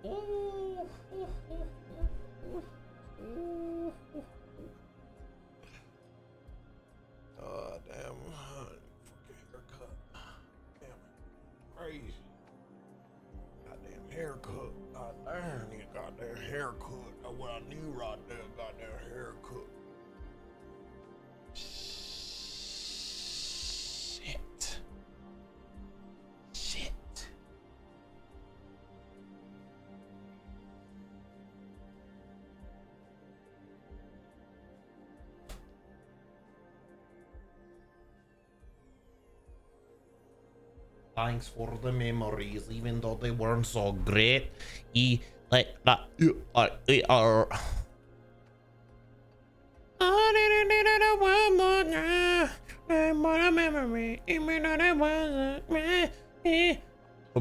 Damn. Fucking haircut. Damn. Crazy. Goddamn haircut. Goddamn, nigga, goddamn haircut. That's what I need right there. Goddamn haircut. Shit. Shit. Thanks for the memories, even though they weren't so great. Hope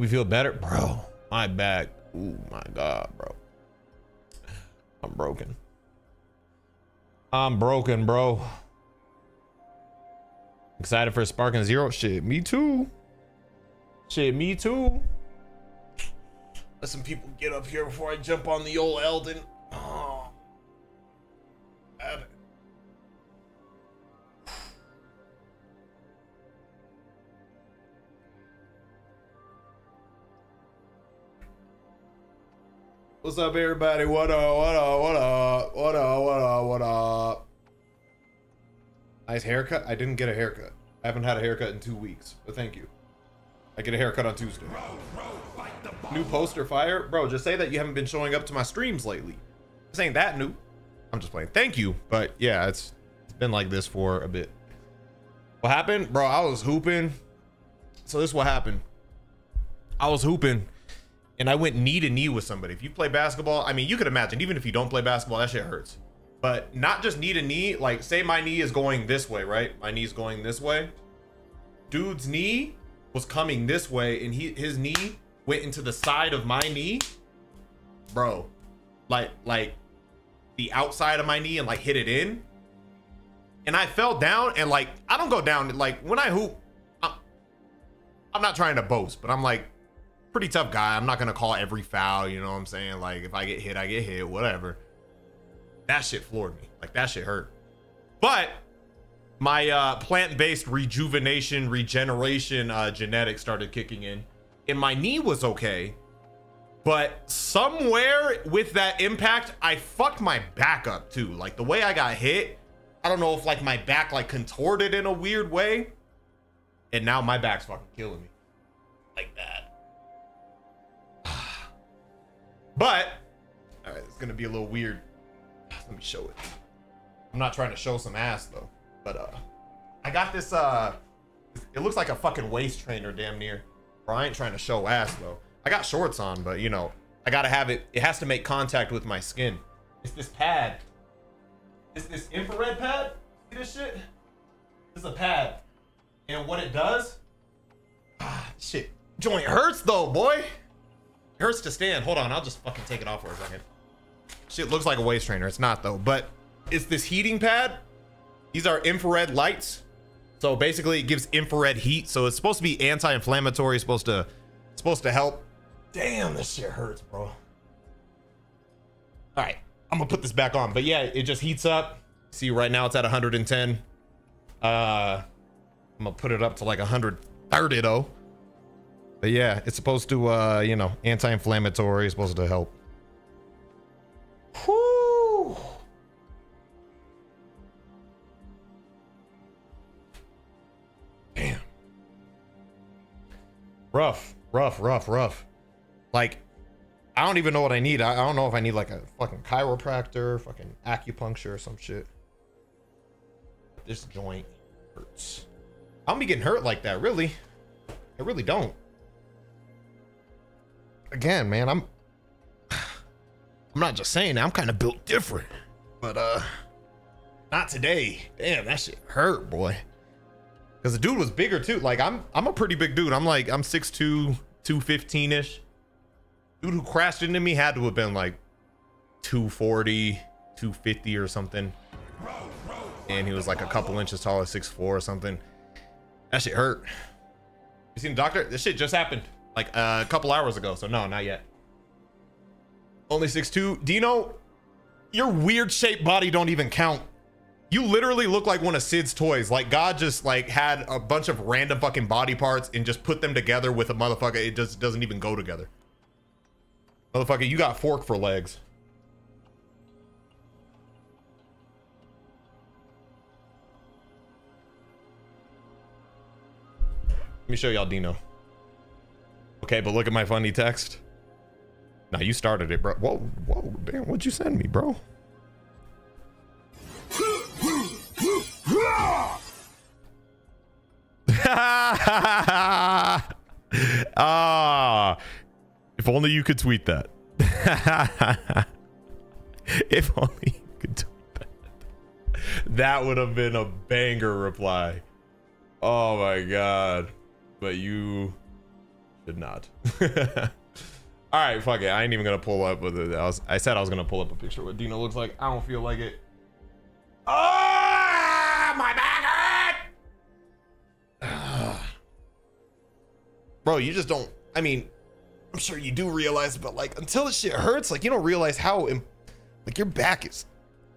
you feel better, bro. My back. Oh my god, bro. I'm broken. I'm broken, bro. Excited for Sparking Zero? Shit, me too. Shit, me too. Let some people get up here before I jump on the old Elden. Oh. Bad. What's up, everybody? What up? What up? What up? What up? What up? What up? Nice haircut. I didn't get a haircut. I haven't had a haircut in 2 weeks, but thank you. I get a haircut on Tuesday. New poster fire? Bro, just say that you haven't been showing up to my streams lately. This ain't that new. I'm just playing. Thank you. But yeah, it's been like this for a bit. What happened? Bro, I was hooping. So this is what happened. I was hooping and I went knee to knee with somebody. If you play basketball, I mean, you could imagine, even if you don't play basketball, that shit hurts. But not just knee to knee. Like, say my knee is going this way, right? My knee's going this way. Dude's knee was coming this way and his knee went into the side of my knee, bro, like the outside of my knee, and like hit it in, and I fell down. And like, I don't go down, like when I hoop, I'm not trying to boast, but I'm like pretty tough guy. I'm not gonna call every foul, you know what I'm saying? Like, if I get hit, I get hit, whatever. That shit floored me. Like, that shit hurt. But my plant-based rejuvenation, regeneration genetics started kicking in, and my knee was okay. But somewhere with that impact, I fucked my back up too. Like, the way I got hit, I don't know if like my back like contorted in a weird way, and now my back's fucking killing me like that. But all right, it's gonna be a little weird. Let me show it. I'm not trying to show some ass though. But I got this, it looks like a fucking waist trainer damn near. Bro, I ain't trying to show ass though. I got shorts on, but you know, I gotta have it. It has to make contact with my skin. It's this pad. It's this infrared pad. See this shit? This is a pad. And what it does, shit, joint hurts though, boy. It hurts to stand. Hold on, I'll just fucking take it off for a second. Shit looks like a waist trainer. It's not though, but it's this heating pad. These are infrared lights. So basically it gives infrared heat. So it's supposed to be anti-inflammatory, supposed to help. Damn, this shit hurts, bro. All right, I'm gonna put this back on. But yeah, it just heats up. See, right now it's at 110. I'm gonna put it up to like 130 though. But yeah, it's supposed to, you know, anti-inflammatory, supposed to help. Whoo. Damn. Rough. Like, I don't even know what I need. I don't know if I need like a fucking chiropractor, fucking acupuncture or some shit. This joint hurts. I don't be getting hurt like that, really. I really don't. Again, man, I'm not just saying that. I'm kind of built different, but not today. Damn, that shit hurt, boy. Because the dude was bigger too. Like, I'm a pretty big dude. I'm 6'2", 215-ish. Dude who crashed into me had to have been like 240, 250 or something. And he was like a couple inches taller, 6'4" or something. That shit hurt. You seen the doctor? This shit just happened like a couple hours ago. So no, not yet. Only 6'2". Dino, your weird shaped body don't even count. You literally look like one of Sid's toys. Like God just like had a bunch of random fucking body parts and just put them together with a motherfucker. It just doesn't even go together. Motherfucker, you got fork for legs. Let me show y'all Dino. Okay, but look at my funny text. Now you started it, bro. Whoa, whoa, damn, what'd you send me, bro? Ah, if only you could tweet that. If only you could tweet that. That would have been a banger reply. Oh my god. But you did not. All right, fuck it. I ain't even gonna pull up with it. I said I was gonna pull up a picture of what Dino looks like. I don't feel like it. Oh, my back hurt. Bro, you just don't. I mean, I'm sure you do realize, but like until the shit hurts, like you don't realize how like your back is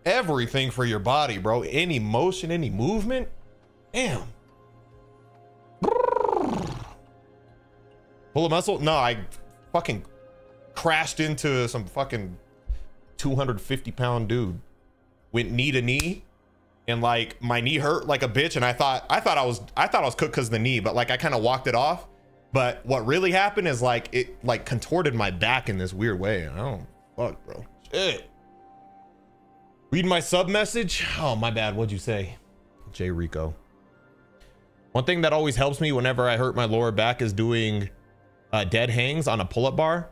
everything for your body, bro. Any motion, any movement, damn. Pull a muscle? No, I fucking crashed into some fucking 250-pound dude. Went knee to knee, and like my knee hurt like a bitch, and I thought I was cooked because of the knee, but like I kind of walked it off. But what really happened is like it like contorted my back in this weird way. And I don't fuck, bro. Shit. Read my sub message. Oh my bad. What'd you say, J Rico? One thing that always helps me whenever I hurt my lower back is doing dead hangs on a pull-up bar,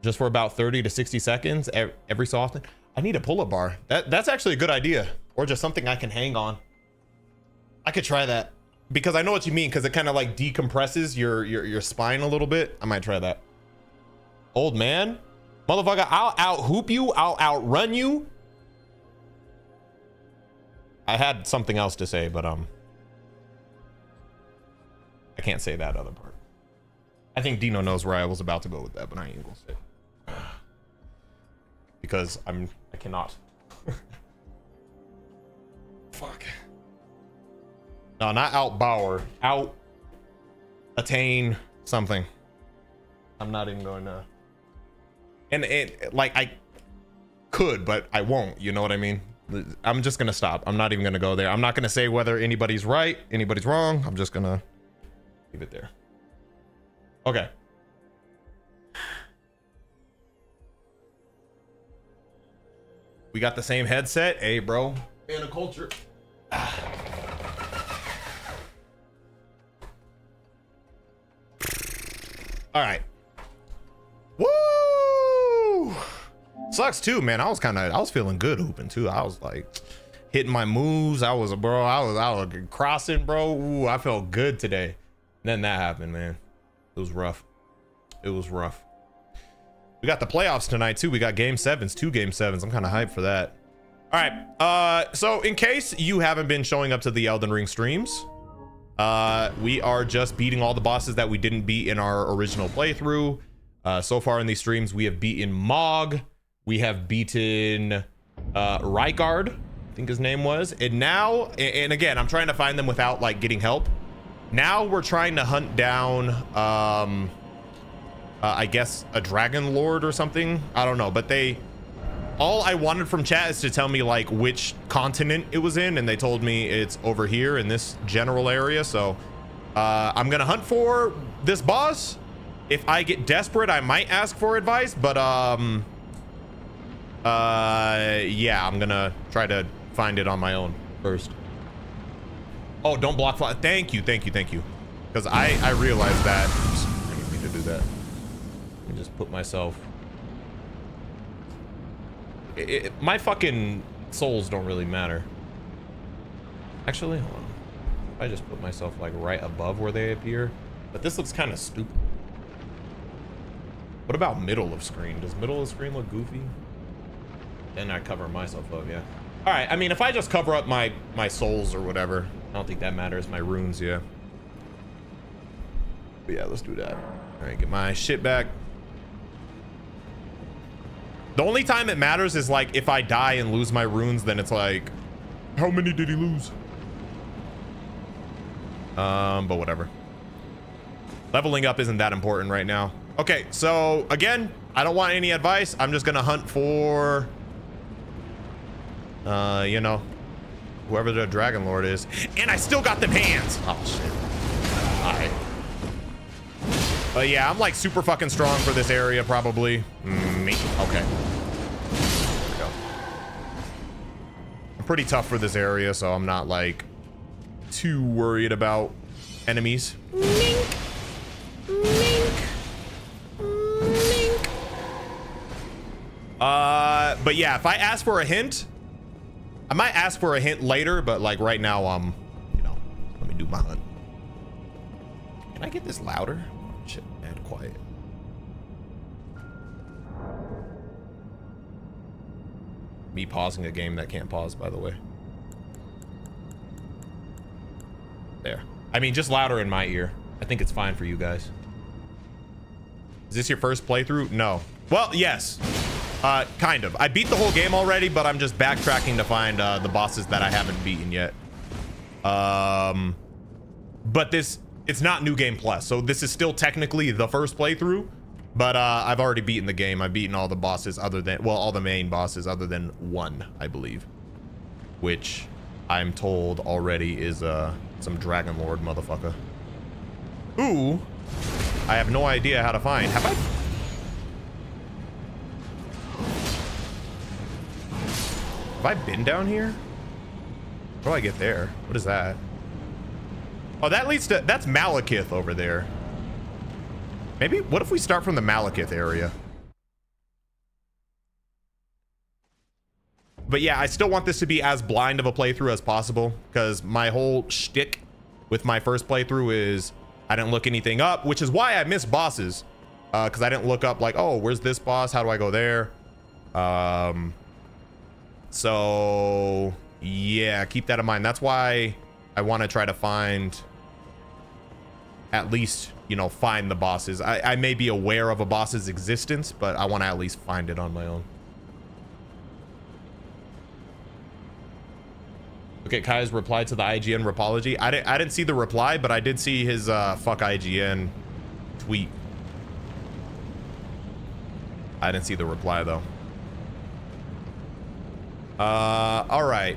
just for about 30 to 60 seconds every so often. I need a pull-up bar. That's actually a good idea, or just something I can hang on. I could try that because I know what you mean, because it kind of like decompresses your spine a little bit. I might try that. Old man, motherfucker, I'll out hoop you. I'll outrun you. I had something else to say, but I can't say that other part. I think Dino knows where I was about to go with that, but I ain't gonna say it. Because I cannot. Fuck. No, not outbower. Out attain something. I'm not even going to. And it like I could, but I won't. You know what I mean? I'm just gonna stop. I'm not even gonna go there. I'm not gonna say whether anybody's right, anybody's wrong. I'm just gonna leave it there. Okay. We got the same headset. Hey, bro. And a culture. All right. Woo! Sucks too, man. I was feeling good hooping too. I was like hitting my moves. I was crossing, bro. Ooh, I felt good today. And then that happened, man. It was rough. It was rough. We got the playoffs tonight too. We got game 7s, 2 game 7s. I'm kind of hyped for that. All right. So in case you haven't been showing up to the Elden Ring streams, we are just beating all the bosses that we didn't beat in our original playthrough. So far in these streams, we have beaten Mog. We have beaten Rykard, I think his name was. And now, and again, I'm trying to find them without like getting help. Now we're trying to hunt down I guess a dragon lord or something. I don't know, but all I wanted from chat is to tell me like which continent it was in, and they told me it's over here in this general area. So I'm gonna hunt for this boss. If I get desperate, I might ask for advice, but yeah, I'm gonna try to find it on my own first. Oh, don't block fly. Thank you, because I realized that. Oops, I didn't mean to do that. Let me just put myself. My fucking souls don't really matter. Actually, hold on. If I just put myself like right above where they appear, but this looks kind of stupid. What about middle of screen? Does middle of screen look goofy? Then I cover myself up, yeah. All right, I mean, if I just cover up my souls or whatever, I don't think that matters. My runes, yeah. But yeah, let's do that. All right, get my shit back. The only time it matters is like if I die and lose my runes, then it's like, how many did he lose? But whatever. Leveling up isn't that important right now. Okay, so again, I don't want any advice. I'm just gonna hunt for, you know, whoever the Dragon Lord is. And I still got them hands. Oh shit. All right. But yeah, I'm like super fucking strong for this area, probably. Me. Okay. There we go. I'm pretty tough for this area, so I'm not like too worried about enemies. Mink. Mink. Mink. But yeah, if I ask for a hint, I might ask for a hint later, but like right now, you know, let me do my hunt. Can I get this louder? Shit, man, quiet. Me pausing a game that can't pause, by the way. There. I mean, just louder in my ear. I think it's fine for you guys. Is this your first playthrough? No. Well, yes. Kind of. I beat the whole game already, but I'm just backtracking to find the bosses that I haven't beaten yet. But it's not New Game Plus, so this is still technically the first playthrough, but I've already beaten the game. I've beaten all the bosses other than, well, all the main bosses other than one, I believe, which I'm told already is some Dragon Lord motherfucker, who I have no idea how to find. Have I been down here? How do I get there? What is that? Oh, that leads to, that's Malekith over there. Maybe, what if we start from the Malekith area? But yeah, I still want this to be as blind of a playthrough as possible, because my whole shtick with my first playthrough is I didn't look anything up, which is why I miss bosses, because I didn't look up like, oh, where's this boss? How do I go there? So yeah, keep that in mind. That's why I want to try to find, at least, you know, find the bosses. I may be aware of a boss's existence, but I want to at least find it on my own. Look at Kai's reply to the IGN Rapology. I didn't see the reply, but I did see his fuck IGN tweet. I didn't see the reply though. All right.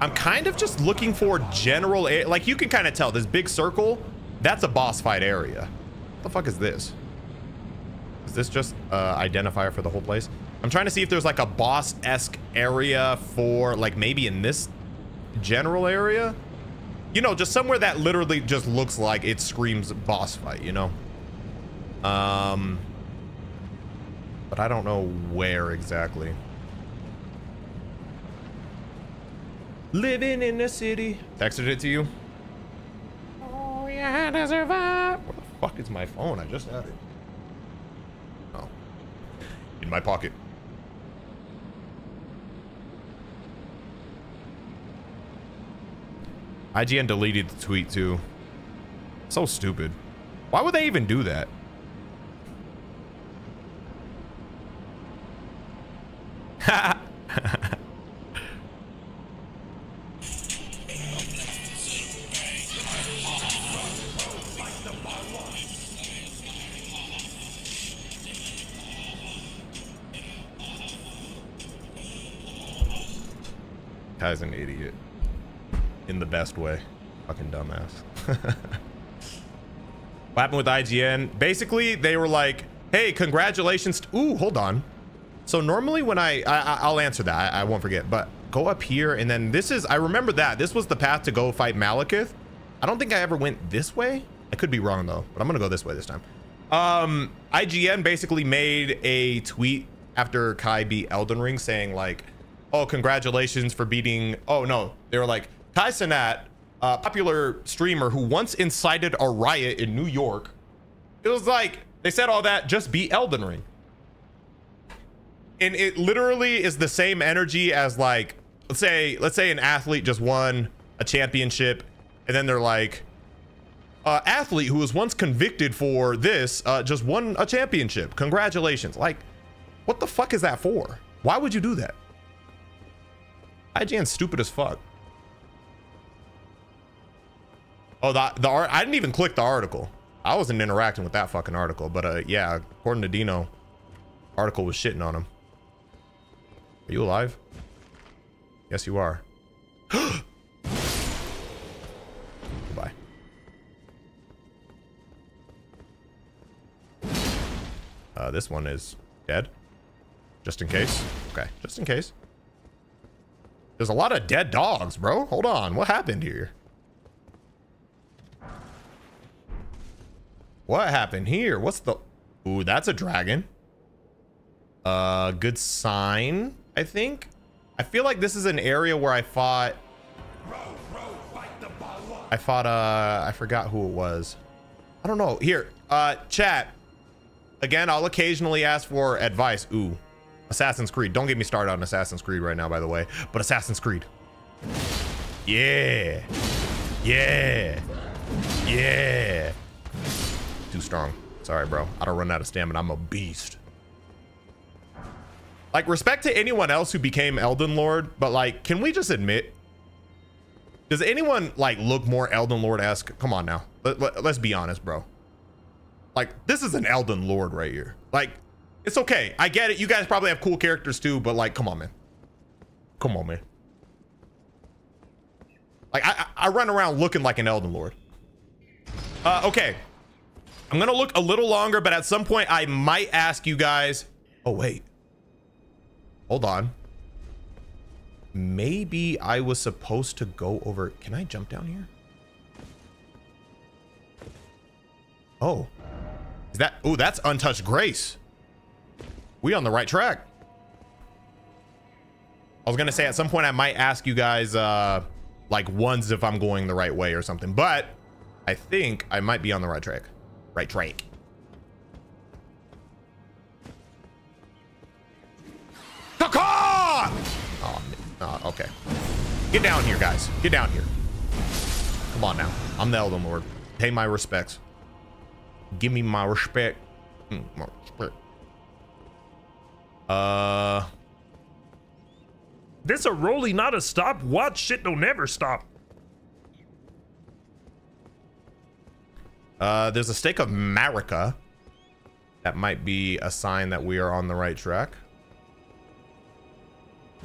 I'm kind of just looking for general, like you can kind of tell this big circle, that's a boss fight area. What the fuck is this? Is this just identifier for the whole place? I'm trying to see if there's like a boss-esque area for like maybe in this general area, you know, just somewhere that literally just looks like it screams boss fight, you know. But I don't know where exactly. Living in the city. Texted it to you. Oh, you had to survive. Where the fuck is my phone? I just had it. Oh, in my pocket. IGN deleted the tweet too. So stupid. Why would they even do that? Kai's an idiot. In the best way. Fucking dumbass. What happened with IGN? Basically, they were like, hey, congratulations. Ooh, hold on. So normally when I'll answer that. I won't forget. But go up here and then this is, I remember that. This was the path to go fight Malekith. I don't think I ever went this way. I could be wrong though, but I'm gonna go this way this time. IGN basically made a tweet after Kai beat Elden Ring saying like, oh, congratulations for beating, oh no, they were like, Kai Cenat, a popular streamer who once incited a riot in New York. It was like, they said all that, just beat Elden Ring. And it literally is the same energy as like, let's say an athlete just won a championship and then they're like, athlete who was once convicted for this, just won a championship. Congratulations. Like, What the fuck is that for? Why would you do that? IGN's stupid as fuck. Oh, the art. I didn't even click the article. I wasn't interacting with that fucking article, but yeah, according to Dino, article was shitting on him. Are you alive? Yes, you are. Goodbye. This one is dead. Just in case. Okay, just in case. There's a lot of dead dogs, bro. Hold on. What happened here? What happened here? What's the... Ooh, that's a dragon. Good sign, I think. I feel like this is an area where I fought... I forgot who it was. I don't know. Here, chat. Again, I'll occasionally ask for advice. Ooh, Assassin's Creed. Don't get me started on Assassin's Creed right now, by the way. But Assassin's Creed. Yeah. Yeah. Yeah. Too strong. Sorry, bro. I don't run out of stamina. I'm a beast. Like, respect to anyone else who became Elden Lord, but like, can we just admit, does anyone like look more Elden Lord-esque? Come on now. Let's be honest, bro. Like, this is an Elden Lord right here. Like, it's okay. I get it. You guys probably have cool characters too, but like, come on, man. Come on, man. Like, I run around looking like an Elden Lord. Okay. I'm gonna look a little longer, but at some point I might ask you guys. Oh, wait. Hold on. Maybe I was supposed to go over. Can I jump down here? Oh. Is that... Oh, that's Untouched Grace. We on the right track. I was gonna say at some point I might ask you guys like ones if I'm going the right way or something, but I think I might be on the right track. Right track. Oh, okay. Get down here, guys. Get down here. Come on now. I'm the Elden Lord. Pay my respects. Give me my respect. My respect. This a rollie, not a stop. Watch shit don't never stop. There's a stake of Marika. That might be a sign that we are on the right track.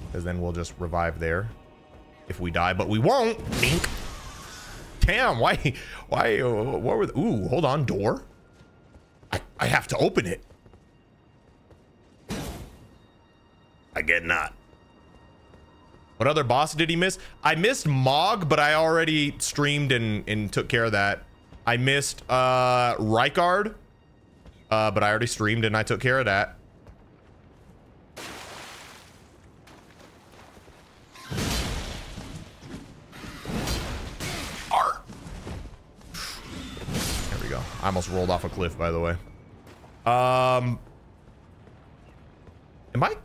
Because then we'll just revive there if we die, but we won't. Dink. Damn, why, what were the, ooh, hold on, door. I have to open it. I get not. What other boss did he miss? I missed Mog, but I already streamed and took care of that. I missed Rykard, but I already streamed and I took care of that. There we go. I almost rolled off a cliff, by the way. Am I?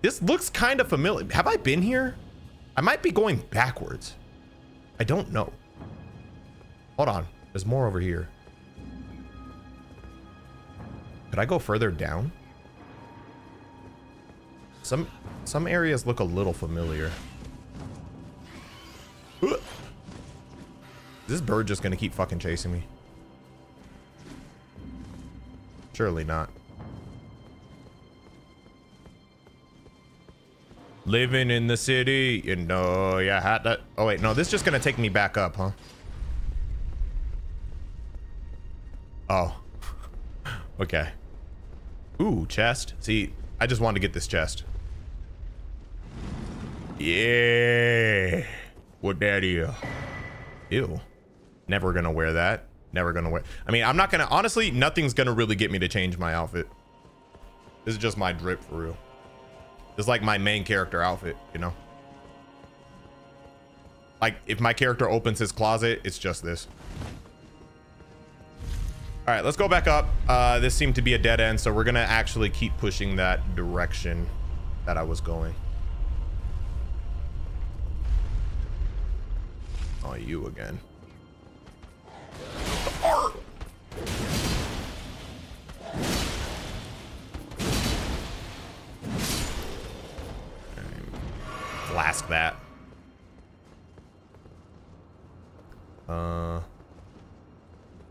This looks kind of familiar. Have I been here? I might be going backwards. I don't know. Hold on. There's more over here. Could I go further down? Some areas look a little familiar. Is this bird just gonna keep fucking chasing me? Surely not. Living in the city, you know, yeah, had that. Oh wait, no, this is just gonna take me back up, huh? Oh. Okay. Ooh, chest. See, I just wanted to get this chest. Yeah. What that is? Ew. Never gonna wear that. Never gonna wear. I mean, I'm not gonna, honestly, nothing's gonna really get me to change my outfit. This is just my drip for real. This is like my main character outfit, you know? Like, if my character opens his closet, it's just this. All right, let's go back up. This seemed to be a dead end, so we're gonna actually keep pushing that direction that I was going. Oh, you again. Arr! that.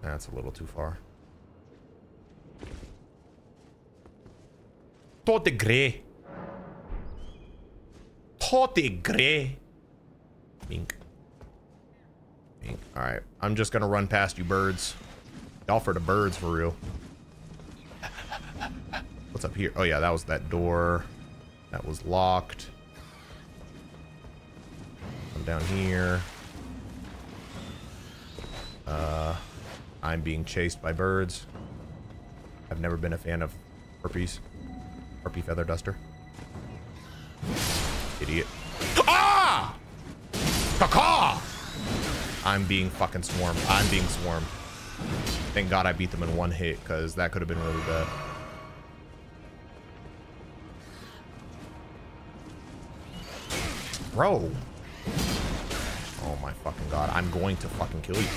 That's a little too far. Tote grey. Tote grey. Mink. Mink. All right, I'm just gonna run past you birds. Y'all for the birds for real. What's up here? Oh yeah, that was that door. That was locked. I'm down here. I'm being chased by birds. I've never been a fan of harpies. Harpy feather duster. Idiot. Ah! Caw! I'm being fucking swarmed. I'm being swarmed. Thank God I beat them in one hit, because that could have been really bad. Bro. Oh my fucking God. I'm going to fucking kill you.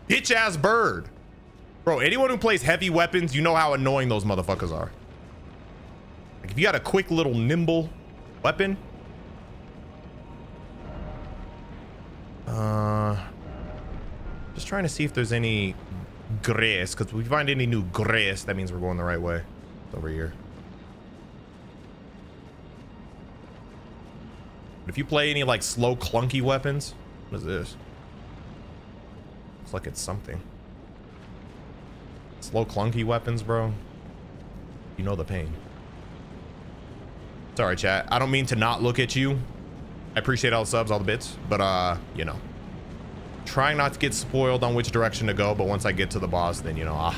Bitch ass bird. Bro, anyone who plays heavy weapons, you know how annoying those motherfuckers are. Like if you got a quick little nimble weapon. Just trying to see if there's any grace, because if we find any new grace, that means we're going the right way. It's over here. But if you play any like slow clunky weapons, what is this? Looks like it's something. Slow clunky weapons, bro. You know the pain. Sorry, chat. I don't mean to not look at you. I appreciate all the subs, all the bits, but you know, trying not to get spoiled on which direction to go. But once I get to the boss, then you know,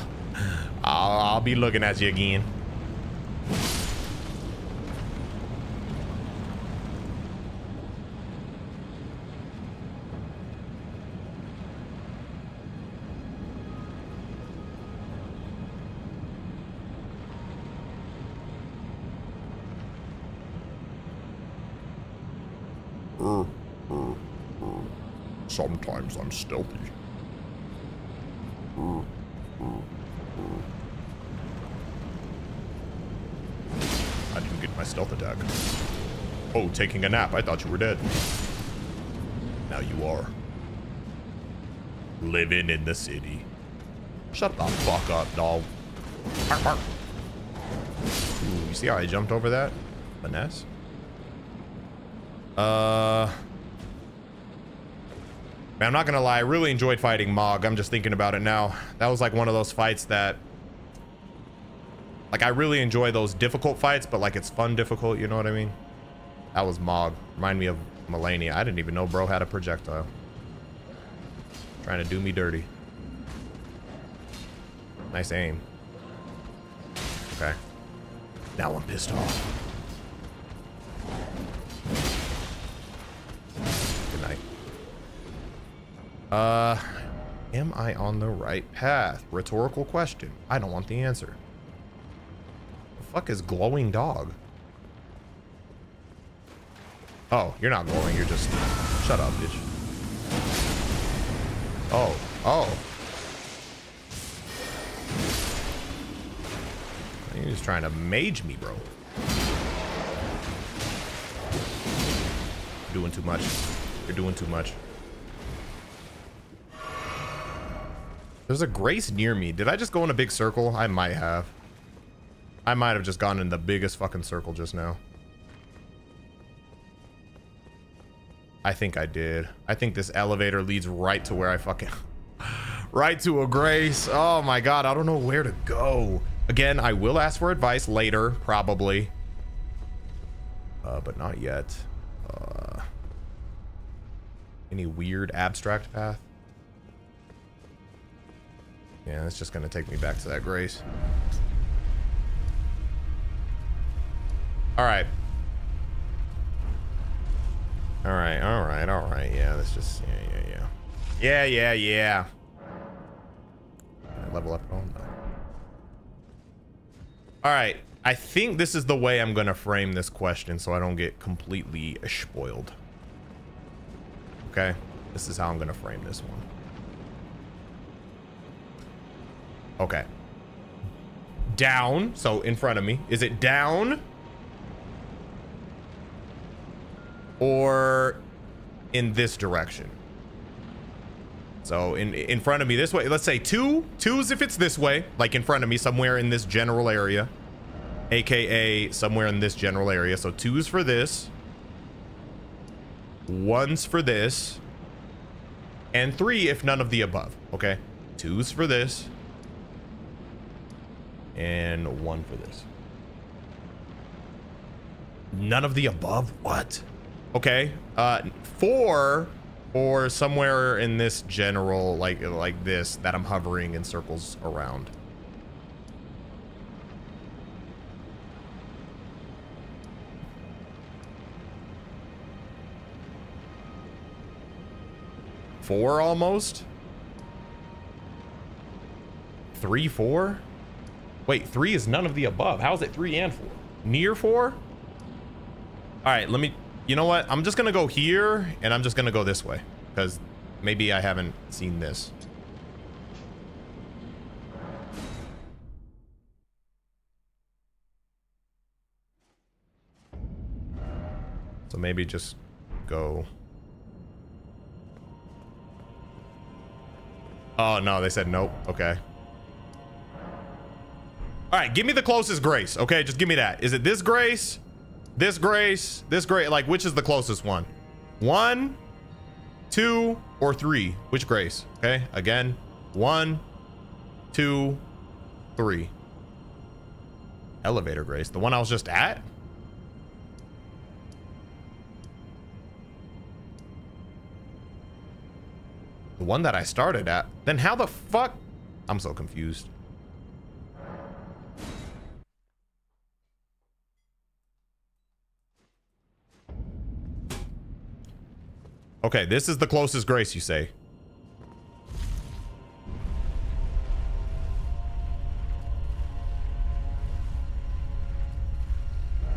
I'll be looking at you again. Sometimes I'm stealthy. I didn't get my stealth attack. Oh, taking a nap. I thought you were dead. Now you are. Living in the city. Shut the fuck up, dog. Bark, bark. Ooh, you see how I jumped over that? Finesse? Man, I'm not gonna lie, I really enjoyed fighting Mog. I'm just thinking about it now. That was like one of those fights that, like, I really enjoy those difficult fights, but like it's fun difficult, you know what I mean? That was Mog. Remind me of Melania. I didn't even know bro had a projectile. Trying to do me dirty. Nice aim. Okay. Now I'm pissed off. Good night. Am I on the right path? Rhetorical question. I don't want the answer. The fuck is glowing dog? Oh, you're not glowing, you're just... Shut up, bitch. Oh, oh. You're just trying to mage me, bro. You're doing too much. You're doing too much. There's a Grace near me. Did I just go in a big circle? I might have. I might have just gone in the biggest fucking circle just now. I think I did. I think this elevator leads right to where I fucking... right to a Grace. Oh my God, I don't know where to go. Again, I will ask for advice later, probably. But not yet. Any weird abstract path? Yeah, it's just gonna take me back to that Grace. All right. All right, all right, all right. Yeah, that's just, yeah. Can I level up at all? No. All right, I think this is the way I'm gonna frame this question so I don't get completely spoiled. Okay, this is how I'm gonna frame this one. Okay. Down. So in front of me. Is it down? Or in this direction? So in front of me this way. Let's say two. Two's if it's this way. Like in front of me somewhere in this general area. AKA somewhere in this general area. So 2's for this. 1's for this. And 3 if none of the above. Okay. 2's for this. And 1 for this. None of the above? What? Okay. 4 or somewhere in this general, like this, that I'm hovering in circles around. Four almost. 3, 4. Wait, 3 is none of the above. How is it 3 and 4? Near 4? All right, let me, you know what? I'm just gonna go here and I'm just gonna go this way because maybe I haven't seen this. So maybe just go. Oh no, they said nope. Okay. All right, give me the closest grace. Okay, just give me that. Is it this grace? This grace? This grace? Like, which is the closest one? 1, 2, or 3? Which grace? Okay, again. 1, 2, 3. Elevator grace. The one I was just at? The one that I started at? Then how the fuck? I'm so confused. Okay, this is the closest grace, you say?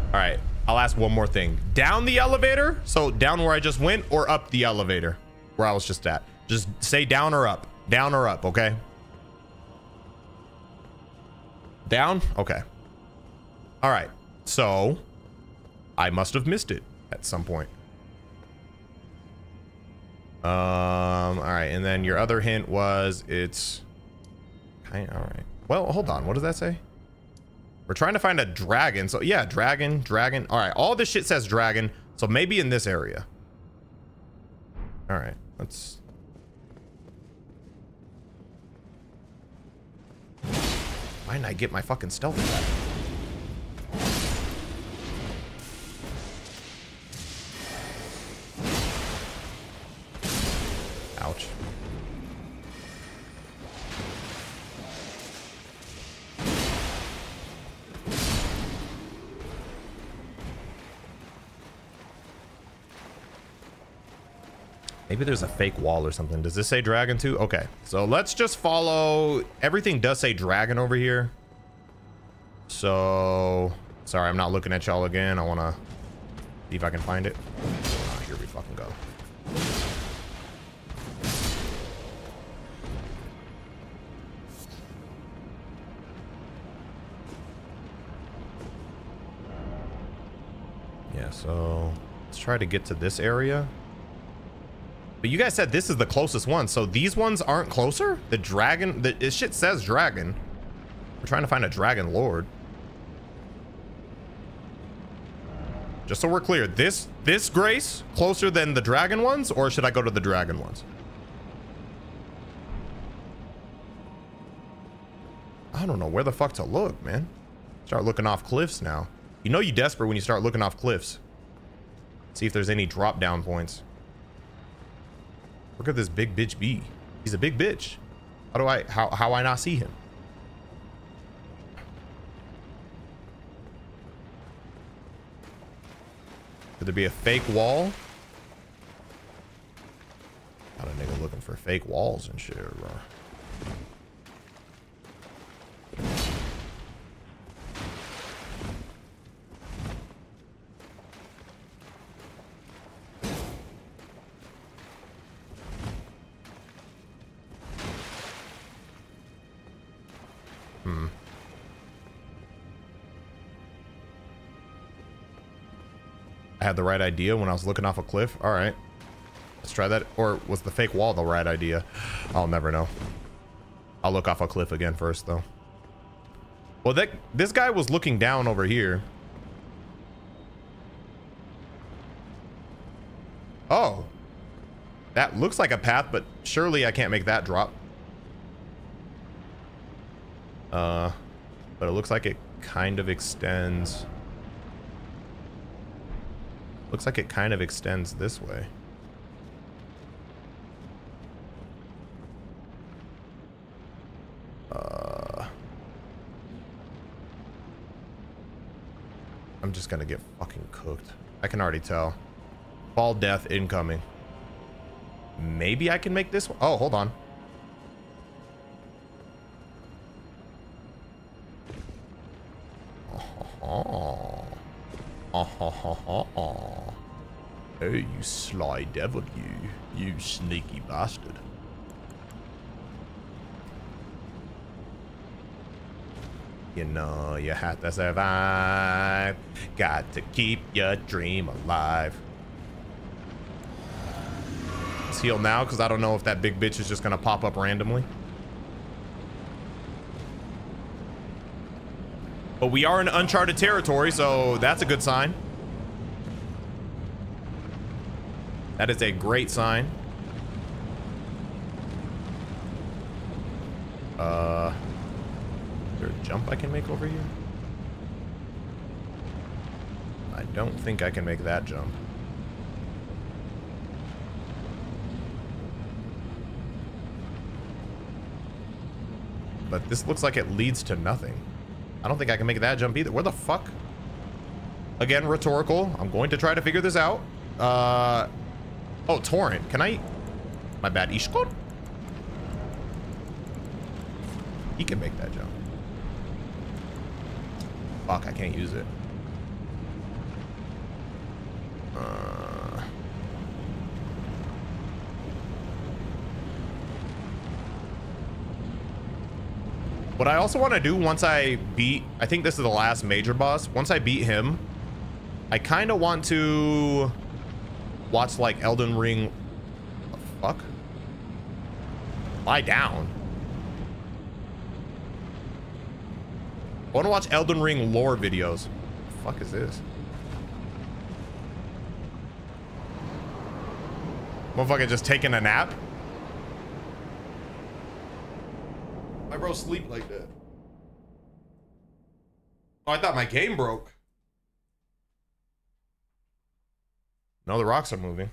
All right, I'll ask one more thing. Down the elevator? So down where I just went, or up the elevator where I was just at? Just say down or up. Down or up, okay? Down? Okay. All right, so I must have missed it at some point. All right, and then your other hint was it's kind. All right. Well, hold on. What does that say? We're trying to find a dragon. So yeah, dragon. All right, all this shit says dragon. So maybe in this area. All right, let's. Why didn't I get my fucking stealth back? Ouch. Maybe there's a fake wall or something. Does this say dragon too? Okay, so let's just follow. Everything does say dragon over here. So, sorry, I'm not looking at y'all again. I want to see if I can find it. Oh, here we fucking go. Yeah, so let's try to get to this area. But you guys said this is the closest one, so these ones aren't closer? The dragon, this shit says dragon. We're trying to find a dragon lord. Just so we're clear, this grace closer than the dragon ones, or should I go to the dragon ones? I don't know where the fuck to look, man. Start looking off cliffs now. You know you desperate when you start looking off cliffs. See if there's any drop down points. Look at this big bitch B. He's a big bitch. How I not see him? Could there be a fake wall? Not a nigga looking for fake walls and shit, bro. I had the right idea when I was looking off a cliff. All right, let's try that. Or was the fake wall the right idea? I'll never know. I'll look off a cliff again first, though. Well, this guy was looking down over here. Oh, that looks like a path, but surely I can't make that drop. But it looks like it kind of extends. Looks like it kind of extends this way. I'm just gonna get fucking cooked. I can already tell. Fall death incoming. Maybe I can make this one. Oh, hold on. Hey, you sly devil, you sneaky bastard. You know you have to survive. Got to keep your dream alive. Let's heal now, because I don't know if that big bitch is just gonna pop up randomly. But we are in uncharted territory, so that's a good sign. That is a great sign. Is there a jump I can make over here? I don't think I can make that jump. But this looks like it leads to nothing. I don't think I can make that jump either. Where the fuck? Again, rhetorical. I'm going to try to figure this out. Oh, torrent. Can I? My bad. Ishkon? He can make that jump. Fuck, I can't use it. What I also want to do once I beat, I think this is the last major boss. Once I beat him, I kind of want to watch like Elden Ring. What the fuck? Lie down. I want to watch Elden Ring lore videos. What the fuck is this? Motherfucker just taking a nap? My bro sleep like that. Oh, I thought my game broke. No, the rocks are moving.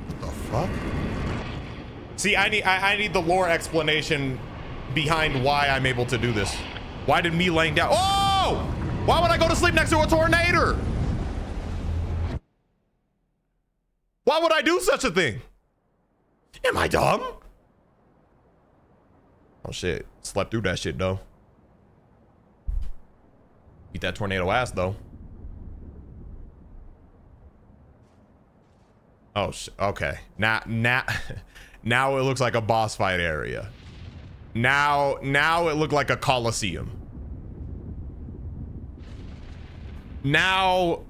What the fuck? See, I need the lore explanation behind why I'm able to do this. Why did me laying down? Oh! Why would I go to sleep next to a tornado? Why would I do such a thing? Am I dumb? Oh shit. Slept through that shit though. Beat that tornado ass though. Oh okay. Now it looks like a boss fight area. Now it looked like a coliseum. Now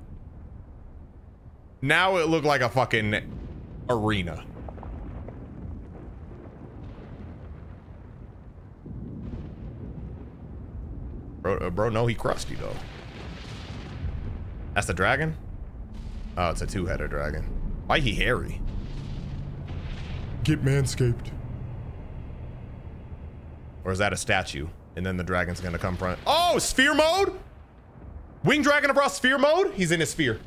it looked like a fucking arena. Bro, no, he crusty though. That's the dragon? Oh, it's a two-headed dragon. Why he hairy? Get manscaped. Or is that a statue? And then the dragon's gonna come front. Oh, sphere mode? Winged dragon across sphere mode? He's in his sphere.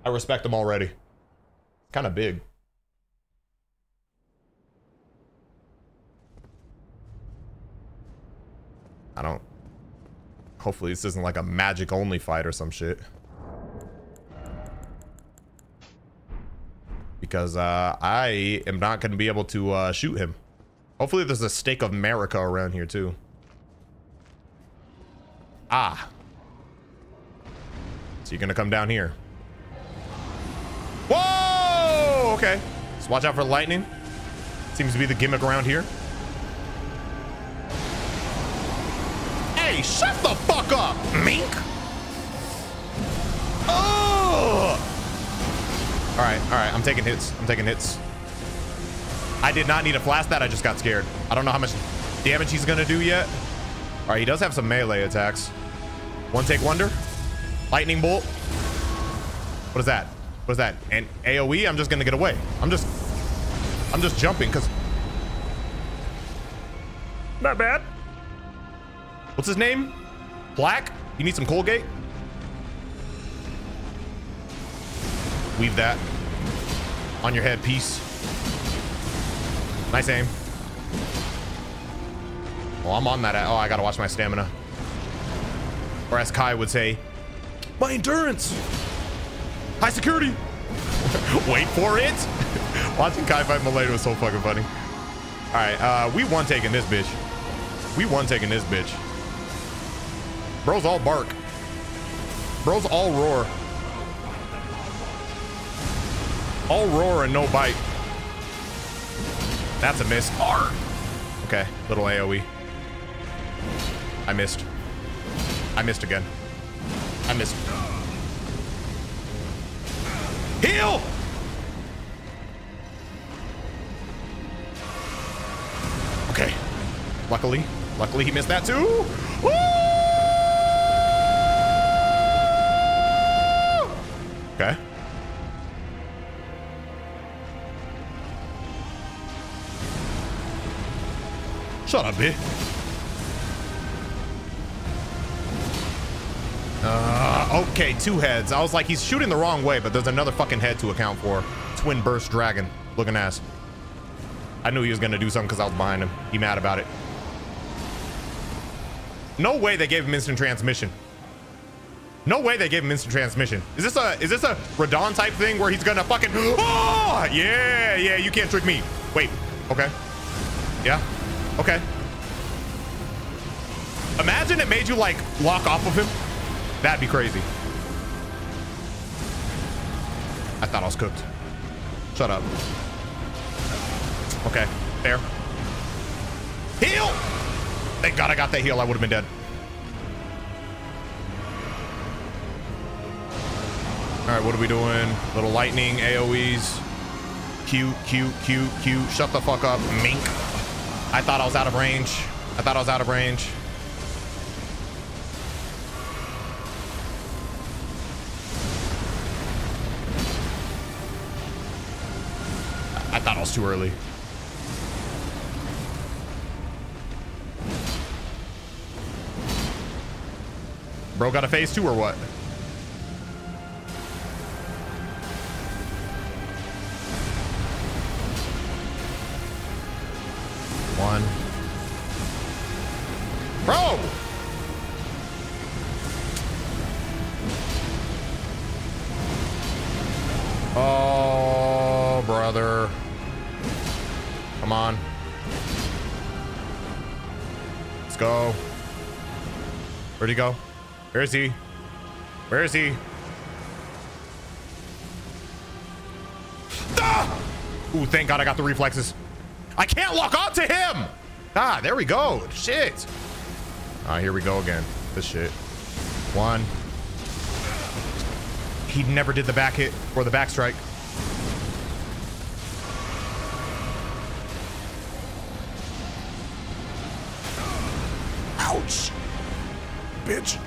I respect him already. Kind of big. I don't. Hopefully this isn't like a magic only fight or some shit. Because I am not going to be able to shoot him. Hopefully there's a stake of Marika around here too. Ah. So you're gonna come down here. Whoa! Okay. Just watch out for lightning. Seems to be the gimmick around here. Hey, shut the fuck up, mink! Oh! All right, I'm taking hits. I'm taking hits. I did not need to flash that. I just got scared. I don't know how much damage he's gonna do yet. All right, he does have some melee attacks. One take wonder. Lightning bolt. What is that? What is that? And AoE? I'm just gonna get away. I'm just jumping because. Not bad. What's his name? Black? You need some Colgate? Weave that on your head piece. Nice aim. Oh, I'm on that. Oh, I gotta watch my stamina. Or as Kai would say, my endurance. High security. Wait for it. Watching Kai fight Malay was so fucking funny. All right, we won taking this bitch. We won taking this bitch. Bro's all bark. Bro's all roar. All roar and no bite. That's a miss. Okay, little AoE. I missed. I missed again. I missed. Heal! Okay. Luckily he missed that too. Woo! Okay. Shut up, bitch. Okay, two heads. I was like, he's shooting the wrong way, but there's another fucking head to account for. Twin burst dragon looking ass. I knew he was gonna do something because I was behind him. He mad about it. No way they gave him instant transmission. No way they gave him instant transmission. Is this a Radon type thing where he's gonna fucking, oh yeah, you can't trick me. Wait, okay. Yeah, okay. Imagine it made you like lock off of him. That'd be crazy. I thought I was cooked. Shut up. Okay, fair. Heal! Thank God I got that heal. I would have been dead. All right, what are we doing? Little lightning, AoEs. Q. Shut the fuck up, mink. I thought I was out of range. I thought I was too early. Bro got a phase 2 or what? One. Bro! Oh, brother. Come on. Let's go. Where'd he go? Where is he? Where is he? Ah! Ooh, thank God I got the reflexes. I can't lock on to him. Ah, there we go. Shit. Ah, here we go again. This shit. One. He never did the back hit or the back strike. Ouch. Bitch.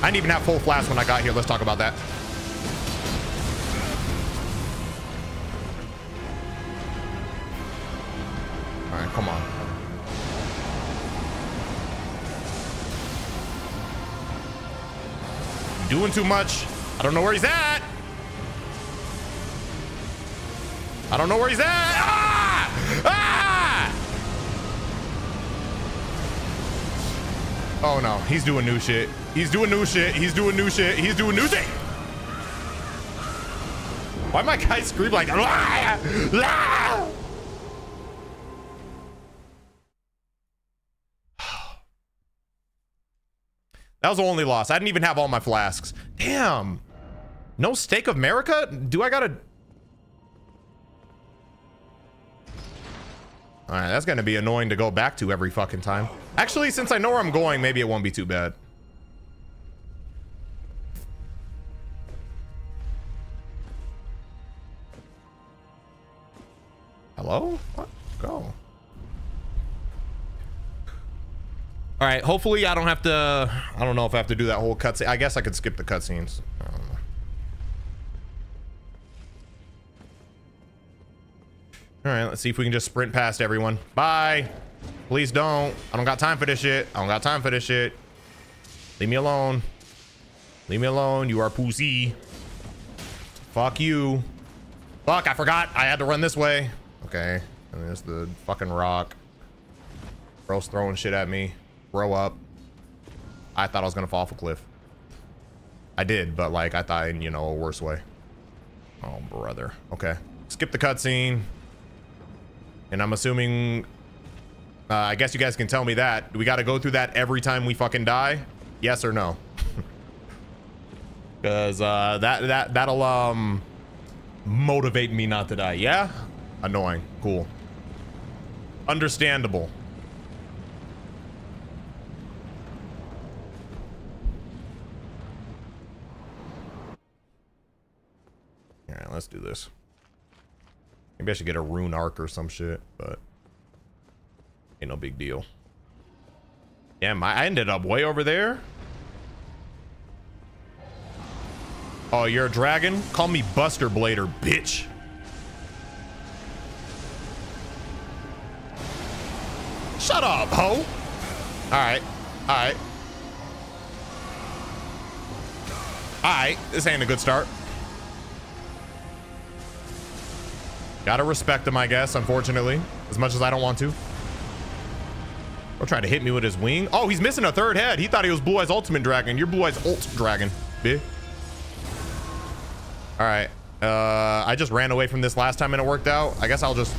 I didn't even have full flash when I got here. Let's talk about that. All right, come on. Doing too much. I don't know where he's at. I don't know where he's at. Ah! Ah! Oh no, he's doing new shit. He's doing new shit. He's doing new shit. He's doing new shit. Why my guy scream like, ah! Ah! That was the only loss. I didn't even have all my flasks. Damn. No Stake of America? Do I gotta... All right, that's gonna be annoying to go back to every fucking time. Actually, since I know where I'm going, maybe it won't be too bad. Hello? What? Go. All right, hopefully I don't have to, I don't know if I have to do that whole cutscene. I guess I could skip the cutscenes. I don't know. All right, let's see if we can just sprint past everyone. Bye. Please don't. I don't got time for this shit. I don't got time for this shit. Leave me alone. Leave me alone. You are pussy. Fuck you. Fuck, I forgot. I had to run this way. Okay. And there's the fucking rock. Bro's throwing shit at me. Grow up. I thought I was gonna fall off a cliff. I did, but like I thought in, you know, a worse way. Oh, brother. Okay. Skip the cutscene. And I'm assuming, I guess you guys can tell me that. Do we got to go through that every time we fucking die? Yes or no? Because that'll motivate me not to die. Yeah? Annoying. Cool. Understandable. All right, let's do this. Maybe I should get a rune arc or some shit, but ain't no big deal. Damn, I ended up way over there. Oh, you're a dragon? Call me Buster Blader, bitch. Shut up, ho. All right, all right. All right, this ain't a good start. Gotta respect him, I guess, unfortunately. As much as I don't want to. Or trying to hit me with his wing. Oh, he's missing a third head. He thought he was Blue Eyes Ultimate Dragon. You're Blue Eyes Ult Dragon, bitch. All right. I just ran away from this last time and it worked out. I guess I'll just...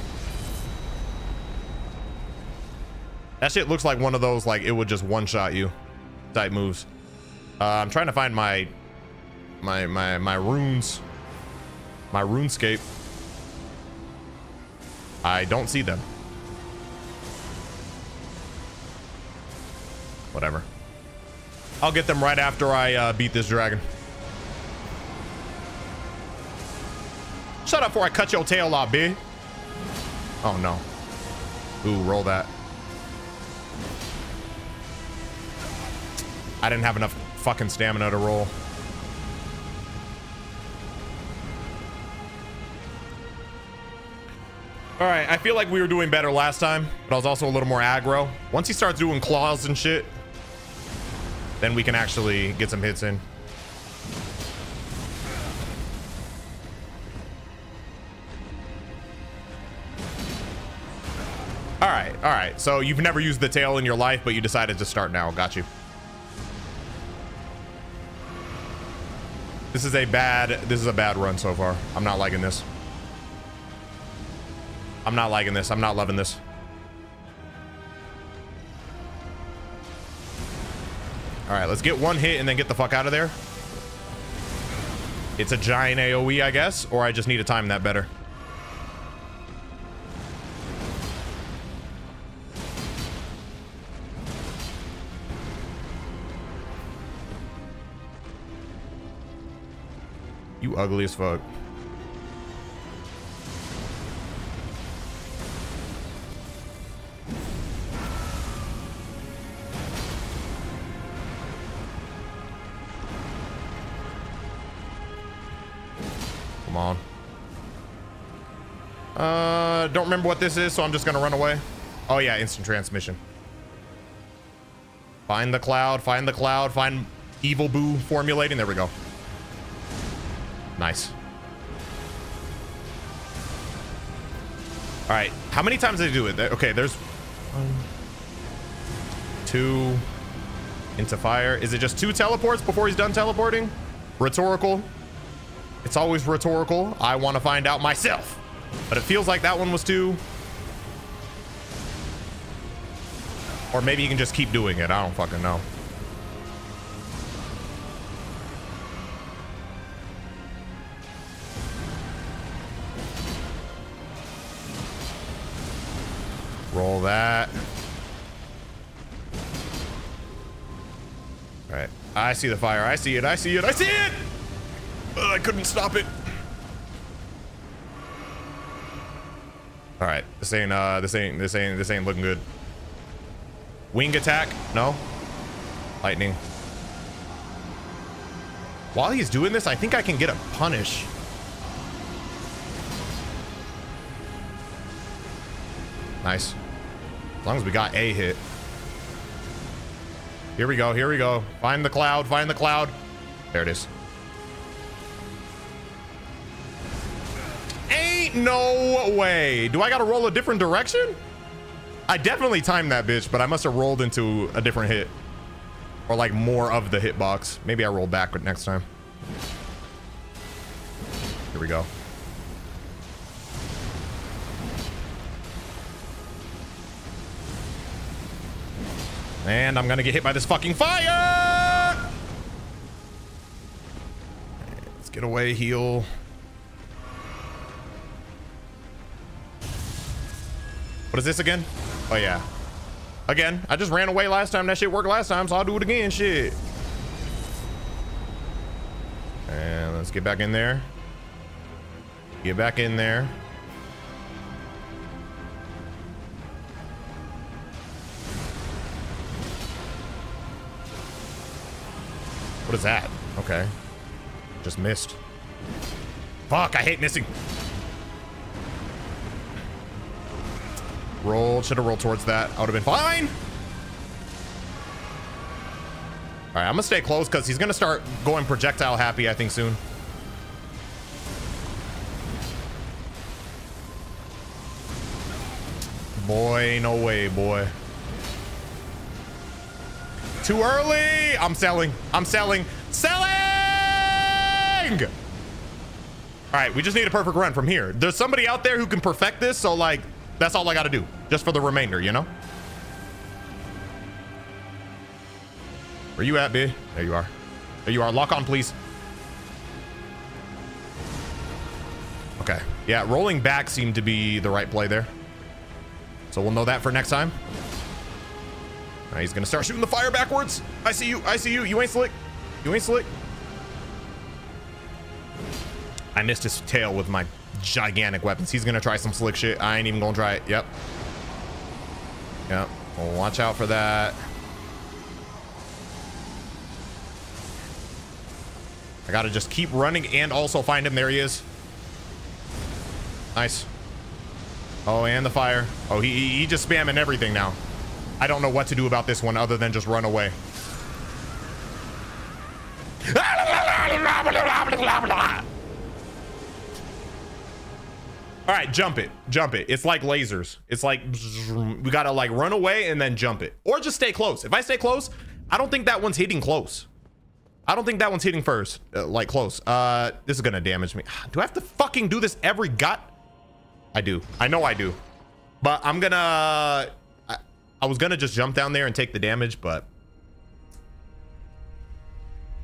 That shit looks like one of those, like, it would just one-shot you type moves. I'm trying to find my runes. My RuneScape. I don't see them. Whatever. I'll get them right after I beat this dragon. Shut up before I cut your tail off, bitch. Oh no. Ooh, roll that. I didn't have enough fucking stamina to roll. All right, I feel like we were doing better last time, but I was also a little more aggro. Once he starts doing claws and shit, then we can actually get some hits in. All right. So you've never used the tail in your life, but you decided to start now. Got you. This is a bad run so far. I'm not liking this. I'm not liking this. I'm not loving this. All right, let's get one hit and then get the fuck out of there. It's a giant AoE, I guess, or I just need to time that better. You ugly as fuck. Come on. Don't remember what this is, so I'm just gonna run away. Oh yeah, instant transmission. Find the cloud, find Evil Boo formulating. There we go. Nice. All right, how many times did I do it? Okay, there's 1, 2 into fire. Is it just 2 teleports before he's done teleporting? Rhetorical. It's always rhetorical. I want to find out myself, but it feels like that one was 2. Or maybe you can just keep doing it. I don't fucking know. Roll that. All right. I see the fire. I see it. I see it. I see it. I couldn't stop it. All right. This ain't looking good. Wing attack. No. Lightning. While he's doing this, I think I can get a punish. Nice. As long as we got a hit. Here we go. Here we go. Find the cloud. Find the cloud. There it is. Ain't no way. Do I got to roll a different direction? I definitely timed that bitch, but I must have rolled into a different hit. Or like more of the hitbox. Maybe I roll backward next time. Here we go. And I'm gonna get hit by this fucking fire! Let's get away, heal. What is this again? Oh yeah. Again, I just ran away last time. That shit worked last time, so I'll do it again. Shit. And let's get back in there. Get back in there. What is that? Okay. Just missed. Fuck, I hate missing. Roll. Should have rolled towards that. I would have been fine. All right, I'm gonna stay close because he's gonna start going projectile happy, I think, soon. Boy, no way, boy. Too early. I'm selling. I'm selling. Selling! All right, we just need a perfect run from here. There's somebody out there who can perfect this, so like, that's all I got to do, just for the remainder, you know? Where you at, B? There you are. There you are. Lock on, please. Okay. Yeah, rolling back seemed to be the right play there. So we'll know that for next time. All right, he's going to start shooting the fire backwards. I see you. I see you. You ain't slick. You ain't slick. I missed his tail with my gigantic weapons. He's going to try some slick shit. I ain't even going to try it. Yep. Yep. Well, watch out for that. I got to just keep running and also find him. There he is. Nice. Oh, and the fire. Oh, he just spamming everything now. I don't know what to do about this one other than just run away. All right, jump it. Jump it. It's like lasers. It's like we got to like run away and then jump it. Or just stay close. If I stay close, I don't think that one's hitting close. I don't think that one's hitting first. Like close. This is going to damage me. Do I have to fucking do this every gut? I do. I know I do. But I'm going to... I was going to just jump down there and take the damage, but...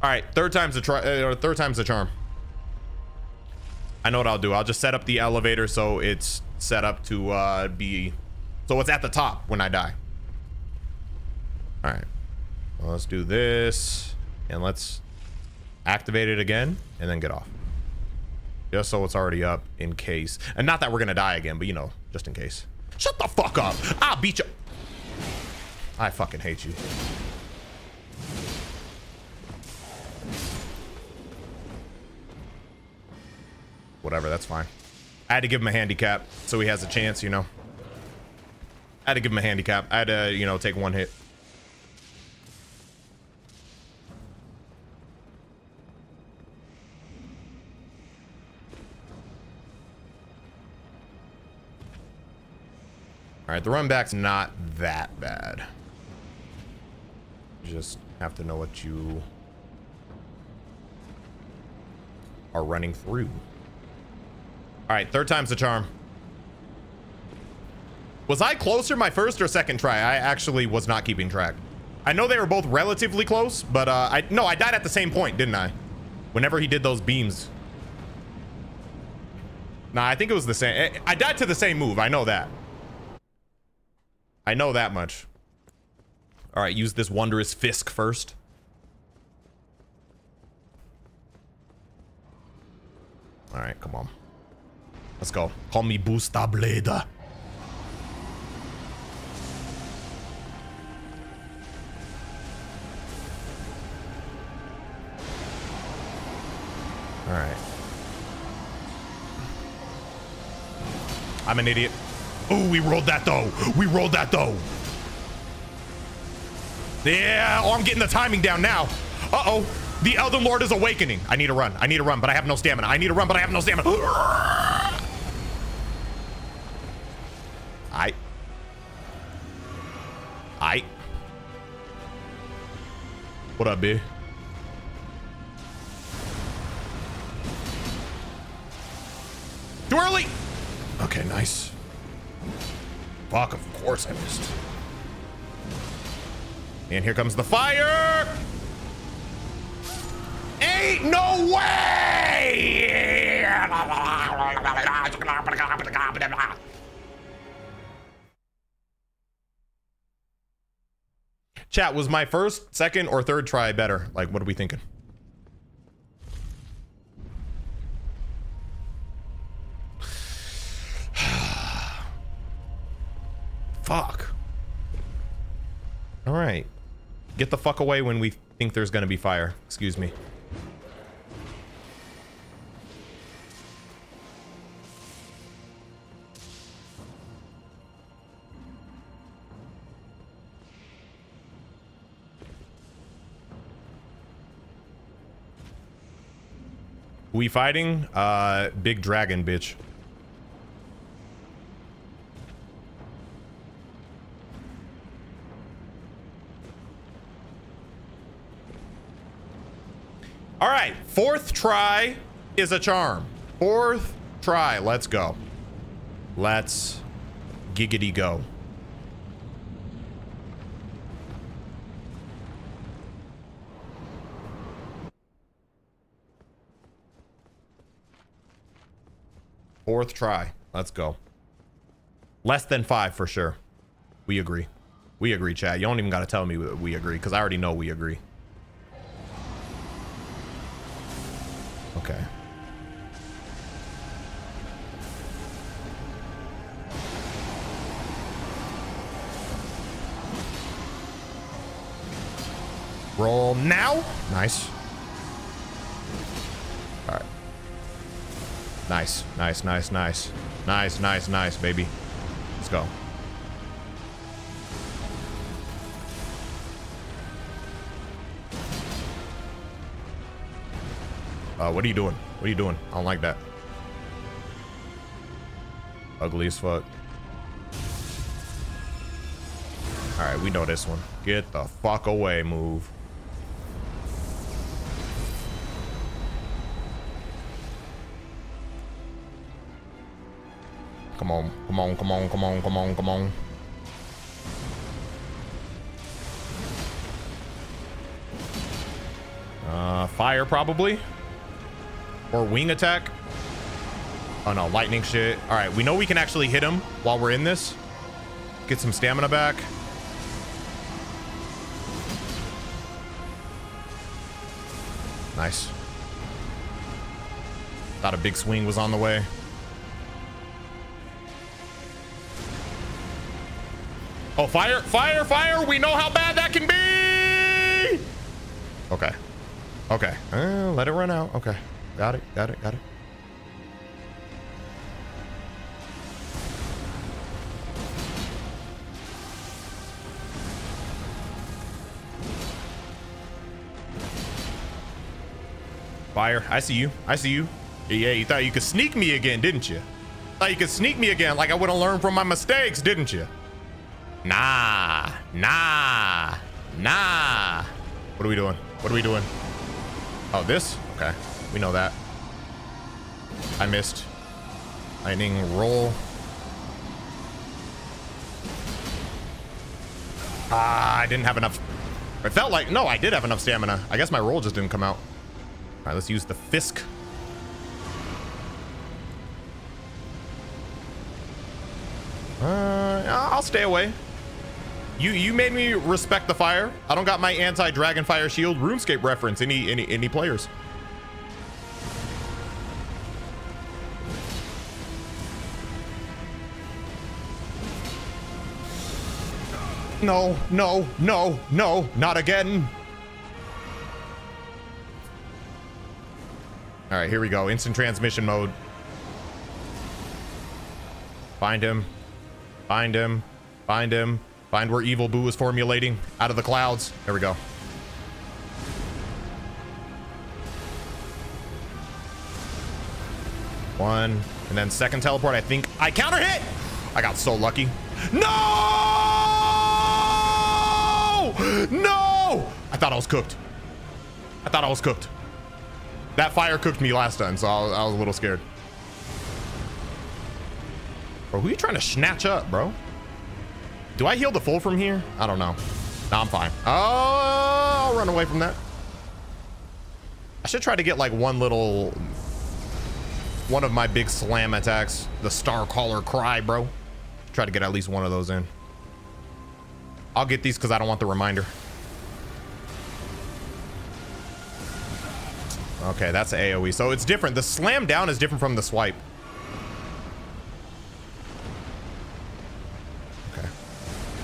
All right, third time's the charm. I know what I'll do. I'll just set up the elevator so it's set up to be... So it's at the top when I die. All right. Well, let's do this. And let's activate it again and then get off. Just so it's already up in case. And not that we're going to die again, but you know, just in case. Shut the fuck up. I'll beat you. I fucking hate you. Whatever, that's fine. I had to give him a handicap so he has a chance, you know. I had to give him a handicap. I had to, you know, take one hit. All right, the run back's not that bad. You just have to know what you are running through. All right, third time's the charm. Was I closer my first or second try? I actually was not keeping track. I know they were both relatively close, but I died at the same point, didn't I? Whenever he did those beams. Nah, I think it was the same. I died to the same move. I know that. I know that much. All right, use this wondrous Fisk first. All right, come on. Let's go. Call me Busta Blade. All right. I'm an idiot. Ooh, we rolled that though. We rolled that though. Yeah, oh, I'm getting the timing down now. Uh-oh, the Elden Lord is awakening. I need to run, but I have no stamina. I need to run, but I have no stamina. I. What up, B? Too early. Okay, nice. Fuck, of course I missed. And here comes the fire. Ain't no way. Chat, was my first, second, or third try better? Like, what are we thinking? Fuck. All right. Get the fuck away when we think there's gonna be fire. Excuse me. We fighting? Big dragon, bitch. All right, fourth try is a charm. Fourth try, let's go. Let's giggity go. Fourth try, let's go. Less than 5 for sure. We agree. We agree, chat. You don't even got to tell me we agree, because I already know we agree. Okay. Roll now. Nice. All right. Nice, nice, nice, nice. Nice, nice, nice, baby. Let's go. What are you doing? What are you doing? I don't like that. Ugly as fuck. All right, we know this one. Get the fuck away, move. Come on, come on, come on, come on, come on, come on. Fire probably. Or wing attack. Oh no, lightning shit. All right, we know we can actually hit him while we're in this. Get some stamina back. Nice. Thought a big swing was on the way. Oh, fire, fire, fire. We know how bad that can be. Okay. Okay. Let it run out. Okay. Got it, got it, got it. Fire, I see you. I see you. Yeah, you thought you could sneak me again, didn't you? Thought you could sneak me again like I would have learned from my mistakes, didn't you? Nah, nah, nah. What are we doing? What are we doing? Oh, this? Okay. We know that. I missed. Lightning roll. Ah, I didn't have enough. It felt like, no, I did have enough stamina. I guess my roll just didn't come out. All right, let's use the Fisk. I'll stay away. You made me respect the fire. I don't got my anti-dragon fire shield RuneScape reference. Any players? No, no, no, no, not again. All right, here we go. Instant transmission mode. Find him. Find him. Find him. Find where Evil Boo is formulating out of the clouds. There we go. One, and then second teleport. I think I counter hit. I got so lucky. No! No! I thought I was cooked. I thought I was cooked. That fire cooked me last time, so I was a little scared. Bro, who are you trying to snatch up, bro? Do I heal the full from here? I don't know. No, I'm fine. Oh, I'll run away from that. I should try to get like one of my big slam attacks. The Starcaller Cry, bro. Try to get at least one of those in. I'll get these because I don't want the reminder. Okay, that's AoE. So it's different. The slam down is different from the swipe. Okay.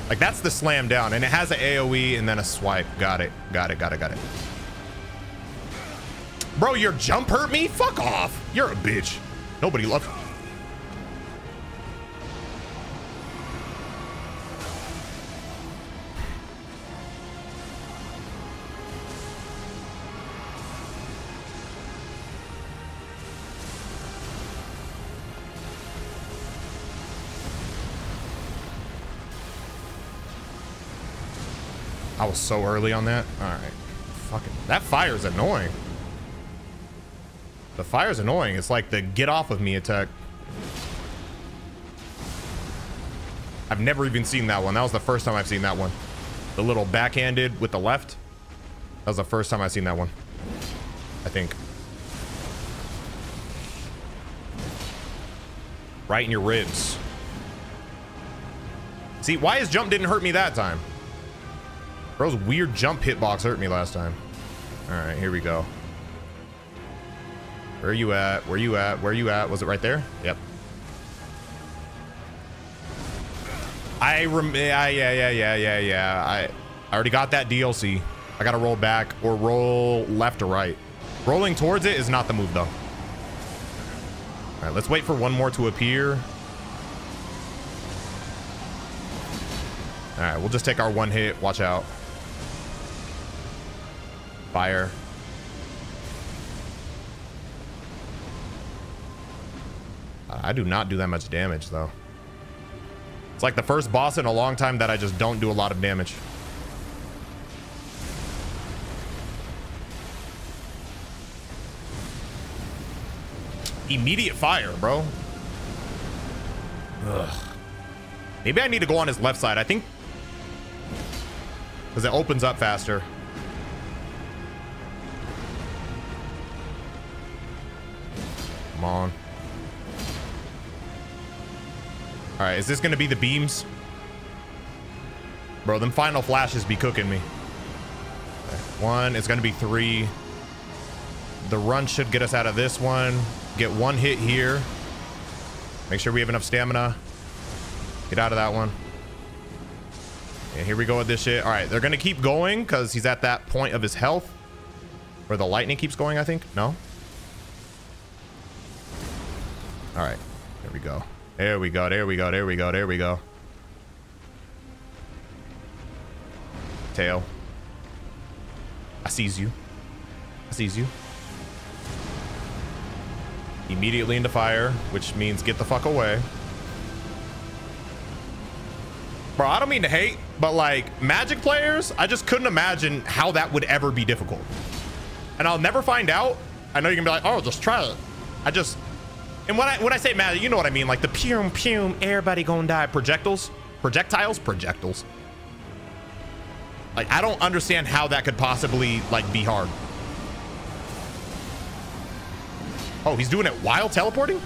Like that's the slam down and it has an AoE and then a swipe. Got it. Got it. Got it. Got it. Bro, your jump hurt me? Fuck off. You're a bitch. Nobody loves you. I was so early on that. All right. Fucking, that fire's annoying. The fire's annoying. It's like the get off of me attack. I've never even seen that one. That was the first time I've seen that one. The little backhanded with the left. That was the first time I've seen that one. I think. Right in your ribs. See, why his jump didn't hurt me that time? Bro's weird jump hitbox hurt me last time. All right, here we go. Where are you at? Where are you at? Where are you at? Was it right there? Yep. I already got that DLC. I gotta roll back or roll left or right. Rolling towards it is not the move though. All right, let's wait for one more to appear. All right, we'll just take our one hit. Watch out. Fire. I do not do that much damage though. It's like the first boss in a long time that I just don't do a lot of damage. Immediate fire, bro. Ugh. Maybe I need to go on his left side. I think because it opens up faster. Come on. All right, is this gonna be the beams? Bro, them final flashes be cooking me. Okay, one, it's gonna be three. The run should get us out of this one. Get one hit here. Make sure we have enough stamina. Get out of that one. And here we go with this shit. All right, they're gonna keep going because he's at that point of his health where the lightning keeps going, I think. No? All right, there we go. There we go, there we go, there we go, there we go. Tail. I sees you. I sees you. Immediately into fire, which means get the fuck away. Bro, I don't mean to hate, but like Magic players, I just couldn't imagine how that would ever be difficult. And I'll never find out. I know you're gonna be like, oh, just try it. And when I say Magic, you know what I mean, like the pum pum, everybody gonna die projectiles. Like, I don't understand how that could possibly like be hard. Oh, he's doing it while teleporting?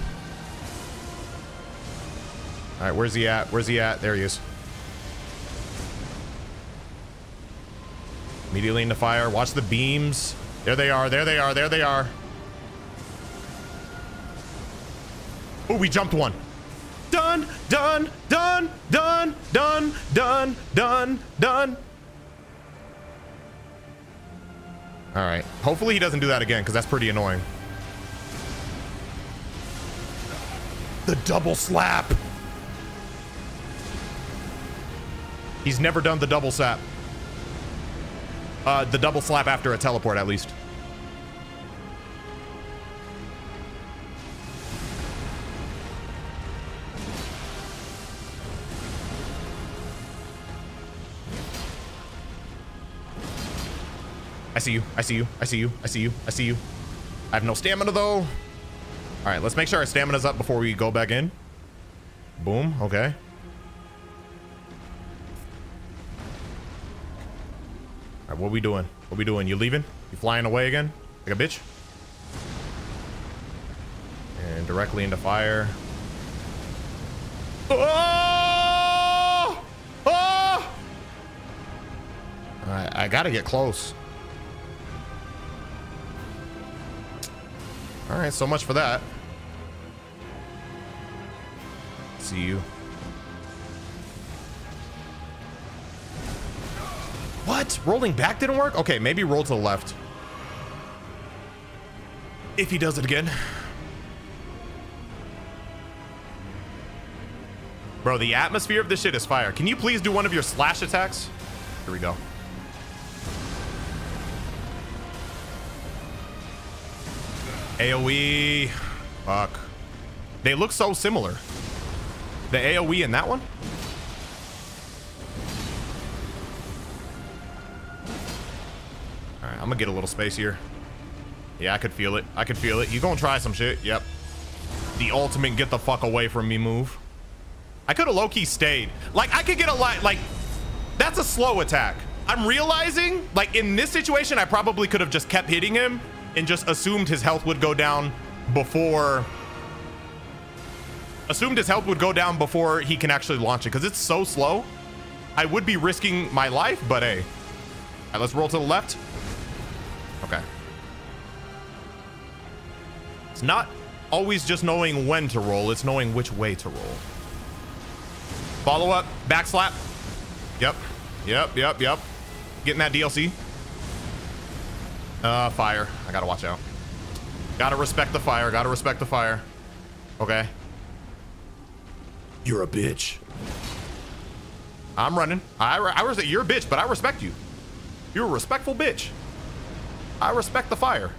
All right, where's he at? Where's he at? There he is. Immediately into fire. Watch the beams. There they are. There they are. There they are. Oh, we jumped one. Done, done, done, done, done, done, done, done. All right. Hopefully he doesn't do that again because that's pretty annoying. The double slap. He's never done the double slap. The double slap after a teleport, at least. I see you. I see you. I see you. I see you. I see you. I have no stamina, though. All right, let's make sure our stamina's up before we go back in. Boom. Okay. All right, what we doing? What we doing? You leaving? You flying away again? Like a bitch? And directly into fire. Oh! Oh! I gotta get close. All right, so much for that. See you. What? Rolling back didn't work? Okay, maybe roll to the left. If he does it again. Bro, the atmosphere of this shit is fire. Can you please do one of your slash attacks? Here we go. AoE. Fuck. They look so similar. The AoE in that one? All right, I'm gonna get a little space here. Yeah, I could feel it. I could feel it. You gonna try some shit? Yep. The ultimate get the fuck away from me move. I could have low-key stayed. Like, I could get a lot, like, that's a slow attack. I'm realizing, like, in this situation, I probably could have just kept hitting him and just assumed his health would go down before... Assumed his health would go down before he can actually launch it, because it's so slow. I would be risking my life, but hey. All right, let's roll to the left. Okay. It's not always just knowing when to roll, it's knowing which way to roll. Follow up, back slap. Yep, yep, yep, yep. Getting that DLC. Fire. I gotta watch out. Gotta respect the fire, gotta respect the fire. Okay. You're a bitch. I'm running. You're a bitch, but I respect you. You're a respectful bitch. I respect the fire.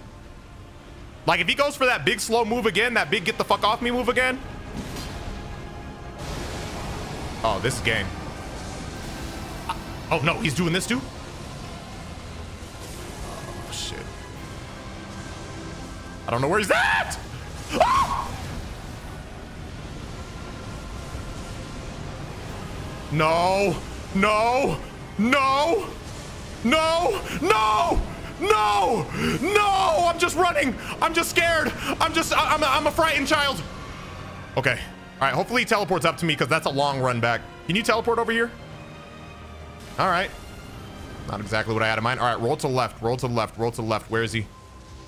Like, if he goes for that big slow move again, that big get the fuck off me move again. Oh, this is game. Oh no, he's doing this too? Oh shit. I don't know where he's at! Ah! No, no, no, no, no, no, no! I'm just running. I'm just scared. I'm a frightened child. Okay. All right, hopefully he teleports up to me because that's a long run back. Can you teleport over here? All right. Not exactly what I had in mind. All right, roll to the left, roll to the left, roll to the left. Where is he?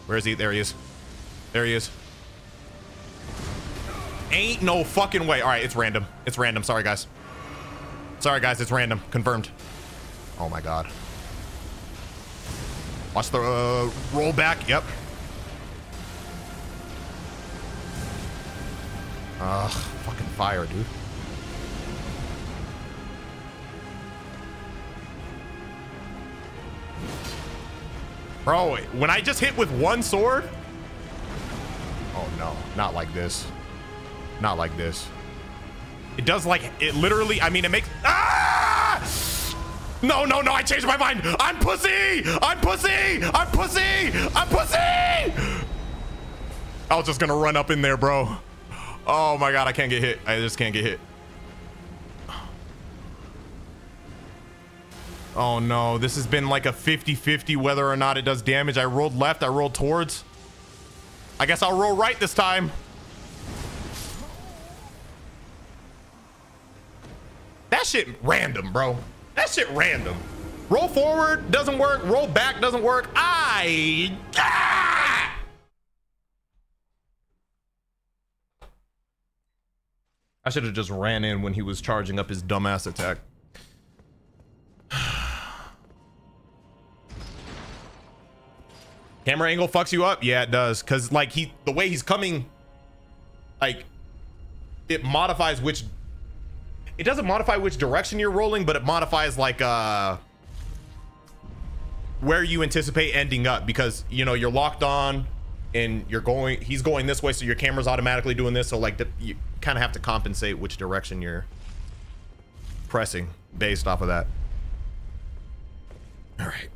Where is he? There he is. There he is. Ain't no fucking way. All right, it's random. It's random. Sorry, guys. Sorry, guys. It's random. Confirmed. Oh, my God. Watch the roll back. Yep. Ugh, fucking fire, dude. Bro, when I just hit with one sword? Oh no, not like this. Not like this. It does like, it literally, I mean, it makes, ah! No, no, no, I changed my mind. I'm pussy! I'm pussy! I'm pussy! I'm pussy! I was just gonna run up in there, bro. Oh my God, I can't get hit. I just can't get hit. Oh no, this has been like a 50-50 whether or not it does damage. I rolled left, I rolled towards. I guess I'll roll right this time. That shit random, bro. That shit random. Roll forward doesn't work. Roll back doesn't work. I should have just ran in when he was charging up his dumbass attack. Camera angle fucks you up? Yeah, it does. Cause like the way he's coming, like it modifies which, it doesn't modify which direction you're rolling, but it modifies like where you anticipate ending up, because you know you're locked on and he's going this way, so your camera's automatically doing this, so like you kind of have to compensate which direction you're pressing based off of that. All right.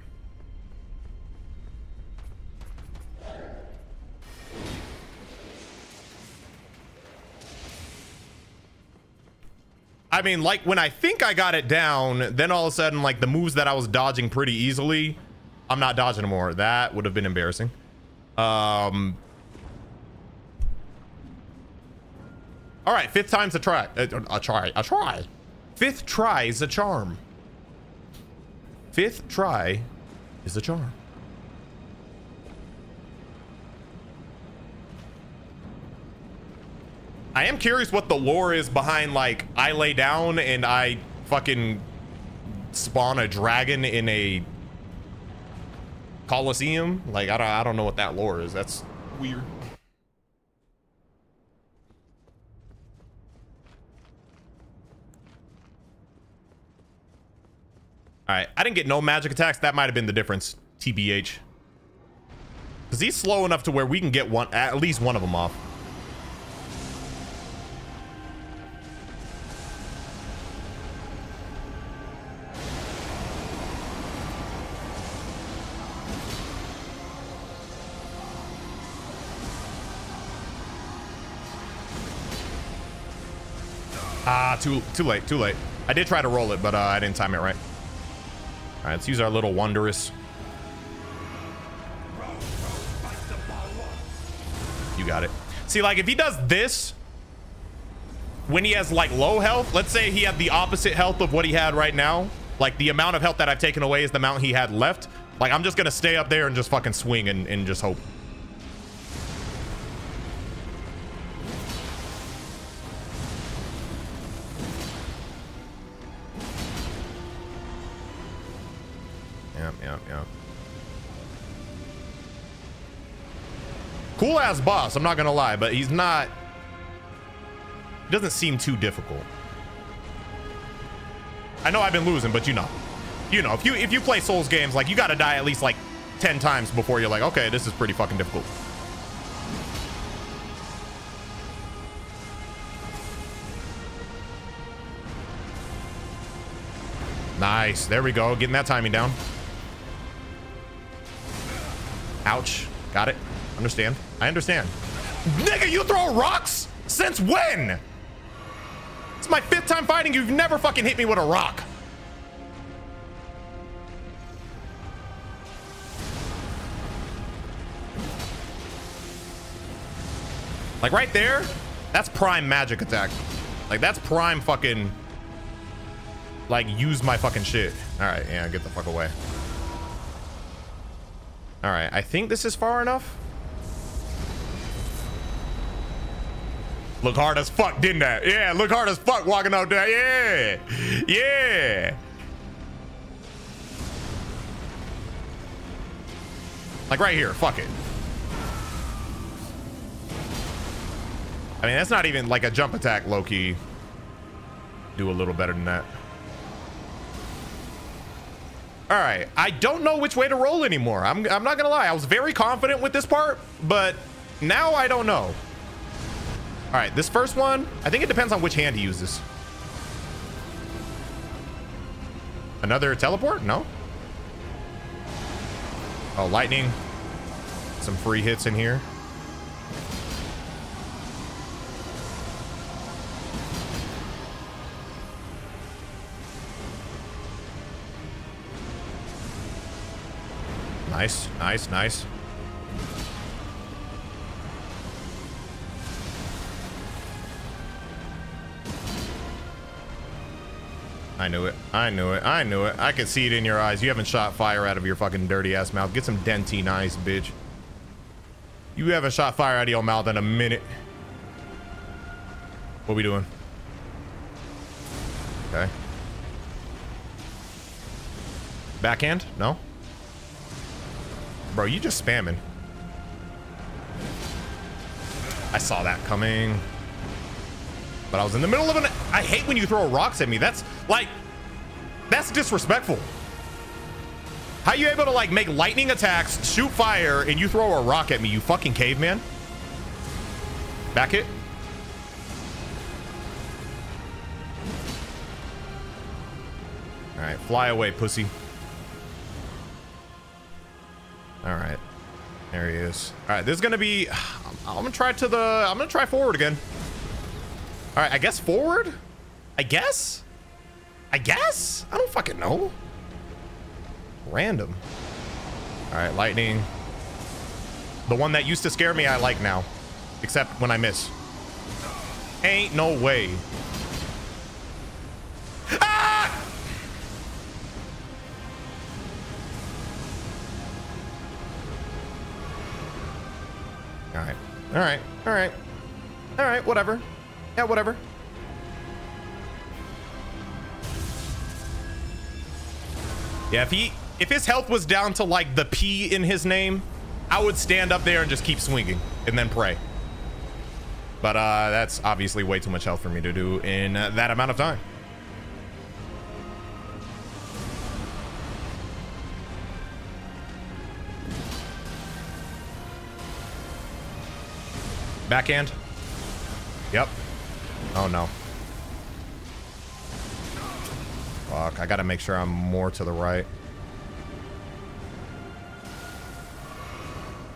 I mean, like when I think I got it down, then all of a sudden, like the moves that I was dodging pretty easily, I'm not dodging anymore. That would have been embarrassing. All right, fifth time's a try. A try. Fifth try is a charm. Fifth try is a charm. I am curious what the lore is behind, like, I lay down and I fucking spawn a dragon in a Coliseum. Like, I don't know what that lore is. That's weird. All right, I didn't get no magic attacks. That might have been the difference, TBH. Because he's slow enough to where we can get at least one of them off. Ah, too late. I did try to roll it, but I didn't time it right. All right, let's use our little wondrous. You got it. See, like if he does this when he has like low health, let's say he had the opposite health of what he had right now, like the amount of health that I've taken away is the amount he had left. Like I'm just gonna stay up there and just fucking swing and just hope. Yeah. Cool ass boss, I'm not gonna lie, but he doesn't seem too difficult. I know I've been losing, but you know, if you play Souls games, like you gotta die at least like 10 times before you're like, okay, this is pretty fucking difficult. Nice, there we go, getting that timing down. Ouch. Got it. Understand. I understand. Nigga, you throw rocks? Since when? It's my 5th time fighting you. You've never fucking hit me with a rock. Like right there, that's prime magic attack. Like that's prime fucking, like use my fucking shit. All right, yeah, get the fuck away. All right, I think this is far enough. Look hard as fuck, didn't I? Yeah, look hard as fuck walking out there. Yeah. Like right here, fuck it. I mean, that's not even like a jump attack, low-key. Do a little better than that. All right, I don't know which way to roll anymore. I'm not gonna lie, I was very confident with this part, but now I don't know. All right, this first one, I think it depends on which hand he uses. Another teleport? No. Oh, lightning. Some free hits in here. Nice, nice, nice. I knew it. I knew it. I knew it. I could see it in your eyes. You haven't shot fire out of your fucking dirty ass mouth. Get some dentine eyes, bitch. You haven't shot fire out of your mouth in a minute. What we doing? Okay. Backhand? No? Bro, you just spamming. I saw that coming. But I was in the middle of an... I hate when you throw rocks at me. That's like... That's disrespectful. How you able to like make lightning attacks, shoot fire, and you throw a rock at me, you fucking caveman? Back hit. All right, fly away, pussy. All right, there he is. All right, this is gonna be. I'm gonna try to the. I'm gonna try forward again. All right, I guess forward. I guess. I don't fucking know. Random. All right, lightning. The one that used to scare me, I like now, except when I miss. Ain't no way. Ah! All right. All right. All right. All right. Whatever. Yeah, whatever. Yeah, if his health was down to like the P in his name, I would stand up there and just keep swinging and then pray. But that's obviously way too much health for me to do in that amount of time. Backhand. Yep. Oh no. Fuck, I gotta make sure I'm more to the right.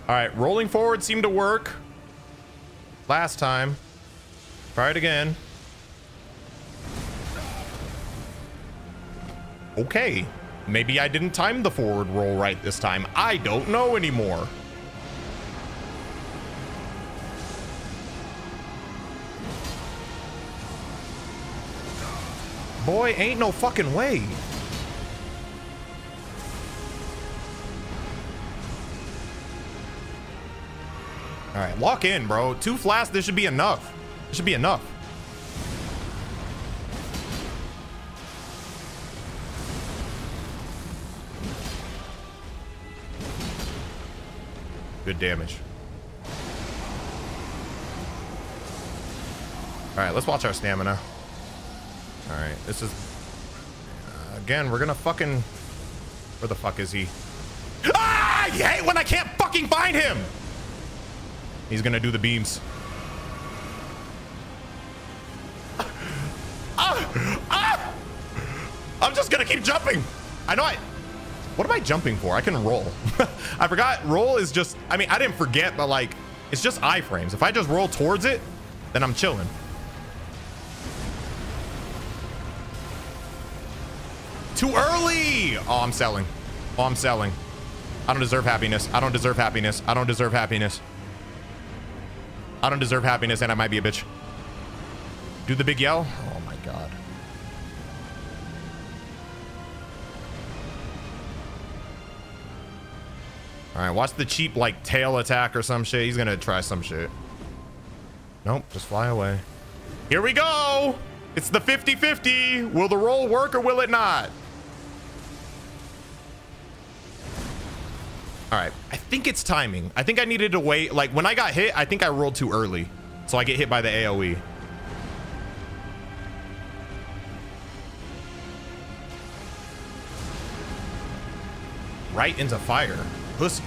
All right, rolling forward seemed to work last time. Try it again. Okay, maybe I didn't time the forward roll right this time. I don't know anymore. Boy, ain't no fucking way. All right, lock in, bro. 2 flasks, this should be enough. This should be enough. Good damage. All right, let's watch our stamina. All right, this is again, we're gonna fucking, where the fuck is he? Ah, I hate when I can't fucking find him. He's gonna do the beams. I'm just gonna keep jumping. I know what am I jumping for? I can roll. I forgot roll is just, I mean, I didn't forget, but like, it's just iframes. If I just roll towards it, then I'm chilling. Too early. Oh, I'm selling. Oh, I'm selling. I don't deserve happiness. I don't deserve happiness. I don't deserve happiness. I don't deserve happiness, and I might be a bitch. Do the big yell. Oh my god. All right, watch the cheap like tail attack or some shit. He's gonna try some shit. Nope, just fly away. Here we go. It's the 50-50. Will the roll work or will it not? All right, I think it's timing. I think I needed to wait. Like when I got hit, I think I rolled too early. So I get hit by the AoE. Right into fire. Pussy.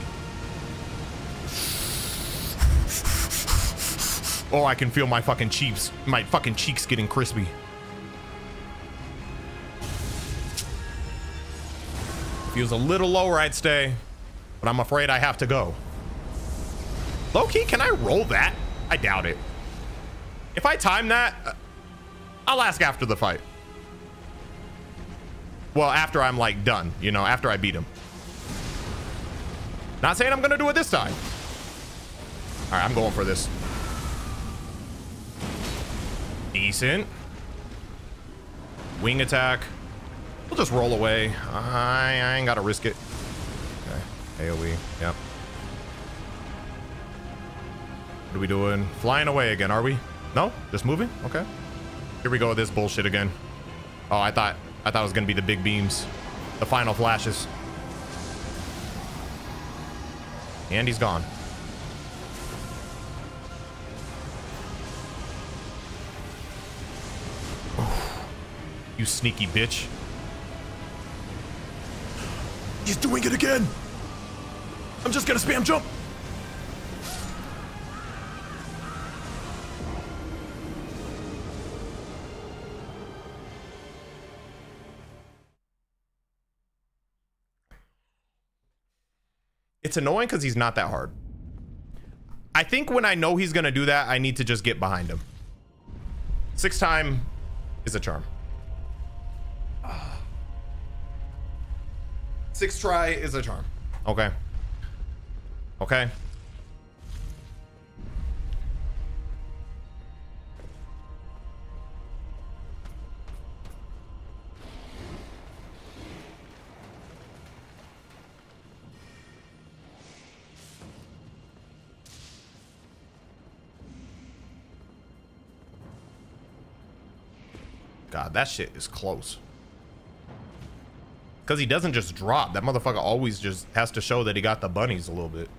Oh, I can feel my fucking cheeks. My fucking cheeks getting crispy. Feels a little lower, I'd stay. But I'm afraid I have to go. Low-key, can I roll that? I doubt it. If I time that, I'll ask after the fight. Well, after I'm like done, you know, after I beat him. Not saying I'm gonna do it this time. All right, I'm going for this. Decent. Wing attack. We'll just roll away. I ain't gotta risk it. Okay, AoE, yep. What are we doing? Flying away again, are we? No? Just moving? Okay. Here we go with this bullshit again. Oh, I thought it was gonna be the big beams. The final flashes. And he's gone. You sneaky bitch. He's doing it again. I'm just gonna spam jump. It's annoying because he's not that hard. I think when I know he's gonna do that, I need to just get behind him. 6 time is a charm. 6 try is a charm. Okay. Okay. God, that shit is close. Because he doesn't just drop. That motherfucker always just has to show that he got the bunnies a little bit.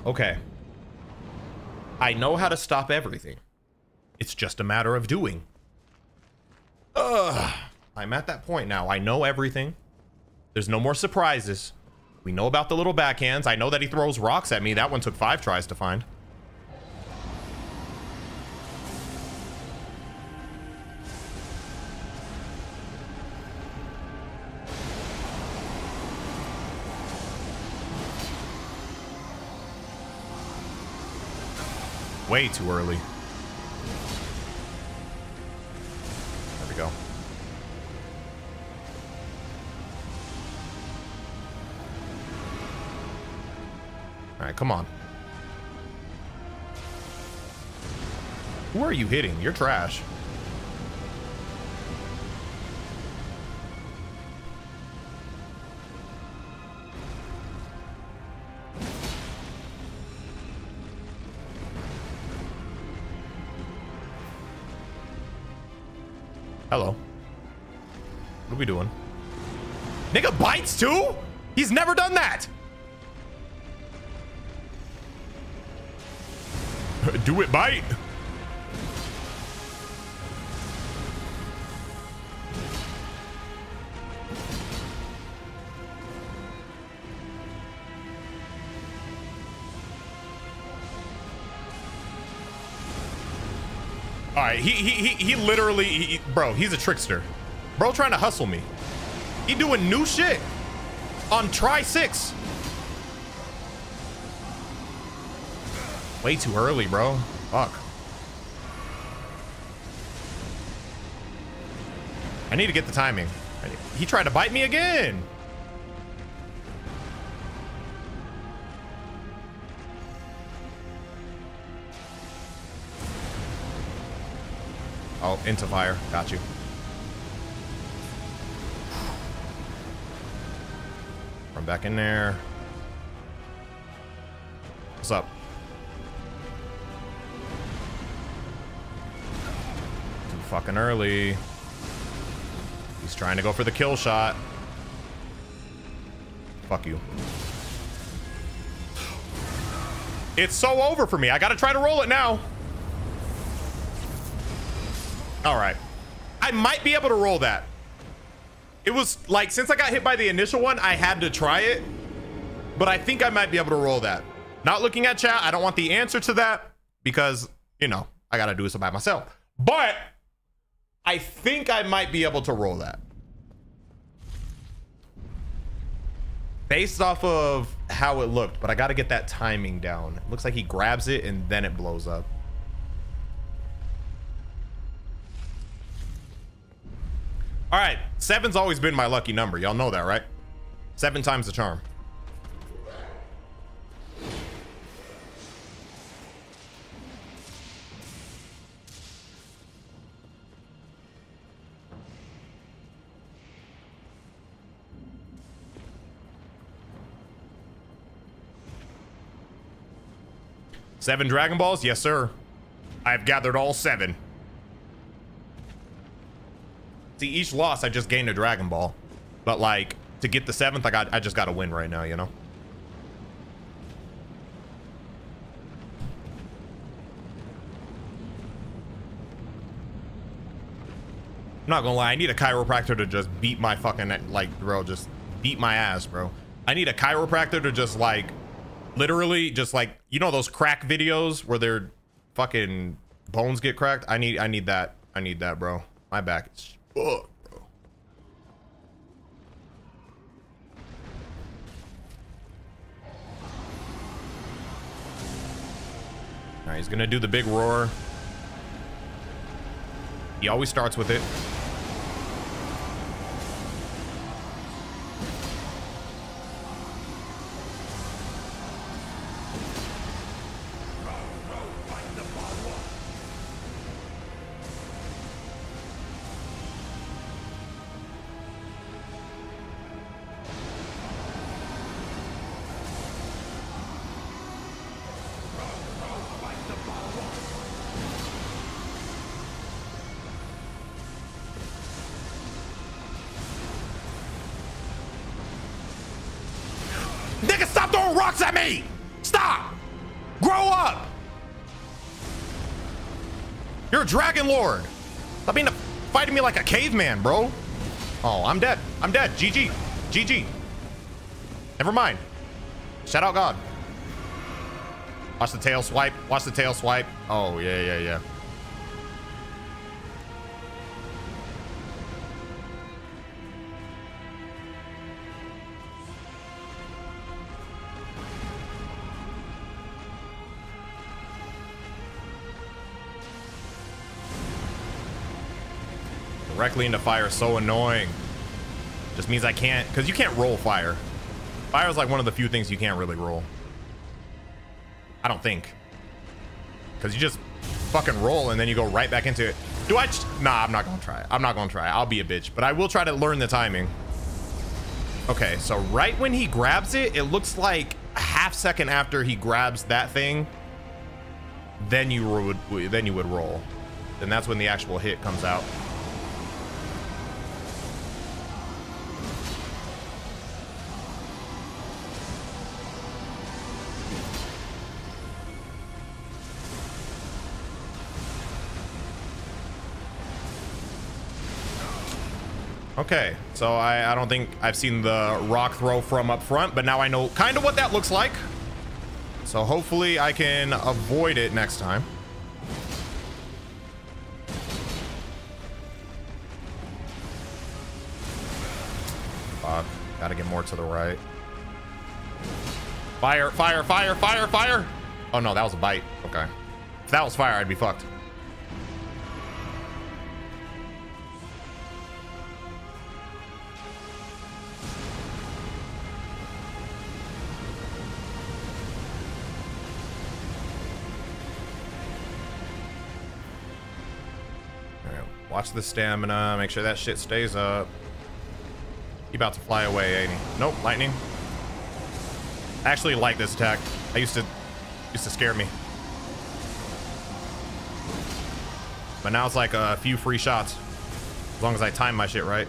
Okay. I know how to stop everything. It's just a matter of doing. I'm at that point now. I know everything. There's no more surprises. We know about the little backhands. I know that he throws rocks at me. That one took 5 tries to find. Way too early. There we go. All right, come on. Who are you hitting? You're trash. Hello. What are we doing? Nigga bites too? He's never done that. Do it, bite. All right, he literally, bro, he's a trickster. Bro trying to hustle me. He doing new shit on try 6. Way too early, bro. Fuck. I need to get the timing. He tried to bite me again. Oh, into fire. Got you. Run back in there. What's up? Too fucking early. He's trying to go for the kill shot. Fuck you. It's so over for me. I gotta try to roll it now. All right, I might be able to roll that. It was like, since I got hit by the initial one, I had to try it, but I think I might be able to roll that. Not looking at chat, I don't want the answer to that because, you know, I got to do this by myself, but I think I might be able to roll that. Based off of how it looked, but I got to get that timing down. It looks like he grabs it and then it blows up. All right, 7's always been my lucky number. Y'all know that, right? 7 times the charm. Seven Dragon Balls? Yes, sir. I've gathered all 7. See, each loss, I just gained a Dragon Ball. But, like, to get the 7th, I just got to win right now, you know? I'm not gonna lie, I need a chiropractor to just beat my fucking, like, bro, just beat my ass, bro. I need a chiropractor to just, like, literally just, like, you know those crack videos where their fucking bones get cracked? I need that. I need that, bro. My back is fucked, bro. All right, he's gonna do the big roar. He always starts with it. Nigga, stop throwing rocks at me! Stop! Grow up! You're a Dragon Lord. Stop being fighting me like a caveman, bro. Oh, I'm dead. I'm dead. GG. GG. Never mind. Shout out God. Watch the tail swipe. Watch the tail swipe. Oh, yeah. Directly into fire is so annoying. Just means I can't, because you can't roll fire. Fire is like one of the few things you can't really roll. I don't think. Because you just fucking roll and then you go right back into it. Do I? Nah, I'm not gonna try it. I'm not gonna try it. I'll be a bitch, but I will try to learn the timing. Okay, so right when he grabs it, it looks like a half second after he grabs that thing, then you would roll. And that's when the actual hit comes out. Okay, so I don't think I've seen the rock throw from up front, but now I know kind of what that looks like. So hopefully I can avoid it next time. Fuck, gotta get more to the right. Fire, fire, fire, fire, fire. Oh no, that was a bite. Okay. If that was fire, I'd be fucked. Watch the stamina, make sure that shit stays up. He about to fly away, ain't he? Nope, lightning. I actually like this attack. I used to scare me. But now it's like a few free shots. As long as I time my shit right.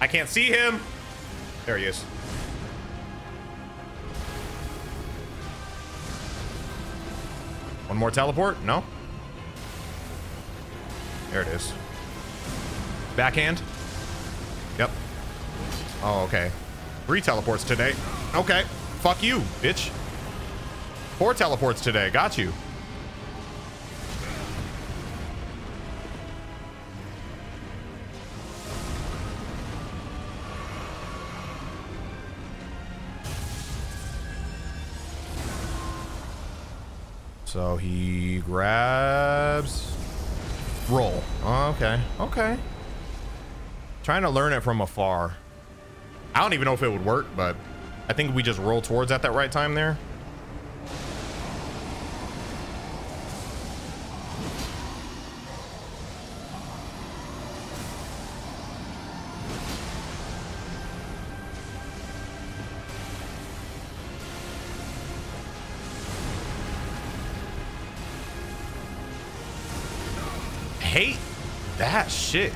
I can't see him. There he is. One more teleport? No? There it is. Backhand? Yep. Oh, okay. 3 teleports today. Okay. Fuck you, bitch. 4 teleports today. Got you. So he grabs, roll. Oh, okay, okay. Trying to learn it from afar. I don't even know if it would work, but I think we just roll towards at that right time there. Hate that shit.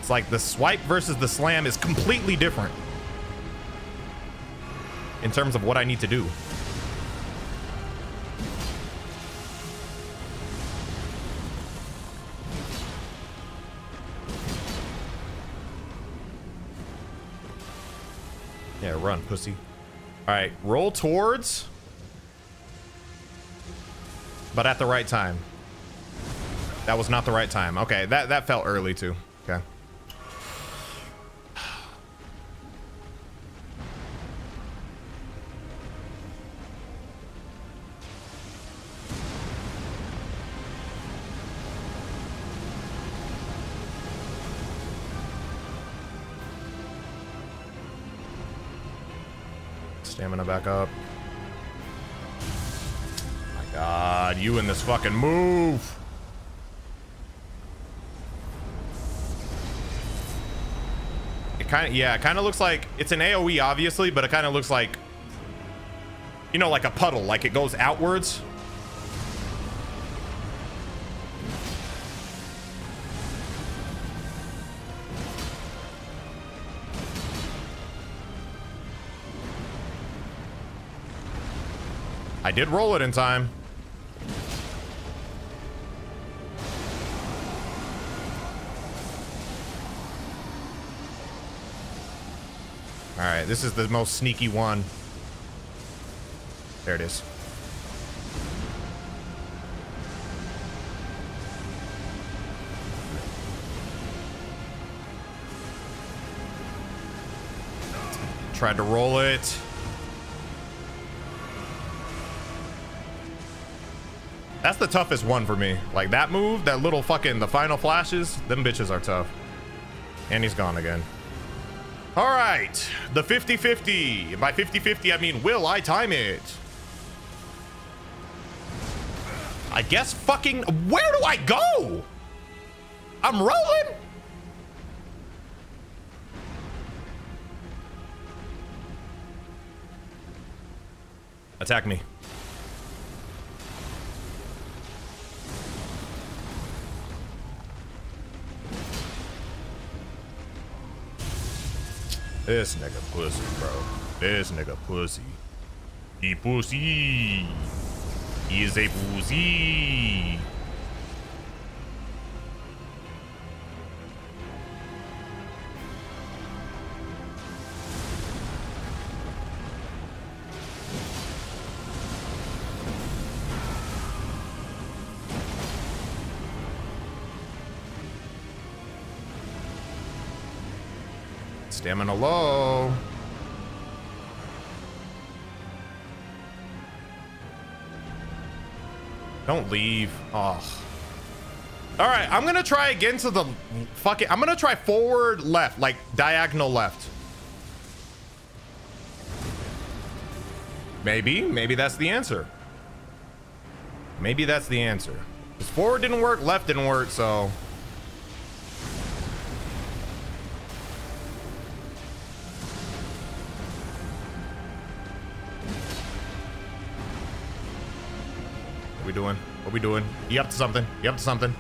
It's like the swipe versus the slam is completely different in terms of what I need to do. Yeah, run, pussy. All right, roll towards, but at the right time. That was not the right time. Okay, that felt early too. Okay. Stamina back up. Oh my God, you in this fucking move. It kind of looks like it's an AoE, obviously, but it kind of looks like, you know, like a puddle, like it goes outwards. I did roll it in time. All right, this is the most sneaky one. There it is. Tried to roll it. That's the toughest one for me. Like that move, that little fucking, the final flashes, them bitches are tough. And he's gone again. All right, the 50-50. By 50-50, I mean, will I time it? I guess fucking, where do I go? I'm rolling. Attack me. This nigga pussy, bro. This nigga pussy. He pussy. He is a pussy. Stamina low. Don't leave. Oh. All right, I'm gonna try again to the fucking. I'm gonna try forward left, like diagonal left. Maybe that's the answer. Maybe that's the answer. Because forward didn't work, left didn't work, so. What we doing? What we doing? You up to something? You up to something?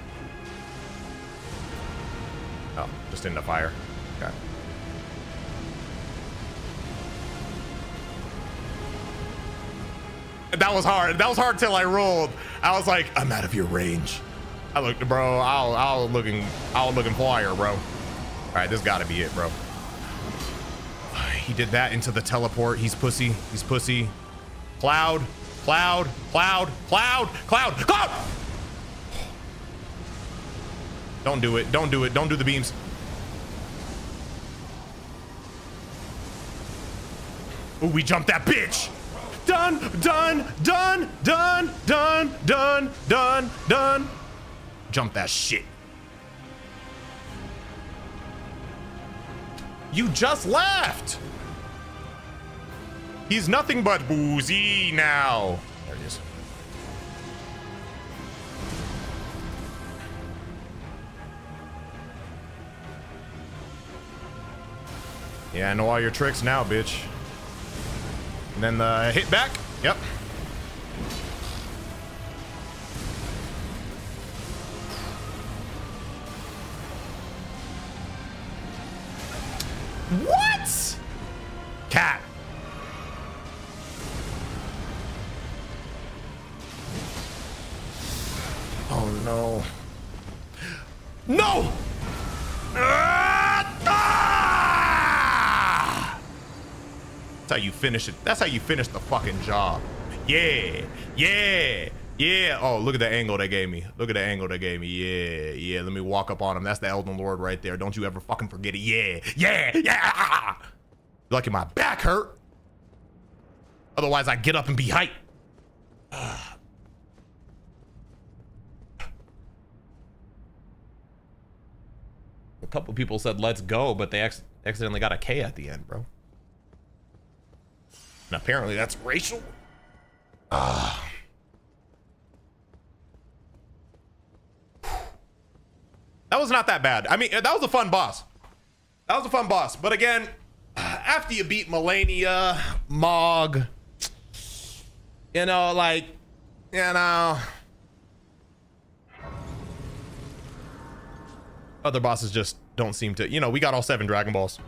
Oh, just in the fire. Okay. That was hard. That was hard till I rolled. I was like, I'm out of your range. I looked, bro. I was looking fire, bro. All right, this gotta be it, bro. He did that into the teleport. He's pussy. He's pussy. Cloud. Cloud, cloud, cloud, cloud, cloud! Don't do it. Don't do it. Don't do the beams. Ooh, we jumped that bitch. Done, done, done, done, done, done, done, done. Jump that shit. You just left. He's nothing but boozy now. There it is. Yeah, I know all your tricks now, bitch. And then the hit back. Yep. What? Cat. Oh no. No! That's how you finish it. That's how you finish the fucking job. Yeah, yeah, yeah. Oh, look at the angle they gave me. Look at the angle they gave me. Yeah, yeah. Let me walk up on him. That's the Elden Lord right there. Don't you ever fucking forget it. Yeah, yeah, yeah. Lucky my back hurt. Otherwise, I get up and be hyped. A couple people said let's go, but they accidentally got a K at the end, bro. And apparently that's racial. That was not that bad. I mean, that was a fun boss. That was a fun boss. But again, after you beat Malenia, Mog, you know, like, you know, other bosses just don't seem to, you know, we got all 7 Dragon Balls.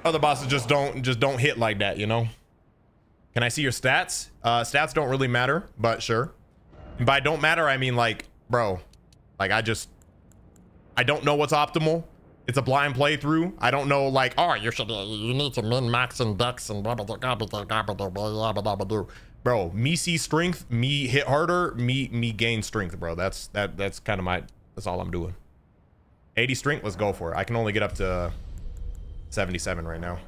Other bosses just don't hit like that, you know. Can I see your stats? Stats don't really matter, but sure. And by don't matter, I mean like, bro, like I don't know what's optimal. It's a blind playthrough. I don't know, like, oh, you need to min max and dex and blah blah blah blah blah blah blah. Bro, me see strength, me hit harder, me gain strength, bro. That's kind of that's all I'm doing. 80 strength, let's go for it. I can only get up to 77 right now.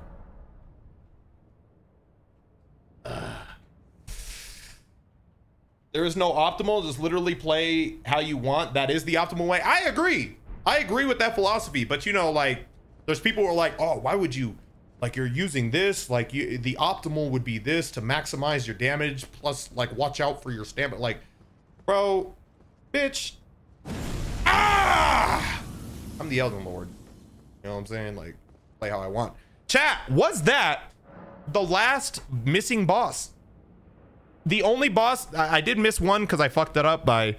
There is no optimal. Just literally play how you want. That is the optimal way. I agree with that philosophy. But you know, like, there's people who are like, oh, why would you, like, you're using this, like, the optimal would be this to maximize your damage, plus, like, watch out for your stamina. Like, bro, bitch, I'm the Elden Lord. You know what I'm saying? Like, play how I want. Chat, was that the last missing boss? The only boss, I did miss one because I fucked that up by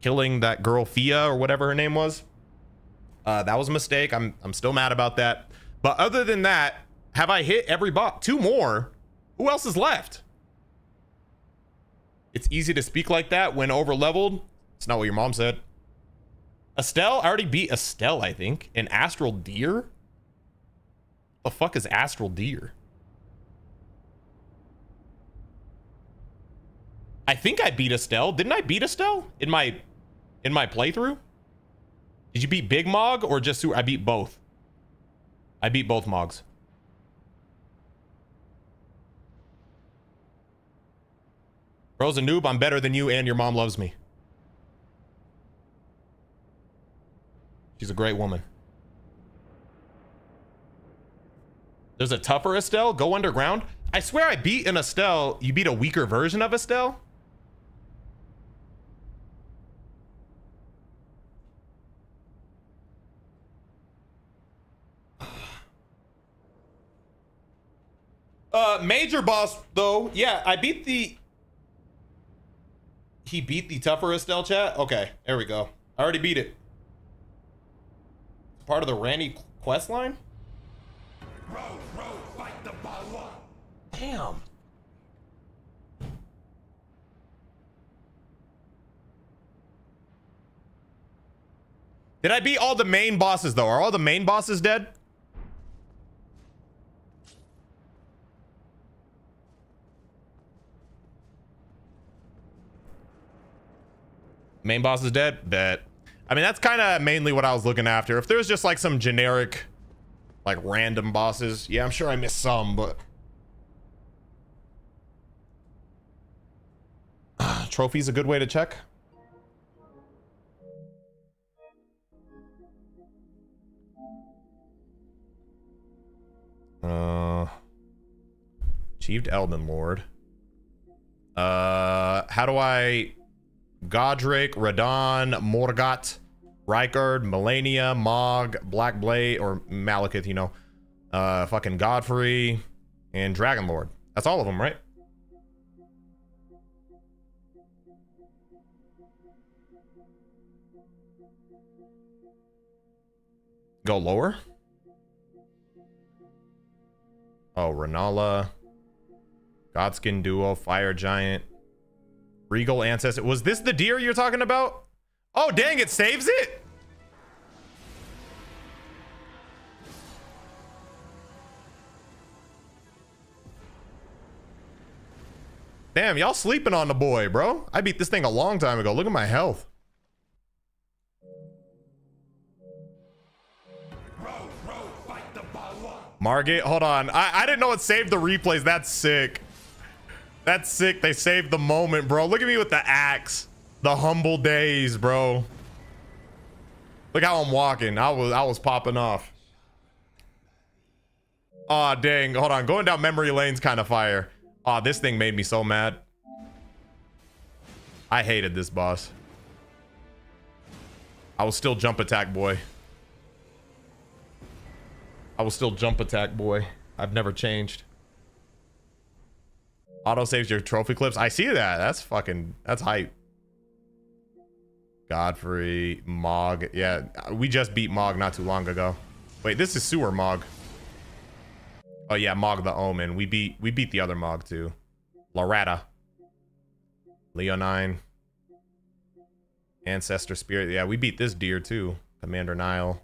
killing that girl Fia or whatever her name was. That was a mistake. I'm still mad about that. But other than that, have I hit every boss? 2 more. Who else is left? It's easy to speak like that when over leveled. It's not what your mom said. Estelle, I already beat Estelle, I think. And Astral Deer? The fuck is Astral Deer? I think I beat Estelle. Didn't I beat Estelle in my playthrough? Did you beat Big Mog or just I beat both? I beat both Mogs. Bro's a noob. I'm better than you and your mom loves me. She's a great woman. There's a tougher Estelle. Go underground. I swear I beat an Estelle. You beat a weaker version of Estelle? Major boss, though. Yeah, I beat the... He beat the tougher Estelle, chat? Okay, there we go. I already beat it. Part of the Randy quest line? Damn. Did I beat all the main bosses, though? Are all the main bosses dead? Main boss is dead? Bet. I mean, that's kind of mainly what I was looking after. If there's just like some generic, like random bosses, yeah, I'm sure I missed some, but trophies a good way to check? Achieved Elden Lord. How do I... Godric, Radon, Morgott, Rykard, Melania, Mog, Black Blade, or Malekith, you know. Fucking Godfrey, and Dragon Lord. That's all of them, right? Go lower? Oh, Renala, Godskin Duo, Fire Giant, Regal Ancestor. Was this the deer you're talking about? Oh, dang, it saves it? Damn, y'all sleeping on the boy, bro. I beat this thing a long time ago. Look at my health. Margate, hold on. I didn't know it saved the replays. That's sick. That's sick. They saved the moment, bro. Look at me with the axe. The humble days, bro. Look how I'm walking. I was popping off. Aw, dang. Hold on. Going down memory lane's kind of fire. Aw, this thing made me so mad. I hated this boss. I was still jump attack boy. I was still jump attack boy. I've never changed. Auto saves your trophy clips. I see that. That's hype. Godfrey, Mog. Yeah, we just beat Mog not too long ago. Wait, this is Sewer Mog. Oh yeah, Mog the Omen. We beat the other Mog too. Loretta. Leonine. Ancestor Spirit. Yeah, we beat this deer too. Commander Nile.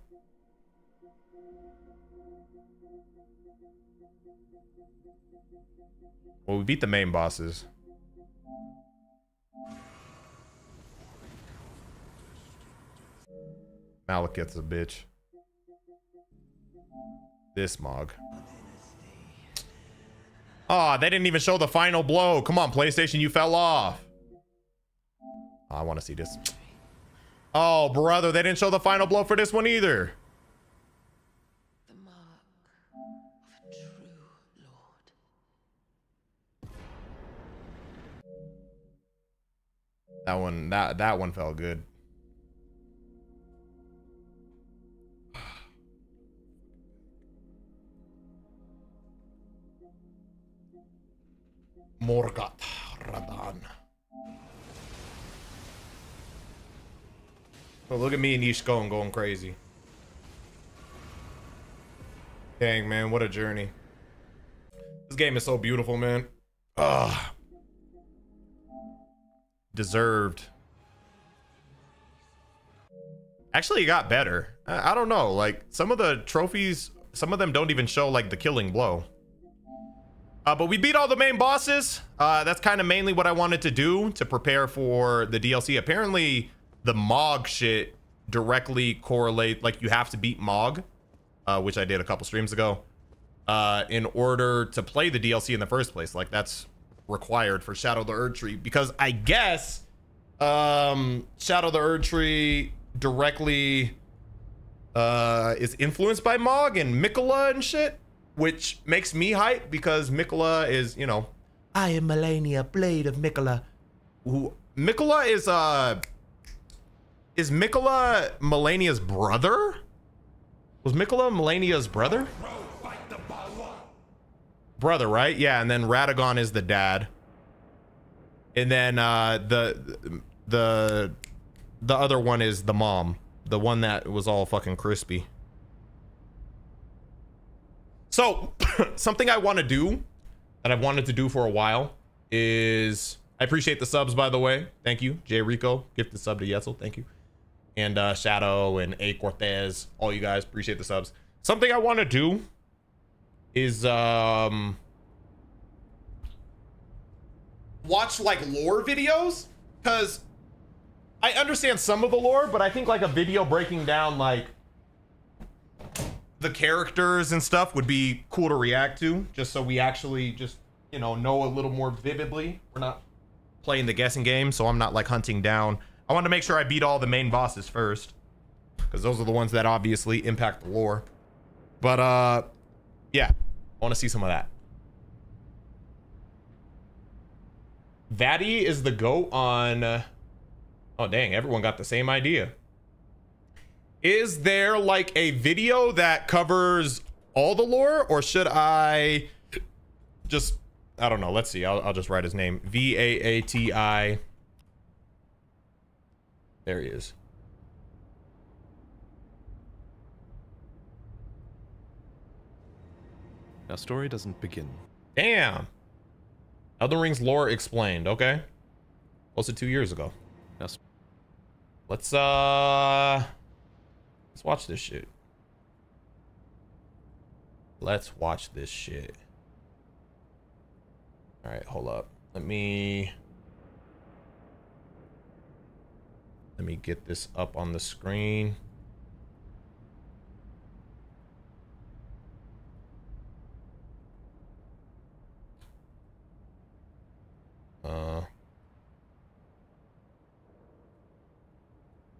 Well, we beat the main bosses. Malekith's a bitch. This Mog. Oh, they didn't even show the final blow. Come on, PlayStation, you fell off. Oh, I want to see this. Oh, brother, they didn't show the final blow for this one either. The mark of a true lord. That one felt good. Morgott, Radon. Oh, look at me and Yishko going crazy. Dang, man, what a journey. This game is so beautiful, man. Ugh. Deserved. Actually, it got better. I don't know, like some of the trophies, some of them don't even show like the killing blow. But we beat all the main bosses. That's kind of mainly what I wanted to do to prepare for the DLC. Apparently the Mog shit directly correlate, like you have to beat Mog, which I did a couple streams ago, in order to play the DLC in the first place. Like that's required for Shadow of the Erdtree, because I guess Shadow of the Erdtree directly is influenced by Mog and Miquella and shit, which makes me hype because Miquella is, you know, I am Melania, Blade of Miquella. Miquella is Miquella Melania's brother? Was Miquella Melania's brother? Brother, right? Yeah, and then Radagon is the dad. And then the other one is the mom, the one that was all fucking crispy. So something I want to do that I've wanted to do for a while is, I appreciate the subs, by the way. Thank you. Jay Rico, gifted sub to Yetzel. Thank you. And Shadow and A Cortez, all you guys, appreciate the subs. Something I want to do is watch like lore videos, because I understand some of the lore, but I think like a video breaking down like the characters and stuff would be cool to react to, just so we actually just, you know a little more vividly. We're not playing the guessing game, so I'm not like hunting down. I want to make sure I beat all the main bosses first, because those are the ones that obviously impact the lore. But yeah, I want to see some of that. Vatty is the GOAT on oh dang, everyone got the same idea. Is there like a video that covers all the lore, or should I just, I don't know, let's see, I'll just write his name. Vaati. There he is. Our story doesn't begin. Damn. Elden Ring's lore explained. Okay. Close to 2 years ago. Let's watch this shit. Let's watch this shit. All right, hold up. Let me get this up on the screen.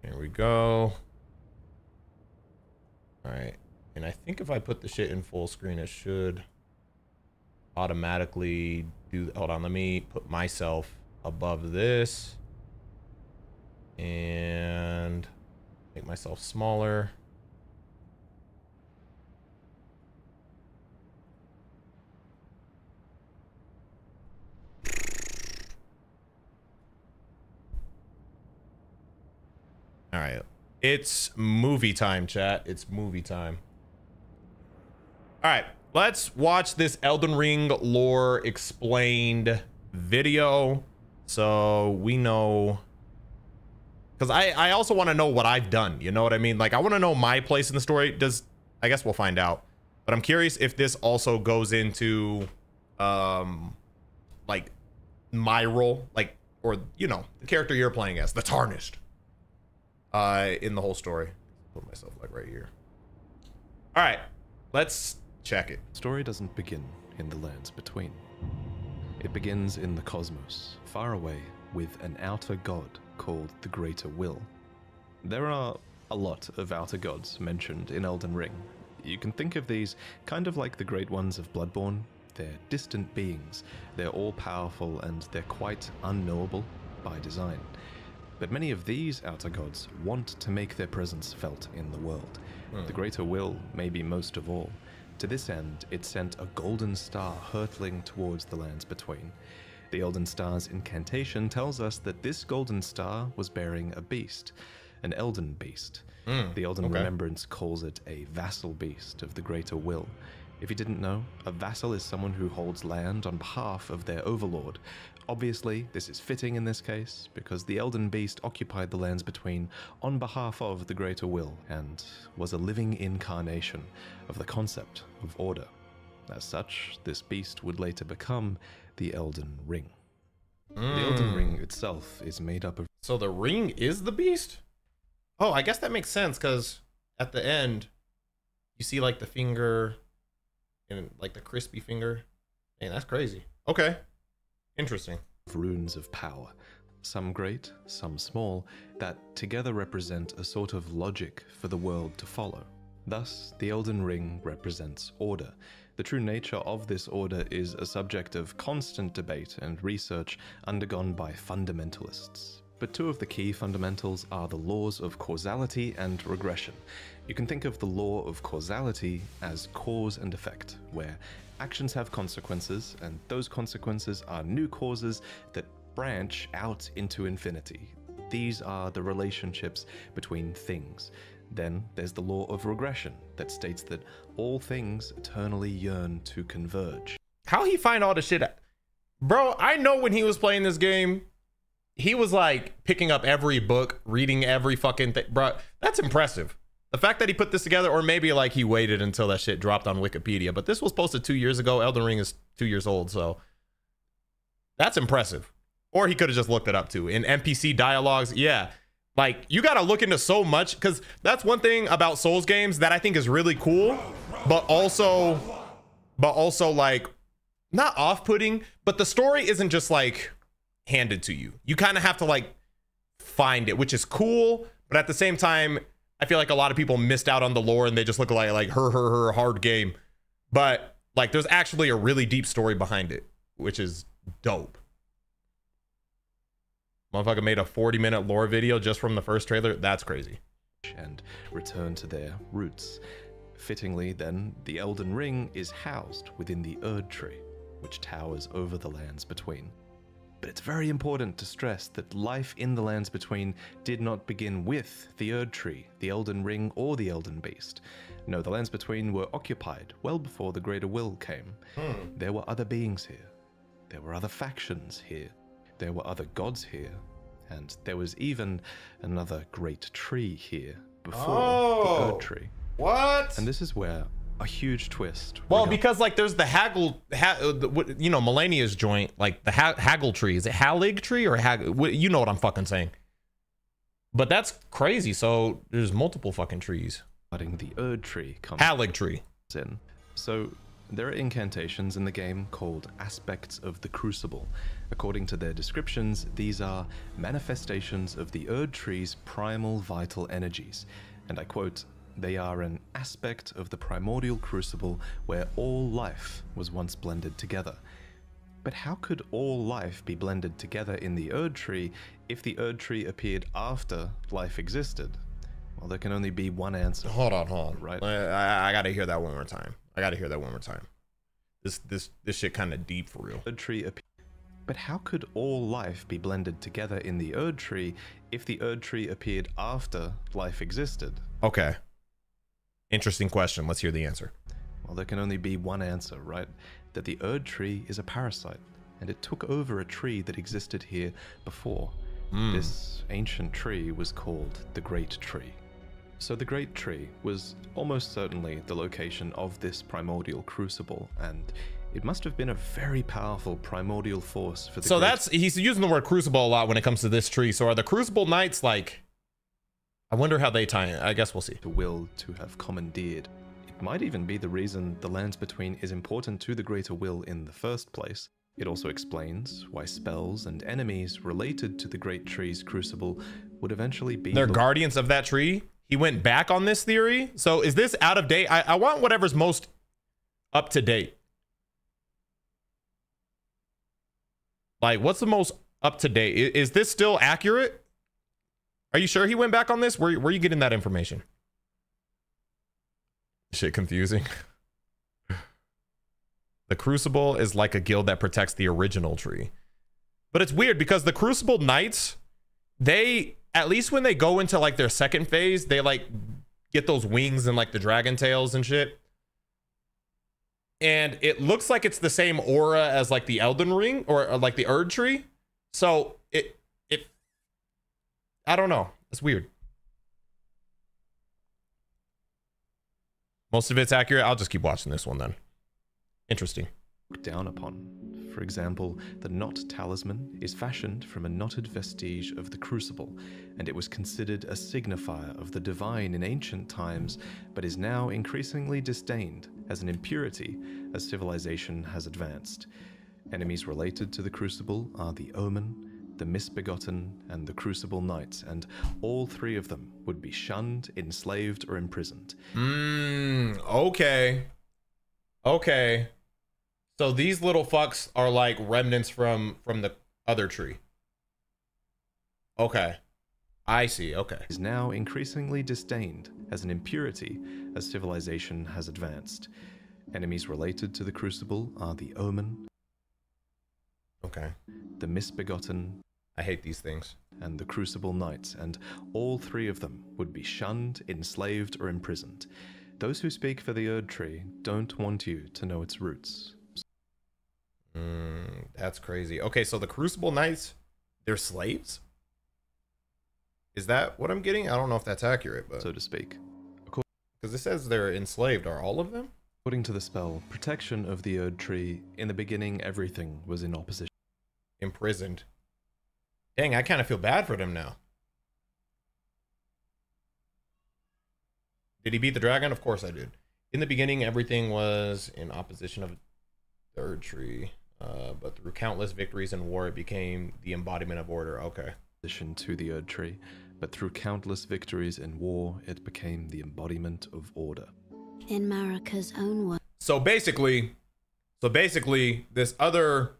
Here we go. All right, and I think if I put the shit in full screen, it should automatically do. Hold on, let me put myself above this and make myself smaller. All right, it's movie time, chat. It's movie time. All right, let's watch this Elden Ring lore explained video so we know, because I also want to know what I've done, you know what I mean? Like, I want to know my place in the story. I guess we'll find out, but I'm curious if this also goes into like my role, like, or you know, the character you're playing as, the Tarnished, in the whole story. Put myself like right here. All right, let's check it. Story doesn't begin in the lands between. It begins in the cosmos, far away, with an outer god called the Greater Will. There are a lot of outer gods mentioned in Elden Ring. You can think of these kind of like the Great Ones of Bloodborne. They're distant beings, they're all-powerful, and they're quite unknowable by design. But many of these outer gods want to make their presence felt in the world. The Greater Will, maybe most of all. To this end, it sent a golden star hurtling towards the lands between. The Elden Star's incantation tells us that this golden star was bearing a beast, an Elden beast. The Elden Remembrance calls it a vassal beast of the Greater Will. If you didn't know, a vassal is someone who holds land on behalf of their overlord. Obviously, this is fitting in this case, because the Elden Beast occupied the lands between on behalf of the Greater Will, and was a living incarnation of the concept of order. As such, this beast would later become the Elden Ring. The Elden Ring itself is made up of... So the ring is the beast? Oh, I guess that makes sense, because at the end, you see like the finger, and like the crispy finger. Man, that's crazy. Okay. Interesting. Runes of power, some great, some small, that together represent a sort of logic for the world to follow. Thus, the Elden Ring represents order. The true nature of this order is a subject of constant debate and research undergone by fundamentalists. But two of the key fundamentals are the laws of causality and regression. You can think of the law of causality as cause and effect, where actions have consequences, and those consequences are new causes that branch out into infinity. These are the relationships between things. Then there's the law of regression that states that all things eternally yearn to converge. How he find all the shit out? Bro, I know when he was playing this game, he was like picking up every book, reading every fucking thing. Bro, that's impressive. The fact that he put this together, or maybe like he waited until that shit dropped on Wikipedia, but this was posted 2 years ago. Elden Ring is 2 years old, so that's impressive. Or he could have just looked it up too. In NPC dialogues, yeah. Like, you gotta look into so much, because that's one thing about Souls games that I think is really cool, but also like, not off-putting, but the story isn't just like handed to you. You kind of have to like find it, which is cool, but at the same time, I feel like a lot of people missed out on the lore and they just look like her hard game. But like there's actually a really deep story behind it, which is dope. Motherfucker made a 40-minute lore video just from the first trailer. That's crazy. And return to their roots. Fittingly, then, the Elden Ring is housed within the Erd Tree, which towers over the lands between. But it's very important to stress that life in the lands between did not begin with the Erd Tree, the Elden Ring, or the Elden Beast. No, the lands between were occupied well before the Greater Will came. There were other beings here. There were other factions here. There were other gods here. And there was even another great tree here before the Erd Tree. What? And this is where a huge twist. Well, because like there's the you know, Melania's joint, like the Haggle tree. Is it Halig tree or you know what I'm fucking saying? But that's crazy. So there's multiple fucking trees. The Erd Tree comes Halig tree. in. So there are incantations in the game called Aspects of the Crucible. According to their descriptions, these are manifestations of the Erd Tree's primal vital energies. And I quote, "They are an aspect of the primordial crucible where all life was once blended together." But how could all life be blended together in the Erd Tree if the Erd Tree appeared after life existed? Well, there can only be one answer. Hold on. Right. I gotta hear that one more time. This shit kind of deep for real. Erd Tree But how could all life be blended together in the Erd Tree if the Erd Tree appeared after life existed? Okay. Interesting question. Let's hear the answer. Well, there can only be one answer, right? That the Erd Tree is a parasite, and it took over a tree that existed here before. This ancient tree was called the Great Tree. So the Great Tree was almost certainly the location of this primordial crucible, and it must have been a very powerful primordial force for the So he's using the word crucible a lot when it comes to this tree. So are the crucible knights like, I wonder how they tie in. I guess we'll see. The will to have commandeered. It might even be the reason the lands between is important to the Greater Will in the first place. It also explains why spells and enemies related to the Great Tree's crucible would eventually be... They're guardians of that tree? He went back on this theory? So is this out of date? I want whatever's most up to date. Like, what's the most up to date? Is this still accurate? Are you sure he went back on this? Where are you getting that information? Shit confusing. The Crucible is like a guild that protects the original tree. But it's weird because the Crucible Knights, they, at least when they go into like their second phase, they like get those wings and like the dragon tails and shit. And it looks like it's the same aura as like the Elden Ring or like the Erd Tree. So it I don't know. It's weird. Most of it's accurate. I'll just keep watching this one then. Interesting. Down upon. For example, the knot talisman is fashioned from a knotted vestige of the crucible, and it was considered a signifier of the divine in ancient times, but is now increasingly disdained as an impurity as civilization has advanced. Enemies related to the crucible are the Omen, the Misbegotten, and the Crucible Knights, and all three of them would be shunned, enslaved, or imprisoned. Okay. Okay. So these little fucks are like remnants from the other tree. Okay. I see. Okay. Is now increasingly disdained as an impurity as civilization has advanced. Enemies related to the Crucible are the Omen, Okay. the Misbegotten, I hate these things. and the Crucible Knights, and all three of them would be shunned, enslaved, or imprisoned. Those who speak for the Erd Tree don't want you to know its roots. That's crazy. Okay, so the Crucible Knights, they're slaves? Is that what I'm getting? I don't know if that's accurate, but So to speak. because it says they're enslaved. Are all of them? According to the spell, protection of the Erd Tree, in the beginning everything was in opposition. Imprisoned. Dang, I kind of feel bad for them now. Did he beat the dragon? Of course I did. In the beginning, everything was in opposition of the Erd Tree. But through countless victories in war, it became the embodiment of order. Okay. To the Erd Tree, but through countless victories in war, it became the embodiment of order. In Marika's own words. So basically, this other...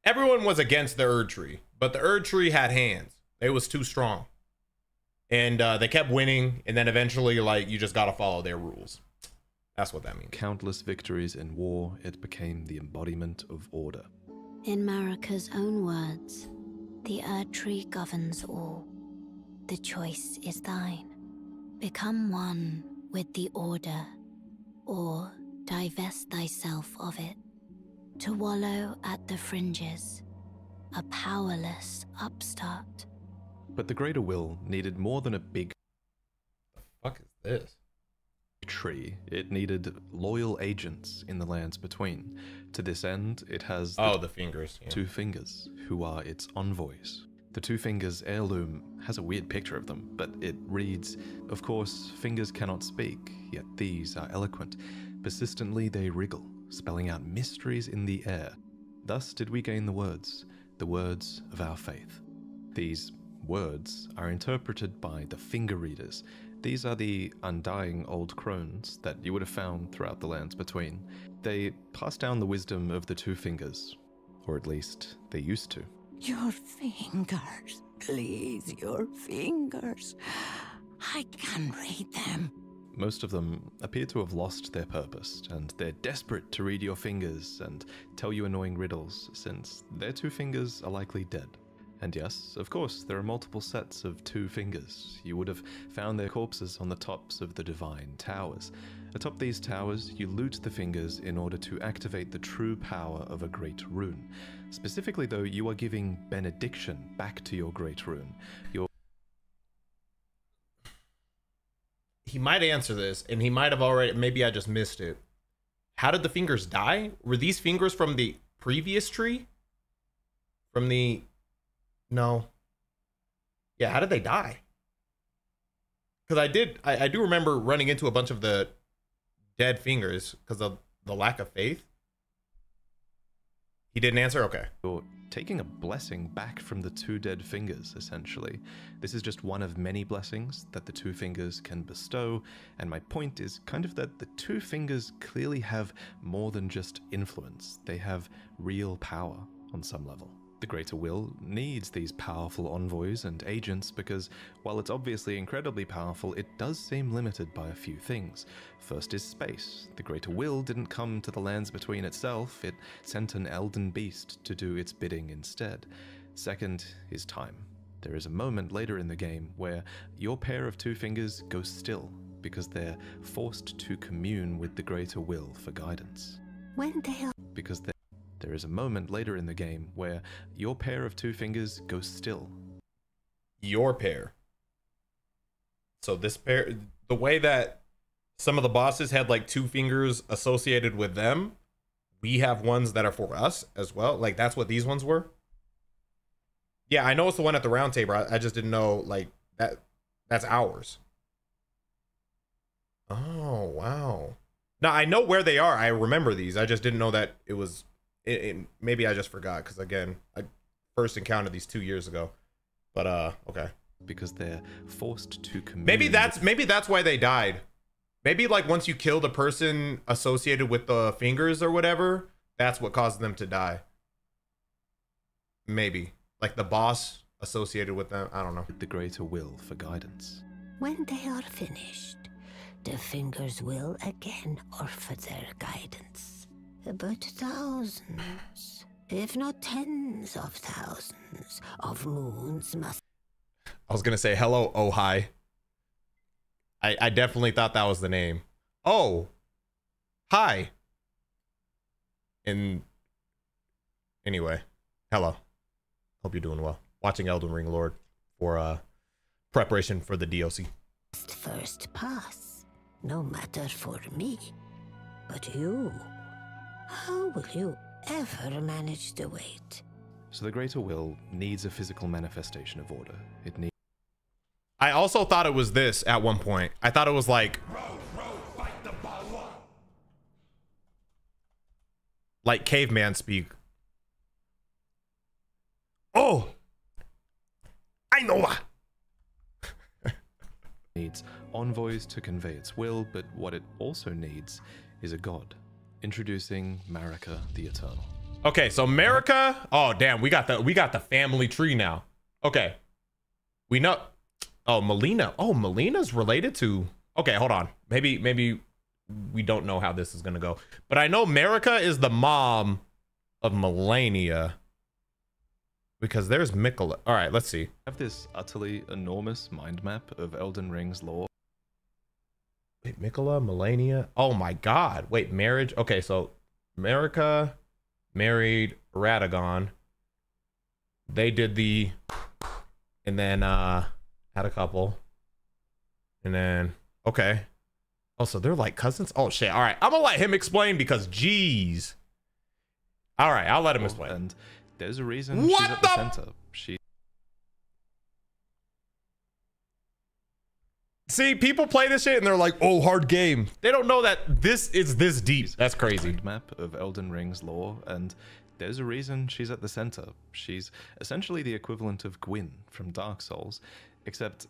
Everyone was against the Erd Tree, but the Erd Tree had hands. It was too strong. And they kept winning, and then eventually, like, you just gotta follow their rules. That's what that means. Countless victories in war, it became the embodiment of order. In Marika's own words, the Erd Tree governs all. The choice is thine. Become one with the order, or divest thyself of it, to wallow at the fringes, a powerless upstart. But the Greater Will needed more than a big Fuck is this? tree. It needed loyal agents in the lands between. To this end, it has The fingers. Yeah. two fingers, who are its envoys. The two fingers heirloom has a weird picture of them, but it reads, of course, fingers cannot speak, yet these are eloquent. Persistently they wriggle, spelling out mysteries in the air. Thus did we gain the words of our faith. These words are interpreted by the finger readers. These are the undying old crones that you would have found throughout the lands between. They pass down the wisdom of the two fingers, or at least they used to. Your fingers, please, your fingers. I can read them. Most of them appear to have lost their purpose, and they're desperate to read your fingers and tell you annoying riddles, since their two fingers are likely dead. And yes, of course, there are multiple sets of two fingers. You would have found their corpses on the tops of the divine towers. Atop these towers, you loot the fingers in order to activate the true power of a great rune. Specifically, though, you are giving benediction back to your great rune. He might answer this, and he might have already... Maybe I just missed it. How did the fingers die? Were these fingers from the previous tree? From the... No. Yeah, how did they die? Because I do remember running into a bunch of the dead fingers because of the lack of faith. He didn't answer? Okay. You're taking a blessing back from the two dead fingers, essentially. This is just one of many blessings that the two fingers can bestow, and my point is kind of that the two fingers clearly have more than just influence. They have real power on some level. The Greater Will needs these powerful envoys and agents because, while it's obviously incredibly powerful, it does seem limited by a few things. First is space. The Greater Will didn't come to the lands between itself, it sent an elden beast to do its bidding instead. Second is time. There is a moment later in the game where your pair of two fingers go still because they're forced to commune with the Greater Will for guidance. When they are... Because there is a moment later in the game where your pair of two fingers goes still. Your pair. So this pair, the way that some of the bosses had like two fingers associated with them, we have ones that are for us as well. Like that's what these ones were. Yeah, I know it's the one at the round table. I just didn't know like that's ours. Oh, wow. Now I know where they are. I remember these. I just didn't know that it was... maybe I just forgot because again I first encountered these 2 years ago, but okay. Because they're forced to commune. Maybe that's why they died. Maybe like once you kill the person associated with the fingers or whatever, that's what caused them to die. Maybe like the boss associated with them. I don't know. The Greater Will for guidance. When they are finished, the fingers will again offer their guidance. But thousands, if not tens of thousands, of moons must... I was gonna say hello, oh hi. I definitely thought that was the name. Oh, hi. And anyway, hello. Hope you're doing well. Watching Elden Ring Lord for preparation for the DLC. First pass, no matter for me, but you. How will you ever manage to wait? So the Greater Will needs a physical manifestation of order. It needs... I also thought it was this at one point. I thought it was like... like caveman speak. Oh, I know that. Needs envoys to convey its will, but what it also needs is a god. Introducing Marika the Eternal. Okay, so Marika. Oh damn, we got the family tree now. Okay, we know. Oh, Melina. Oh, Melina's related to. Okay, hold on. Maybe we don't know how this is gonna go, but I know Marika is the mom of Melania. Because there's Mikola. All right, let's see. Have this utterly enormous mind map of Elden Ring's lore. Wait, Mikola, Melania. Oh my God. Wait, marriage. Okay, so Marika married Radagon. They did the, and then had a couple, and then okay. Oh, so they're like cousins. Oh shit. All right, I'm gonna let him explain because geez. All right, I'll let him explain. And there's a reason she's at the center. See, people play this shit and they're like, "Oh, hard game." They don't know that this is this deep. That's crazy. Map of Elden Ring's lore, and there's a reason she's at the center. She's essentially the equivalent of Gwyn from Dark Souls, except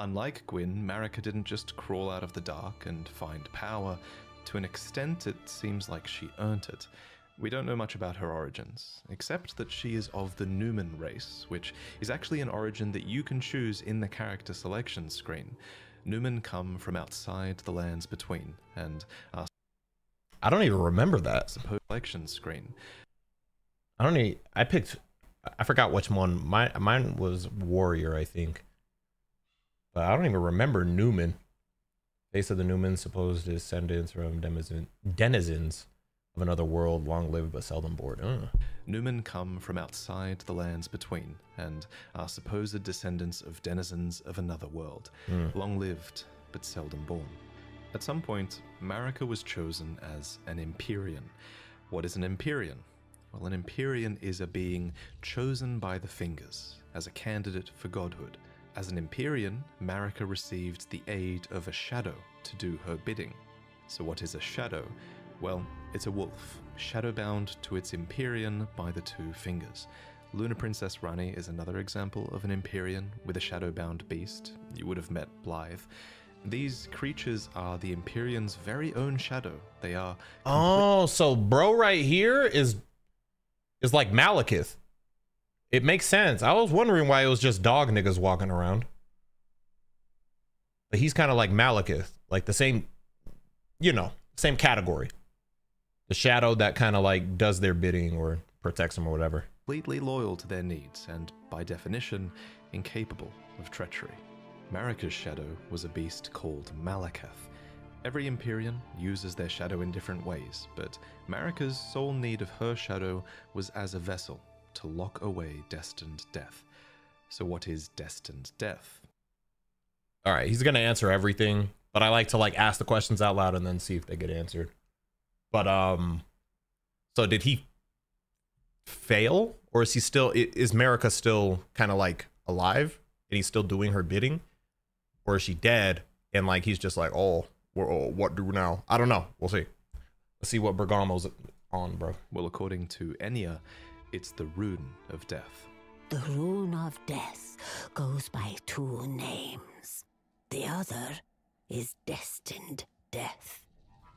unlike Gwyn, Marika didn't just crawl out of the dark and find power. To an extent, it seems like she earned it. We don't know much about her origins, except that she is of the Numen race, which is actually an origin that you can choose in the character selection screen. Numen come from outside the lands between, and are I don't even remember that selection screen. I forgot which one. Mine was Warrior, I think. But I don't even remember Numen. Face of the Numen, supposed descendants from denizens of another world, long lived but seldom bored. Numen come from outside the lands between, and are supposed descendants of denizens of another world, long lived but seldom born. At some point, Marika was chosen as an Empyrean. What is an Empyrean? Well, an Empyrean is a being chosen by the Fingers as a candidate for godhood. As an Empyrean, Marika received the aid of a shadow to do her bidding. So what is a shadow? Well, it's a wolf, shadowbound to its Empyrean by the two Fingers. Luna Princess Ranni is another example of an Empyrean with a shadowbound beast. You would have met Blythe. These creatures are the Empyrean's very own shadow. They are... Oh, so bro right here is like Malekith. It makes sense. I was wondering why it was just dog niggas walking around. But he's kind of like Malekith, like the same, you know, same category. The shadow that kind of like does their bidding or protects them or whatever. Completely loyal to their needs and, by definition, incapable of treachery. Marika's shadow was a beast called Malakath. Every Empyrean uses their shadow in different ways, but Marika's sole need of her shadow was as a vessel to lock away destined death. So what is destined death? All right, he's gonna answer everything, but I like to like ask the questions out loud and then see if they get answered. But so did he fail, or is Marika still kind of like alive and he's still doing her bidding, or is she dead and like he's just like, oh, what do now? I don't know. We'll see. Let's see what Bergamo's on, bro. Well, according to Enya, it's the Rune of Death. The Rune of Death goes by two names. The other is Destined Death.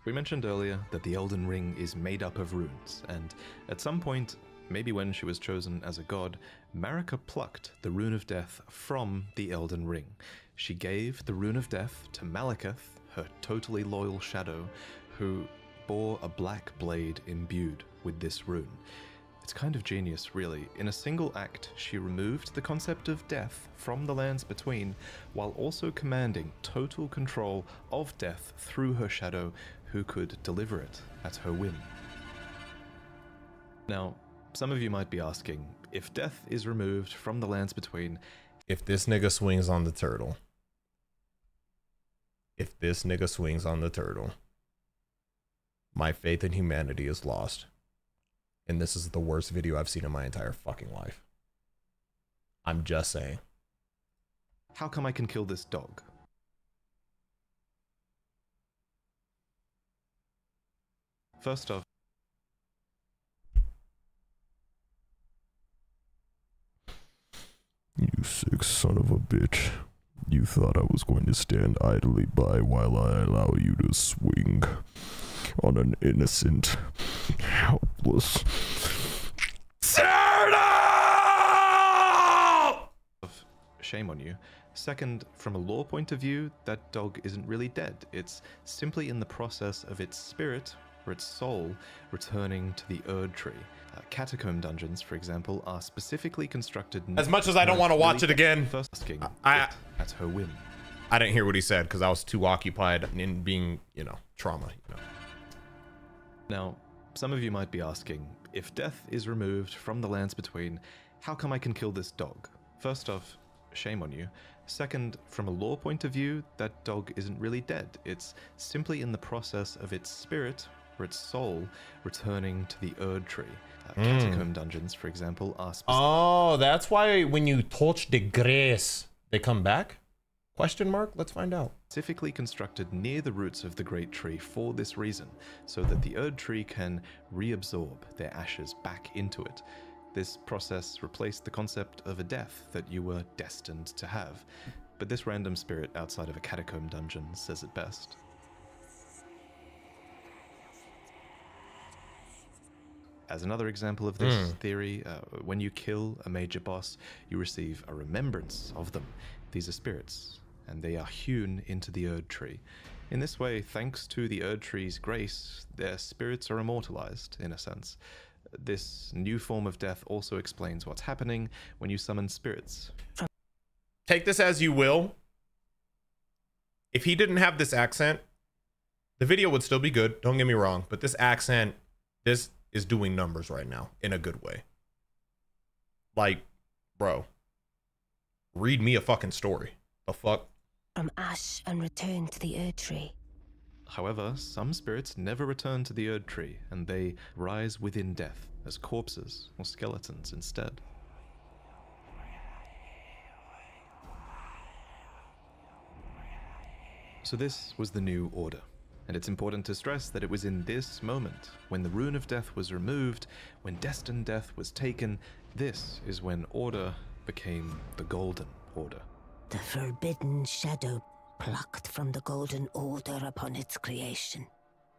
We mentioned earlier that the Elden Ring is made up of runes, and at some point, maybe when she was chosen as a god, Marika plucked the Rune of Death from the Elden Ring. She gave the Rune of Death to Malakath, her totally loyal shadow, who bore a black blade imbued with this rune. It's kind of genius, really. In a single act, she removed the concept of death from the lands between, while also commanding total control of death through her shadow, who could deliver it at her whim. Now, some of you might be asking, if death is removed from the lands between... If this nigga swings on the turtle. My faith in humanity is lost. And this is the worst video I've seen in my entire fucking life. I'm just saying. How come I can kill this dog? First off, sick son of a bitch. You thought I was going to stand idly by while I allow you to swing on an innocent, helpless turtle! Shame on you. Second, from a lore point of view, that dog isn't really dead. It's simply in the process of its spirit, or its soul, returning to the Erd Tree. Catacomb dungeons, for example, are specifically constructed... As much as I don't want to watch it again, first asking at her whim. I didn't hear what he said because I was too occupied in being, trauma, Now, some of you might be asking, if death is removed from the lands between, how come I can kill this dog? First off, shame on you. Second, from a lore point of view, that dog isn't really dead. It's simply in the process of its spirit, or its soul, returning to the Erd Tree. Catacomb dungeons, for example, are Oh, that's why when you touch the grace, they come back? Question mark? Let's find out. Specifically constructed near the roots of the Great Tree for this reason, so that the Erd Tree can reabsorb their ashes back into it. This process replaced the concept of a death that you were destined to have, but this random spirit outside of a catacomb dungeon says it best. As another example of this theory, when you kill a major boss, you receive a remembrance of them. These are spirits, and they are hewn into the Erd Tree. In this way, thanks to the Erd Tree's grace, their spirits are immortalized, in a sense. This new form of death also explains what's happening when you summon spirits. Take this as you will. If he didn't have this accent, the video would still be good, don't get me wrong, but this accent, this is doing numbers right now in a good way. Like, bro, read me a fucking story. The fuck? From ash and return to the Erd Tree. However, some spirits never return to the Erd Tree, and they rise within death as corpses or skeletons instead. So this was the new order. And it's important to stress that it was in this moment, when the rune of death was removed, when destined death was taken, this is when order became the Golden Order. The forbidden shadow plucked from the Golden Order upon its creation.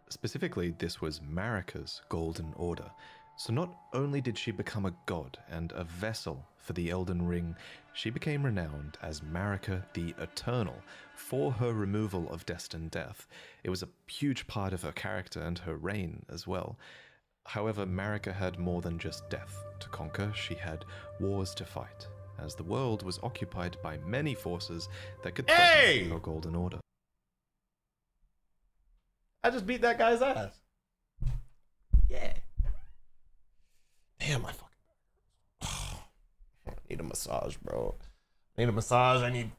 Specifically, this was Marika's Golden Order. So not only did she become a god and a vessel for the Elden Ring, she became renowned as Marika the Eternal for her removal of destined death. It was a huge part of her character and her reign as well. However, Marika had more than just death to conquer. She had wars to fight, as the world was occupied by many forces that could threaten her Golden Order. I just beat that guy's ass. Yeah. Damn, my fucking I need a massage, bro. I need a massage. I need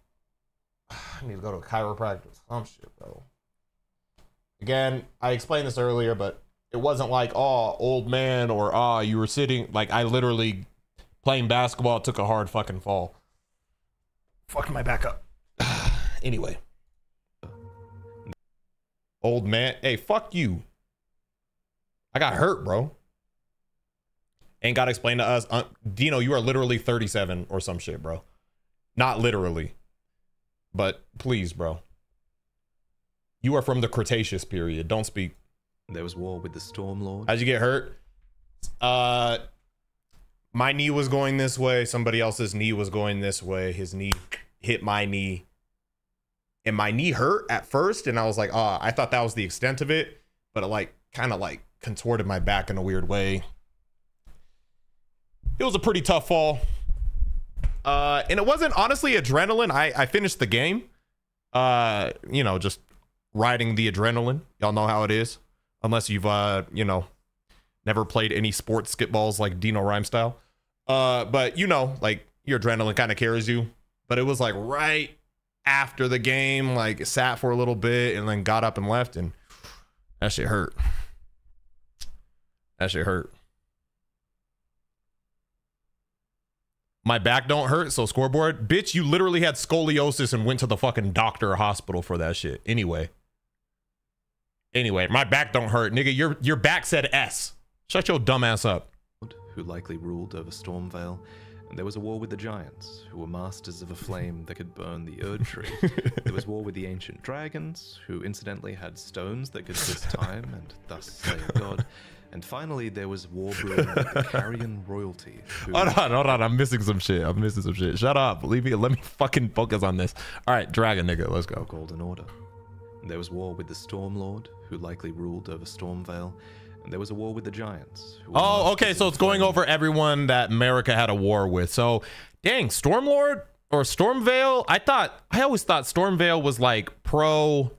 to go to a chiropractor. Some shit, bro. Again, I explained this earlier, but it wasn't like, oh, old man, or you were sitting. Like, I literally playing basketball took a hard fucking fall. Fucking my back up. Anyway. Old man. Hey, fuck you. I got hurt, bro. Ain't got to explain to us. Dino, you are literally 37 or some shit, bro. Not literally. But please, bro. You are from the Cretaceous period. Don't speak. There was war with the Stormlord. How'd you get hurt? My knee was going this way. Somebody else's knee was going this way. His knee hit my knee. And my knee hurt at first. And I was like, I thought that was the extent of it. But it like kind of like contorted my back in a weird way. It was a pretty tough fall. And it wasn't honestly adrenaline. I finished the game. You know, just riding the adrenaline. Y'all know how it is. Unless you've, you know, never played any sports skitballs like Dino Rhyme style. But, you know, like your adrenaline kind of carries you. But it was like right after the game, like sat for a little bit and then got up and left. And that shit hurt. That shit hurt. My back don't hurt, so scoreboard. Bitch, you literally had scoliosis and went to the fucking doctor or hospital for that shit. Anyway, my back don't hurt. Nigga, your back said S. Shut your dumb ass up. Who likely ruled over Stormvale. There was a war with the giants, who were masters of a flame that could burn the Erd Tree. There was war with the ancient dragons, who incidentally had stones that could twist time and thus slay a god. And finally, there was war brewing with the Carrion royalty. Hold on. I'm missing some shit. Shut up. Leave me. Let me fucking focus on this. All right, dragon nigga, let's go. Golden Order. There was war with the Storm Lord, who likely ruled over Stormvale. And there was a war with the giants. Oh, okay. So it's going over everyone that America had a war with. So, dang, Stormlord or Stormvale. I always thought Stormvale was like pro.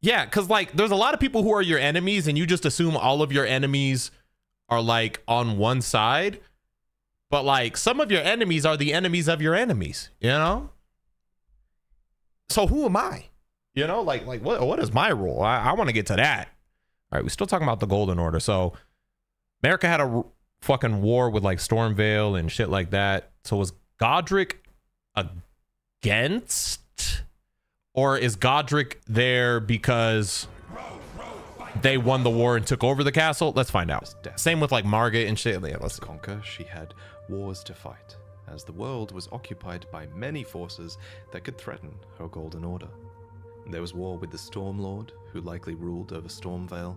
Yeah, because like there's a lot of people who are your enemies, and you just assume all of your enemies are like on one side. But like some of your enemies are the enemies of your enemies, you know? So who am I? You know, like what is my role? I want to get to that. All right, we're still talking about the Golden Order. So America had a fucking war with like Stormvale and shit like that. So was Godric against, or is Godric there because they won the war and took over the castle? Let's find out. Same with like Margit and shit. Yeah, let's conquer. She had wars to fight, as the world was occupied by many forces that could threaten her Golden Order. There was war with the Stormlord, who likely ruled over Stormvale,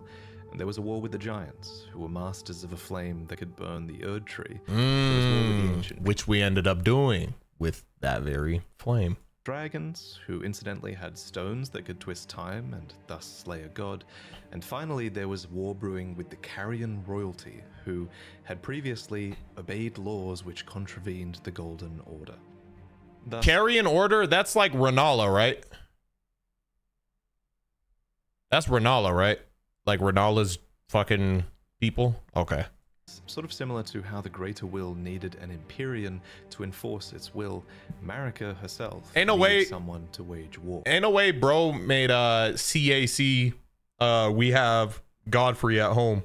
and there was a war with the giants, who were masters of a flame that could burn the Erd Tree. There was war with the ancient which we ended up doing with that very flame. Dragons, who incidentally had stones that could twist time and thus slay a god. And finally, there was war brewing with the Carrion royalty, who had previously obeyed laws which contravened the Golden Order. Thus, Carrion Order? That's like Renala, right? That's Renala, right? Like Renala's fucking people? Okay. Sort of similar to how the Greater Will needed an Empyrean to enforce its will, Marika herself needed someone to wage war. Ain't no way bro made CAC we have Godfrey at home.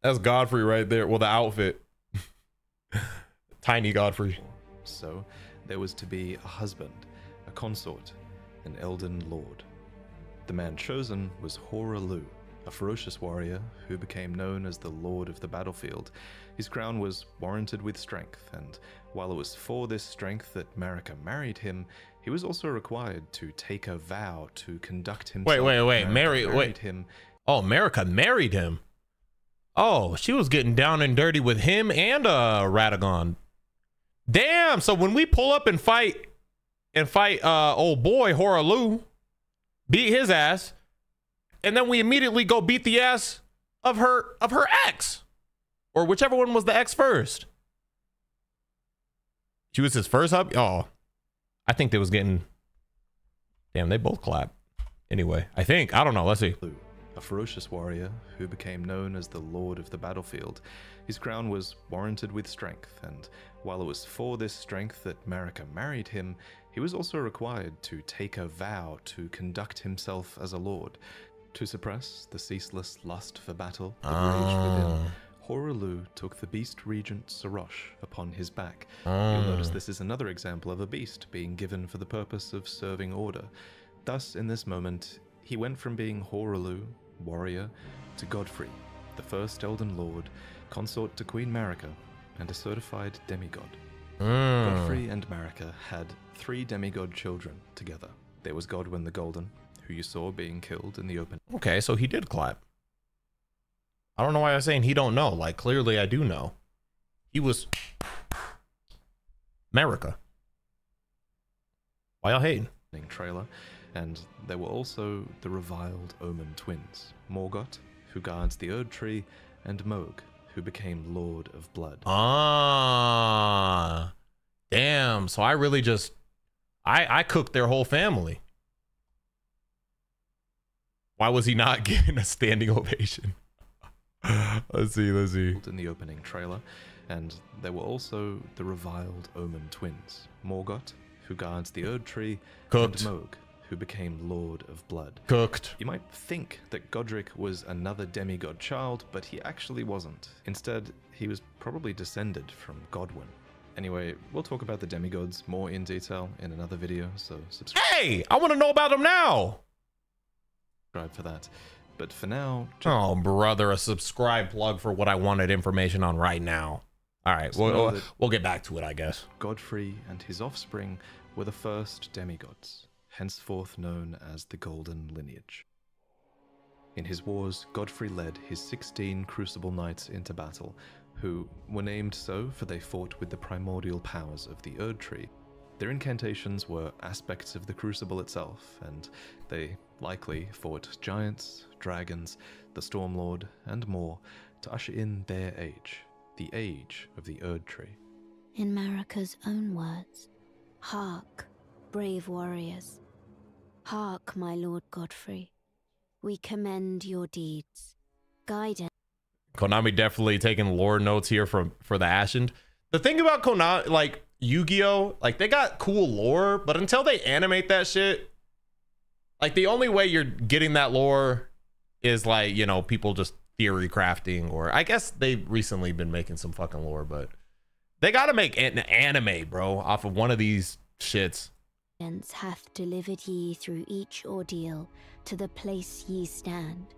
That's Godfrey right there. Well, the outfit. Tiny Godfrey. So there was to be a husband, a consort, an Elden Lord. The man chosen was Hoarah, a ferocious warrior who became known as the Lord of the Battlefield. His crown was warranted with strength, and while it was for this strength that Marika married him, he was also required to take a vow to conduct himself. Wait. Married him. Oh, Marika married him. Oh, she was getting down and dirty with him and Radagon. Damn, so when we pull up and fight old boy Hoarah, beat his ass, and then we immediately go beat the ass of her ex, or whichever one was the ex first. She was his first hub. Oh, I think they was getting. Damn, they both clapped. Anyway, I don't know. Let's see. A ferocious warrior who became known as the Lord of the Battlefield. His crown was warranted with strength, and while it was for this strength that Marika married him, he was also required to take a vow to conduct himself as a lord. To suppress the ceaseless lust for battle that raged within, Hoarah took the beast regent Sarosh upon his back. You'll notice this is another example of a beast being given for the purpose of serving order. Thus, in this moment, he went from being Hoarah, warrior, to Godfrey, the first Elden Lord, consort to Queen Marika, and a certified demigod. Godfrey and Marika had 3 demigod children together. There was Godwyn the Golden, who you saw being killed in the open. Okay, so he did clap. I don't know why I'm saying he don't know. Like, clearly I do know. He was Marika. Why y'all hating? Trailer. And there were also the reviled Omen twins, Morgott, who guards the Erd Tree, and Mohg, who became Lord of Blood. Damn. So I really just I cooked their whole family. Why was he not getting a standing ovation? Let's see. In the opening trailer. And there were also the reviled Omen twins, Morgott, who guards the Erd Tree, cooked, and Mohg, who became Lord of Blood. Cooked. You might think that Godric was another demigod child, but he actually wasn't. Instead, he was probably descended from Godwyn. Anyway, we'll talk about the demigods more in detail in another video, so subscribe. Hey, I want to know about them now. For that. but for now, Oh, brother, a subscribe plug for what I wanted information on right now. All right, we'll get back to it, I guess. Godfrey and his offspring were the first demigods, henceforth known as the Golden Lineage. In his wars, Godfrey led his 16 Crucible Knights into battle, who were named so for they fought with the primordial powers of the Erd Tree. Their incantations were aspects of the Crucible itself, and they likely fought giants, dragons, the Stormlord, and more to usher in their age, the age of the Erd Tree. In Marika's own words, "Hark, brave warriors. Hark, my Lord Godfrey. We commend your deeds. Guidance." Konami definitely taking lore notes here for the Ashen. The thing about Konami, like Yu-Gi-Oh, like they got cool lore, but until they animate that shit, like the only way you're getting that lore is like, you know, people just theory crafting, or I guess they've recently been making some fucking lore, but they gotta make an anime, bro, off of one of these shits. Hath delivered ye through each ordeal to the place ye stand.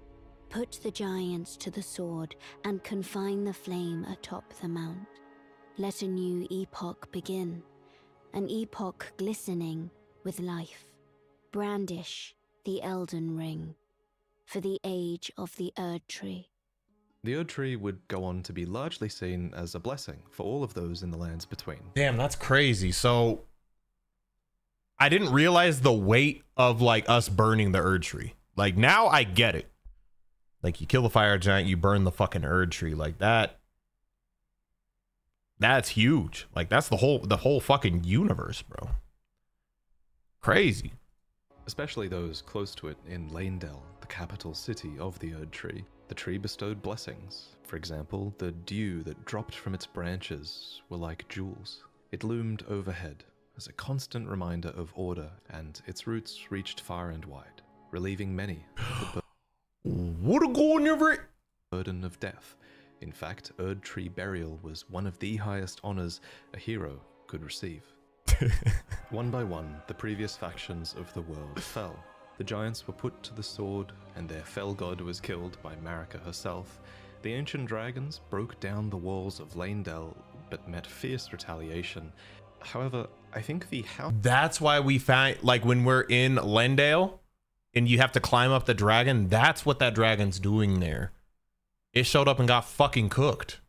Put the giants to the sword and confine the flame atop the mount. Let a new epoch begin, an epoch glistening with life. Brandish the Elden Ring for the age of the Erd Tree. The Erd Tree would go on to be largely seen as a blessing for all of those in the lands between. Damn, that's crazy. So I didn't realize the weight of like us burning the Erd Tree. Like now I get it. Like you kill the fire giant, you burn the fucking Erd Tree. Like that's huge. Like that's the whole fucking universe, bro. Crazy. Especially those close to it in Leyndell, the capital city of the Erd Tree. The tree bestowed blessings. For example, the dew that dropped from its branches were like jewels. It loomed overhead as a constant reminder of order, and its roots reached far and wide, relieving many of the burden of death. In fact, Erd Tree burial was one of the highest honors a hero could receive. One by one, the previous factions of the world fell. The giants were put to the sword, and their fell god was killed by Marika herself. The ancient dragons broke down the walls of Leyndell, but met fierce retaliation. However, I think the house... That's why we find, like when we're in Leyndell, and you have to climb up the dragon, that's what that dragon's doing there. It showed up and got fucking cooked.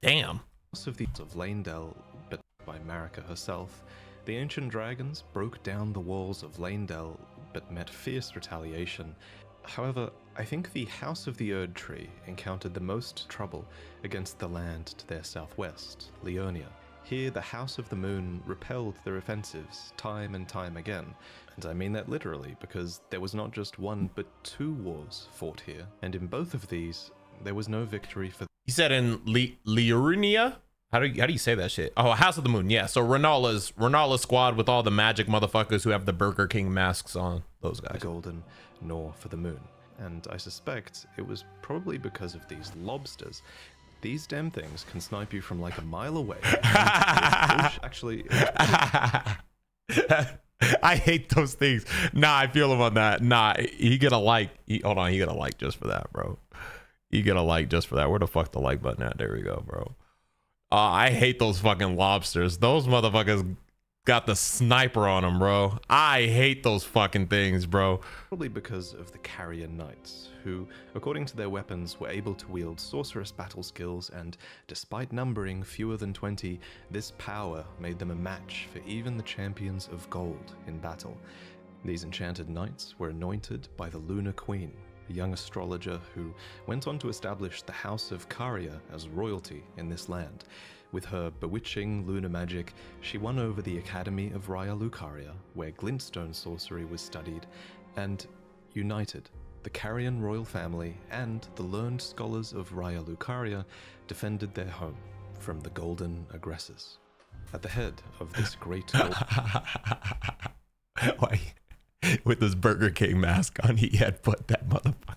Damn. House of Leyndell, but by Marika herself. The ancient dragons broke down the walls of Leyndell, but met fierce retaliation. However, I think the House of the Erd Tree encountered the most trouble against the land to their southwest, Leonia. Here, the House of the Moon repelled their offensives time and time again. And I mean that literally, because there was not just one, but two wars fought here. And in both of these, there was no victory for... You said in Leonia? How do you say that shit? Oh, House of the Moon. Yeah, so Renala's squad with all the magic motherfuckers who have the Burger King masks on. Those guys. The golden, nor for the moon. And I suspect it was probably because of these lobsters. These damn things can snipe you from like a mile away. Actually, I hate those things. Nah, I feel him on that. Nah, he get a like. Hold on, he get a like just for that, bro. You get a like just for that. Where the fuck the like button at? There we go, bro. I hate those fucking lobsters. Those motherfuckers got the sniper on them, bro. I hate those fucking things, bro. Probably because of the Carrier Knights, who, according to their weapons, were able to wield sorcerous battle skills, and despite numbering fewer than 20, this power made them a match for even the champions of gold in battle. These enchanted knights were anointed by the Lunar Queen, a young astrologer who went on to establish the House of Caria as royalty in this land. With her bewitching lunar magic, she won over the Academy of Raya Lucaria, where glintstone sorcery was studied, and united the Carian royal family and the learned scholars of Raya Lucaria defended their home from the golden aggressors. At the head of this great Why? With his Burger King mask on, he had put that motherfucker.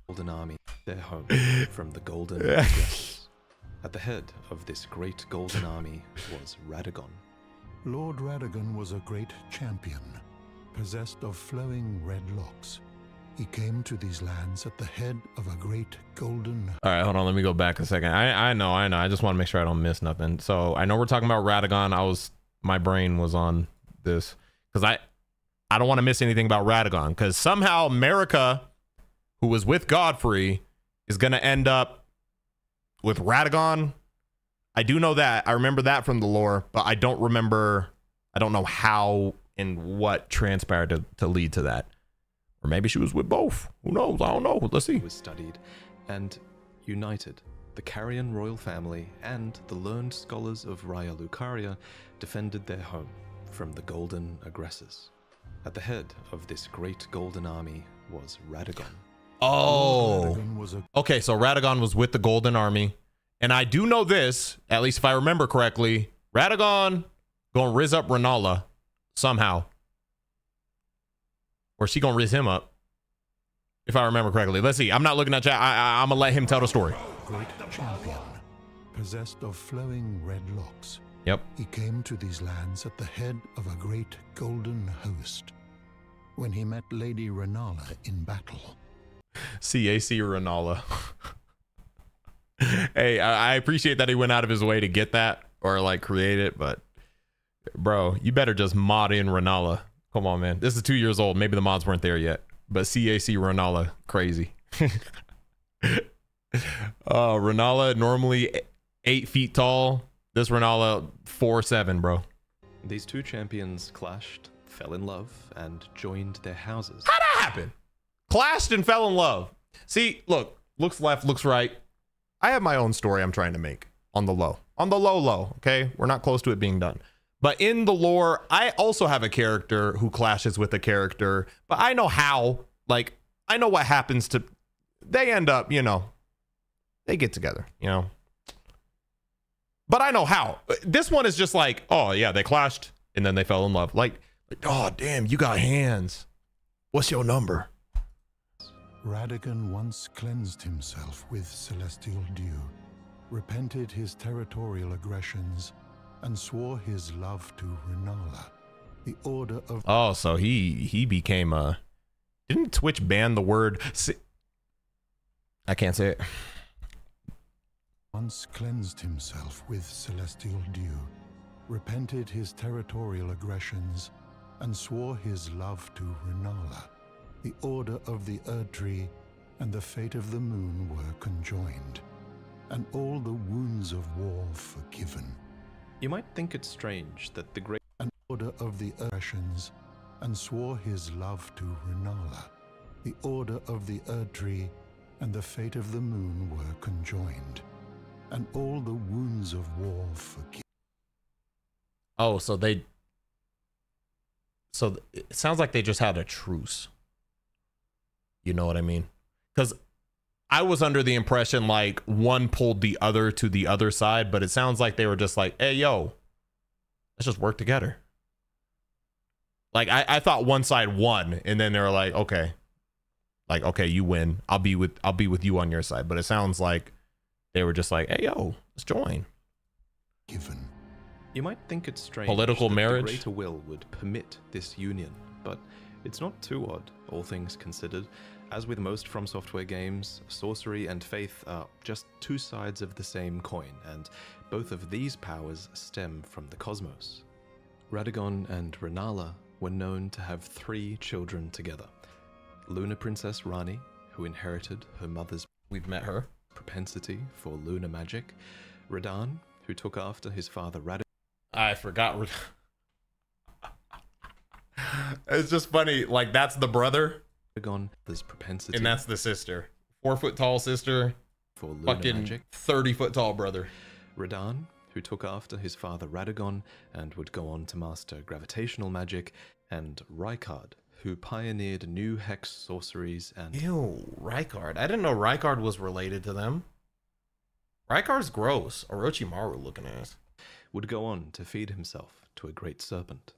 Golden army, their home from the golden aggressors. At the head of this great golden army was Radagon. Lord Radagon was a great champion, possessed of flowing red locks. He came to these lands at the head of a great golden... All right, hold on. Let me go back a second. I know. I just want to make sure I don't miss nothing. So I know we're talking about Radagon. My brain was on this because I don't want to miss anything about Radagon, because somehow Marika, who was with Godfrey, is going to end up with Radagon. I do know that. I remember that from the lore, but I don't know how and what transpired to lead to that. Or maybe she was with both. Who knows? I don't know. Let's see. Was studied and united. The Carian royal family and the learned scholars of Raya Lucaria defended their home from the golden aggressors. At the head of this great golden army was Radagon. Oh, okay. So Radagon was with the Golden Army, and I do know this, at least if I remember correctly. Radagon gonna riz up Renala somehow, or she gonna riz him up, if I remember correctly. Let's see. I'm not looking at chat. I'm gonna let him tell the story. Great champion, possessed of flowing red locks. Yep. He came to these lands at the head of a great golden host. When he met Lady Renala in battle. CAC Renala. Hey, I appreciate that he went out of his way to get that or like create it, but bro, you better just mod in Renala. Come on, man. This is 2 years old. Maybe the mods weren't there yet, but CAC Renala, crazy. Renala normally 8 feet tall. This Renala 4'7", bro. These two champions clashed, fell in love, and joined their houses. How'd that happen? Clashed and fell in love. See, look, looks left, looks right. I have my own story I'm trying to make on the low. On the low, okay? We're not close to it being done. But in the lore, I also have a character who clashes with a character, but I know how. Like, I know what happens to... They end up, you know, they get together, you know? But I know how. This one is just like, oh, yeah, they clashed, and then they fell in love. Like, oh, damn, you got hands. What's your number? Radagon once cleansed himself with celestial dew, repented his territorial aggressions, and swore his love to Renala, the order of... Oh, so he became a... Didn't Twitch ban the word... I can't say it. Once cleansed himself with celestial dew, repented his territorial aggressions, and swore his love to Renala. The order of the Erdtree and the fate of the moon were conjoined, and all the wounds of war forgiven. You might think it strange that the great... An order of the aggressions, and swore his love to Renala. The order of the Erdtree and the fate of the moon were conjoined, and all the wounds of war forgiven. Oh, so they... So it sounds like they just had a truce. You know what I mean? Because I was under the impression like one pulled the other to the other side, but it sounds like they were just like, hey, yo, let's just work together. Like I thought one side won, and then they were like, okay, you win. I'll be with you on your side. But it sounds like they were just like, hey, yo, let's join. Given. You might think it's strange Political that marriage. the Greater Will would permit this union, but it's not too odd, all things considered. As with most From Software games, sorcery and faith are just two sides of the same coin, and both of these powers stem from the cosmos. Radagon and Renala were known to have 3 children together. Lunar Princess Rani, who inherited her mother's We've met her. propensity for lunar magic. Radahn, who took after his father Radagon. I forgot. It's just funny. Like, that's the brother. There's propensity. And that's the sister. 4 foot tall sister. For lunar fucking magic. 30 foot tall brother. Radahn, who took after his father Radagon and would go on to master gravitational magic. And Rykard, who pioneered new hex sorceries and... Ew, Rykard. I didn't know Rykard was related to them. Rykard's gross. Orochimaru looking ass. Would go on to feed himself to a great serpent.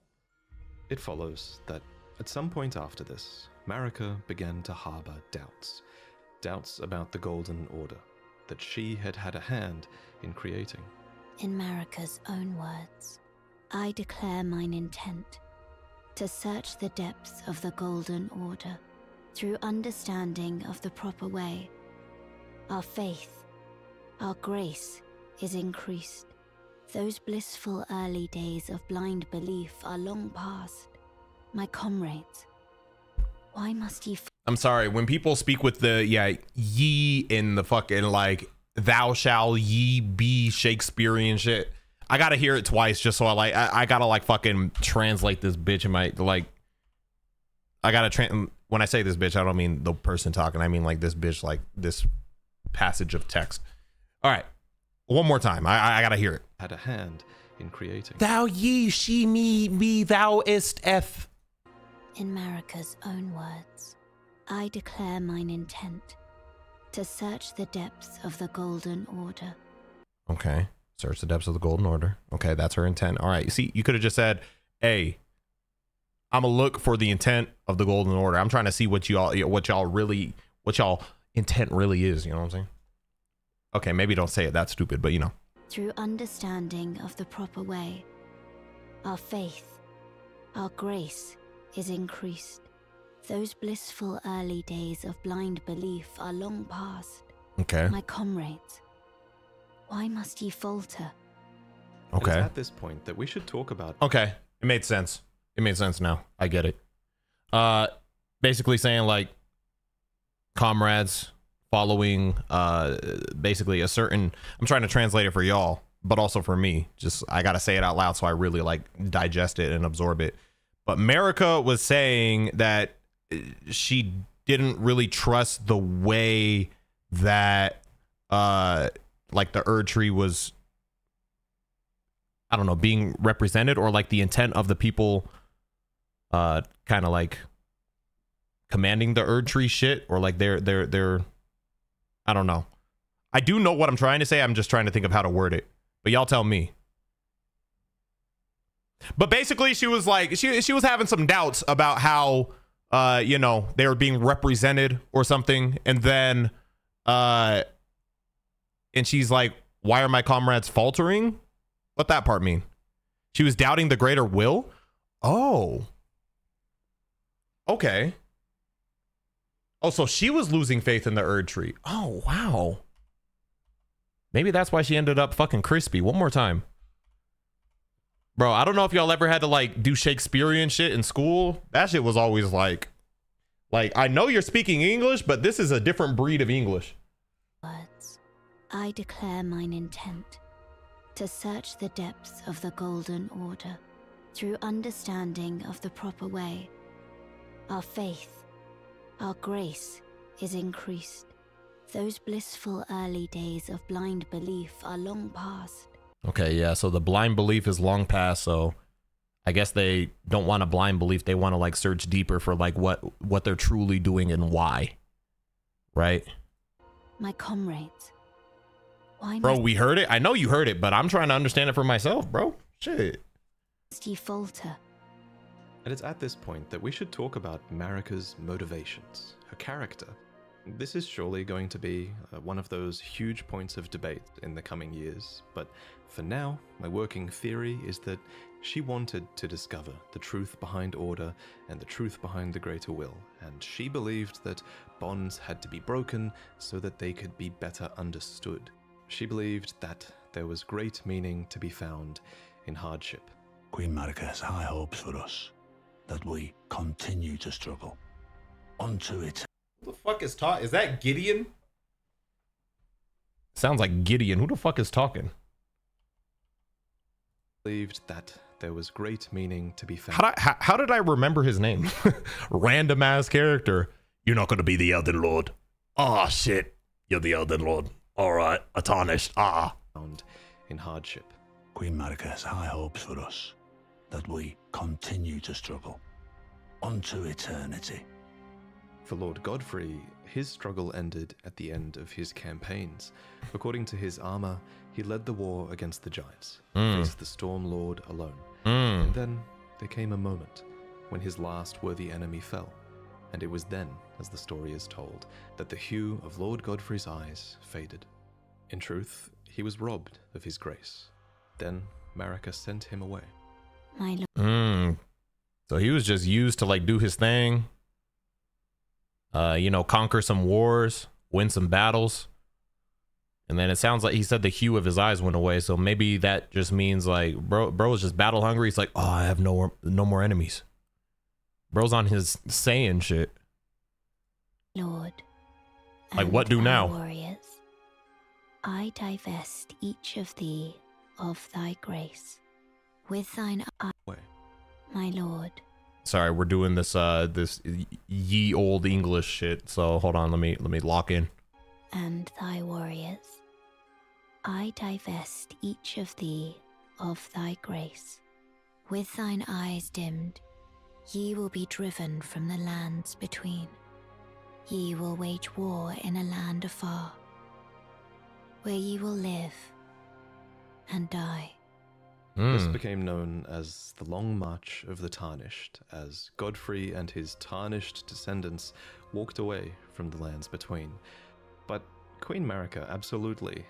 It follows that at some point after this, Marika began to harbor doubts. Doubts about the Golden Order, that she had had a hand in creating. In Marika's own words, I declare mine intent to search the depths of the Golden Order, Through understanding of the proper way, our faith, our grace is increased. Those blissful early days of blind belief are long past. My comrades, why must ye... I'm sorry, when people speak with the, ye in the fucking, like, thou shall ye be Shakespearean shit, I gotta hear it twice just so I gotta, like, fucking translate this bitch in my, like, I gotta, when I say this bitch, I don't mean the person talking, I mean, like, this bitch, like, this passage of text. All right, one more time. I gotta hear it. Had a hand in creating. Thou ye, she, me, thou ist, eth. In Marika's own words, I declare mine intent to search the depths of the Golden Order. Okay, search the depths of the Golden Order. Okay, that's her intent. All right, you see, you could have just said, hey, I'm gonna look for the intent of the Golden Order. I'm trying to see what y'all intent really is, you know what I'm saying? Okay, maybe don't say it that stupid, but you know. Through understanding of the proper way, our faith, our grace is increased. Those blissful early days of blind belief are long past. Okay. My comrades, why must ye falter? Okay. It's at this point that we should talk about... Okay, it made sense. It made sense now. I get it. Basically saying, like, comrades following basically a certain, I'm trying to translate it for y'all, but also for me, just I gotta say it out loud so I really like digest it and absorb it. But Marika was saying that she didn't really trust the way that like the Erd Tree was, I don't know, being represented, or like the intent of the people kind of like commanding the Erd Tree shit, or like they're I don't know. I do know what I'm trying to say. I'm just trying to think of how to word it. But y'all tell me. But basically, she was like, she was having some doubts about how, you know, they were being represented or something. And then, and she's like, why are my comrades faltering? What that part mean? She was doubting the greater will? Oh. Okay. Oh, so she was losing faith in the Erd Tree. Oh, wow. Maybe that's why she ended up fucking crispy. One more time. Bro, I don't know if y'all ever had to like do Shakespearean shit in school. That shit was always like I know you're speaking English, but this is a different breed of English. Words, I declare mine intent to search the depths of the Golden Order through understanding of the proper way. Our faith, our grace is increased. Those blissful early days of blind belief are long past. Okay, yeah, so the blind belief is long past, so I guess they don't want a blind belief. They want to like search deeper for like what they're truly doing and why. Right? My comrades. Why bro, we heard it. I know you heard it, but I'm trying to understand it for myself, bro. Shit. must ye falter? And it's at this point that we should talk about Marika's motivations, her character. This is surely going to be one of those huge points of debate in the coming years, but for now, my working theory is that she wanted to discover the truth behind order and the truth behind the greater will, and she believed that bonds had to be broken so that they could be better understood. She believed that there was great meaning to be found in hardship. Queen Marika has high hopes for us, that we continue to struggle. Onto it. Who the fuck is talking? Is that Gideon? Sounds like Gideon. Who the fuck is talking? Believed that there was great meaning to be found. How did I remember his name? Random ass character. You're not going to be the Elden Lord. Oh shit. You're the Elden Lord. All right. Tarnished. Found in hardship. Queen Marika has high hopes for us, that we continue to struggle. Onto eternity. For Lord Godfrey, his struggle ended at the end of his campaigns. According to his armor, he led the war against the giants, faced the Storm Lord alone. And then there came a moment when his last worthy enemy fell. And it was then, as the story is told, that the hue of Lord Godfrey's eyes faded. In truth, he was robbed of his grace. Then Marika sent him away. My lord. So he was just used to like do his thing. you know, conquer some wars, win some battles. And then it sounds like he said the hue of his eyes went away. So maybe that just means like bro is just battle hungry. He's like, oh, I have no more enemies. Bro's on his Saiyan shit. Lord. Like, what do now? Warriors, I divest each of thee of thy grace. With thine eye, my lord. Sorry, we're doing this this ye old English shit. So hold on, let me lock in. And thy warriors, I divest each of thee of thy grace. With thine eyes dimmed, ye will be driven from the lands between. Ye will wage war in a land afar, where ye will live and die. This became known as the Long March of the Tarnished, as Godfrey and his tarnished descendants walked away from the lands between. But Queen Marika absolutely.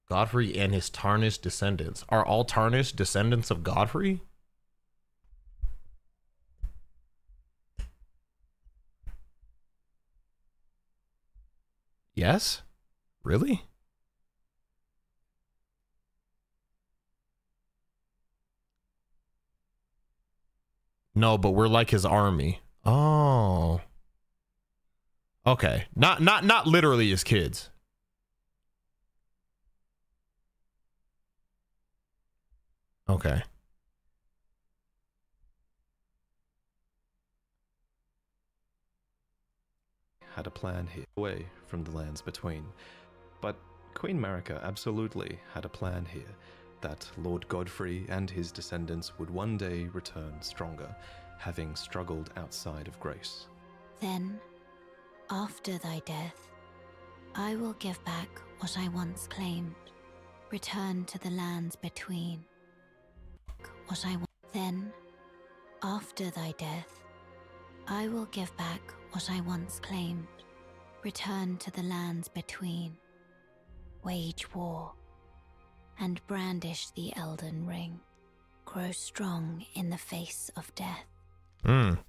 Godfrey and his tarnished descendants. Are all tarnished descendants of Godfrey? Yes? Really? No, but we're like his army. Oh. Okay. Not literally his kids. Okay. Had a plan here, away from the lands between. But Queen Marika absolutely had a plan here, that Lord Godfrey and his descendants would one day return stronger, having struggled outside of grace. Then, after thy death, I will give back what I once claimed, return to the lands between. What I then, after thy death, I will give back what I once claimed, return to the lands between, wage war, and brandish the Elden Ring, grow strong in the face of death.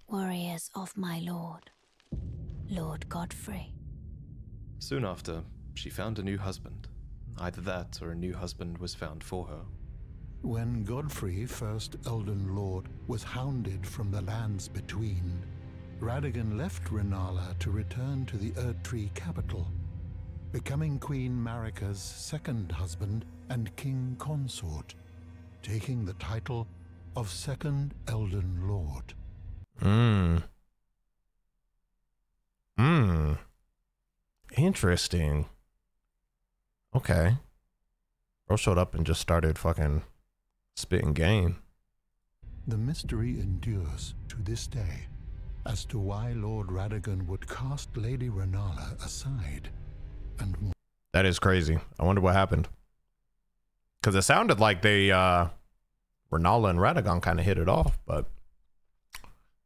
Warriors of my lord, Lord Godfrey. Soon after, she found a new husband. Either that or a new husband was found for her. When Godfrey, first Elden Lord, was hounded from the lands between, Radagon left Rennala to return to the Erdtree capital, becoming Queen Marika's second husband and king consort, taking the title of Second Elden Lord. Interesting. Okay. Bro showed up and just started fucking spitting game. The mystery endures to this day as to why Lord Radagon would cast Lady Rennala aside and more. That is crazy. I wonder what happened. Because it sounded like they, Rennala and Radagon kind of hit it off, but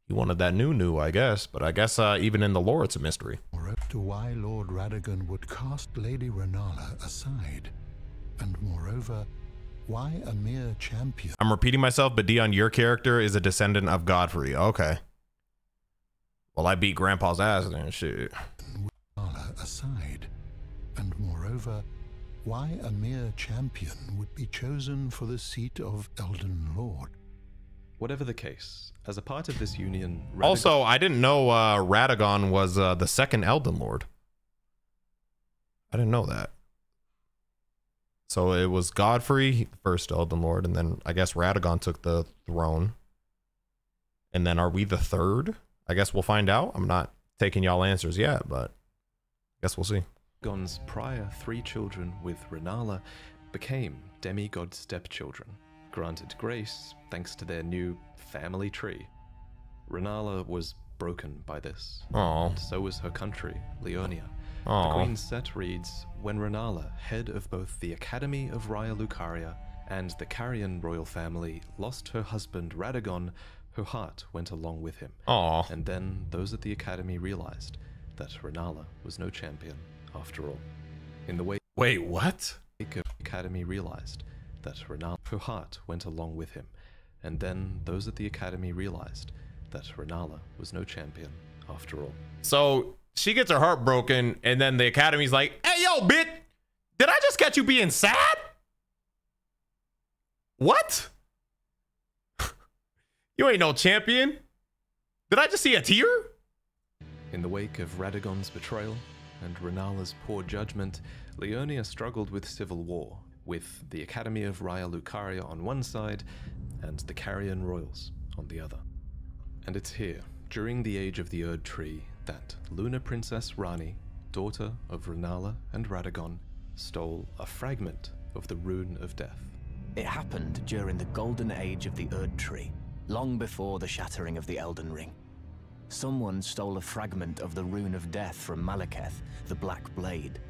he wanted that new, I guess. But I guess even in the lore, it's a mystery. To why Lord Radagon would cast Lady Rennala aside, and moreover, why a mere champion. I'm repeating myself, but Dion, your character is a descendant of Godfrey. Okay. Well, I beat Grandpa's ass then, shit. Aside, and moreover, why a mere champion would be chosen for the seat of Elden Lord. Whatever the case, as a part of this union... Also, I didn't know Radagon was the second Elden Lord. I didn't know that. So it was Godfrey, first Elden Lord, and then I guess Radagon took the throne. And then are we the third? I guess we'll find out. I'm not taking y'all answers yet, but I guess we'll see. Radagon's prior 3 children with Rennala became demigod stepchildren, granted grace thanks to their new family tree. Rennala was broken by this. Aww. So was her country, Leonia. Aww. The Queen's set reads, when Rennala, head of both the Academy of Raya Lucaria and the Carian royal family, lost her husband Radagon, her heart went along with him. Aww. And then those at the Academy realized that Rennala was no champion after all. In the way Wait, what? The Academy realized that Rennala, her heart went along with him. And then those at the Academy realized that Rennala was no champion after all. So she gets her heart broken, and then the Academy's like, hey, yo, bitch, did I just catch you being sad? What? You ain't no champion. Did I just see a tear? In the wake of Radagon's betrayal and Renala's poor judgment, Leonia struggled with civil war, with the Academy of Raya Lucaria on one side and the Carrion Royals on the other. And it's here, during the Age of the Erd Tree, that Luna Princess Rani, daughter of Renala and Radagon, stole a fragment of the Rune of Death. It happened during the Golden Age of the Erd Tree, long before the shattering of the Elden Ring. Someone stole a fragment of the Rune of Death from Malekith, the Black Blade.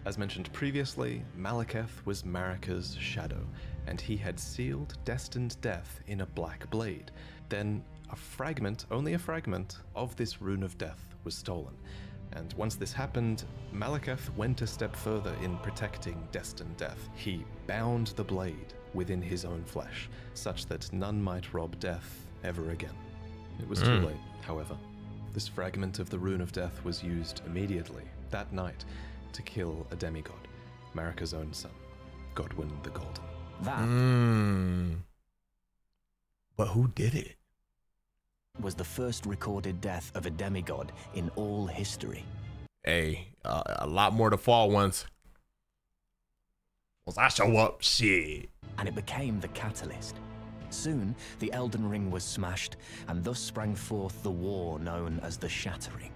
As mentioned previously, Malekith was Marika's shadow, and he had sealed destined death in a black blade. Then a fragment, only a fragment, of this Rune of Death was stolen. And once this happened, Malekith went a step further in protecting destined death. He bound the blade within his own flesh, such that none might rob death ever again. It was too late, however. This fragment of the Rune of Death was used immediately, that night, to kill a demigod, Marika's own son, Godwyn the Golden. That But who did it? was the first recorded death of a demigod in all history. Hey, a lot more to fall once. Once I show up, shit. And it became the catalyst. Soon, the Elden Ring was smashed, and thus sprang forth the war known as the Shattering.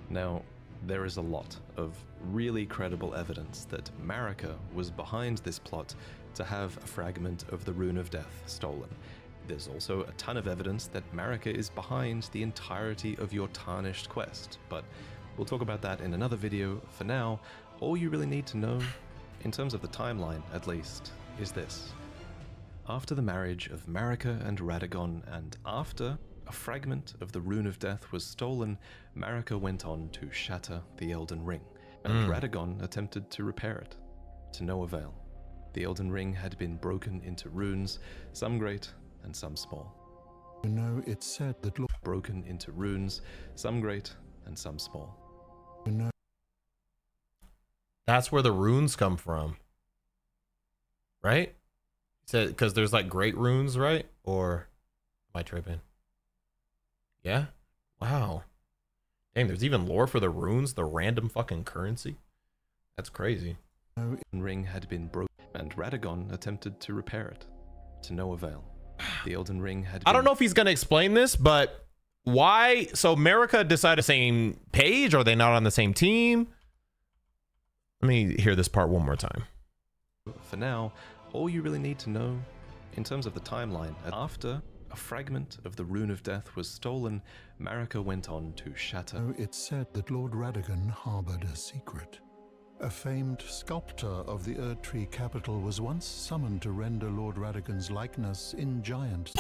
Now, there is a lot of really credible evidence that Marika was behind this plot to have a fragment of the Rune of Death stolen. There's also a ton of evidence that Marika is behind the entirety of your Tarnished quest, but we'll talk about that in another video. For now, all you really need to know, in terms of the timeline at least, is this. After the marriage of Marika and Radagon, and after a fragment of the Rune of Death was stolen, Marika went on to shatter the Elden Ring, and Radagon attempted to repair it, to no avail. The Elden Ring had been broken into runes, some great and some small. You know, it's said that broken into runes, some great and some small. You know, That's where the runes come from, right? Said because there's like great runes, right? Or am I tripping? Yeah. Wow. Dang, there's even lore for the runes, the random fucking currency. That's crazy. The ring had been broken, and Radagon attempted to repair it, to no avail. The Elden Ring had I don't know if he's gonna explain this, but why? So Marika decided the same page? Are they not on the same team? Let me hear this part one more time. For now, all you really need to know, in terms of the timeline, after a fragment of the Rune of Death was stolen, Marika went on to shatter. It's said that Lord Radagon harbored a secret. A famed sculptor of the Erd Tree capital was once summoned to render Lord Radagon's likeness in giant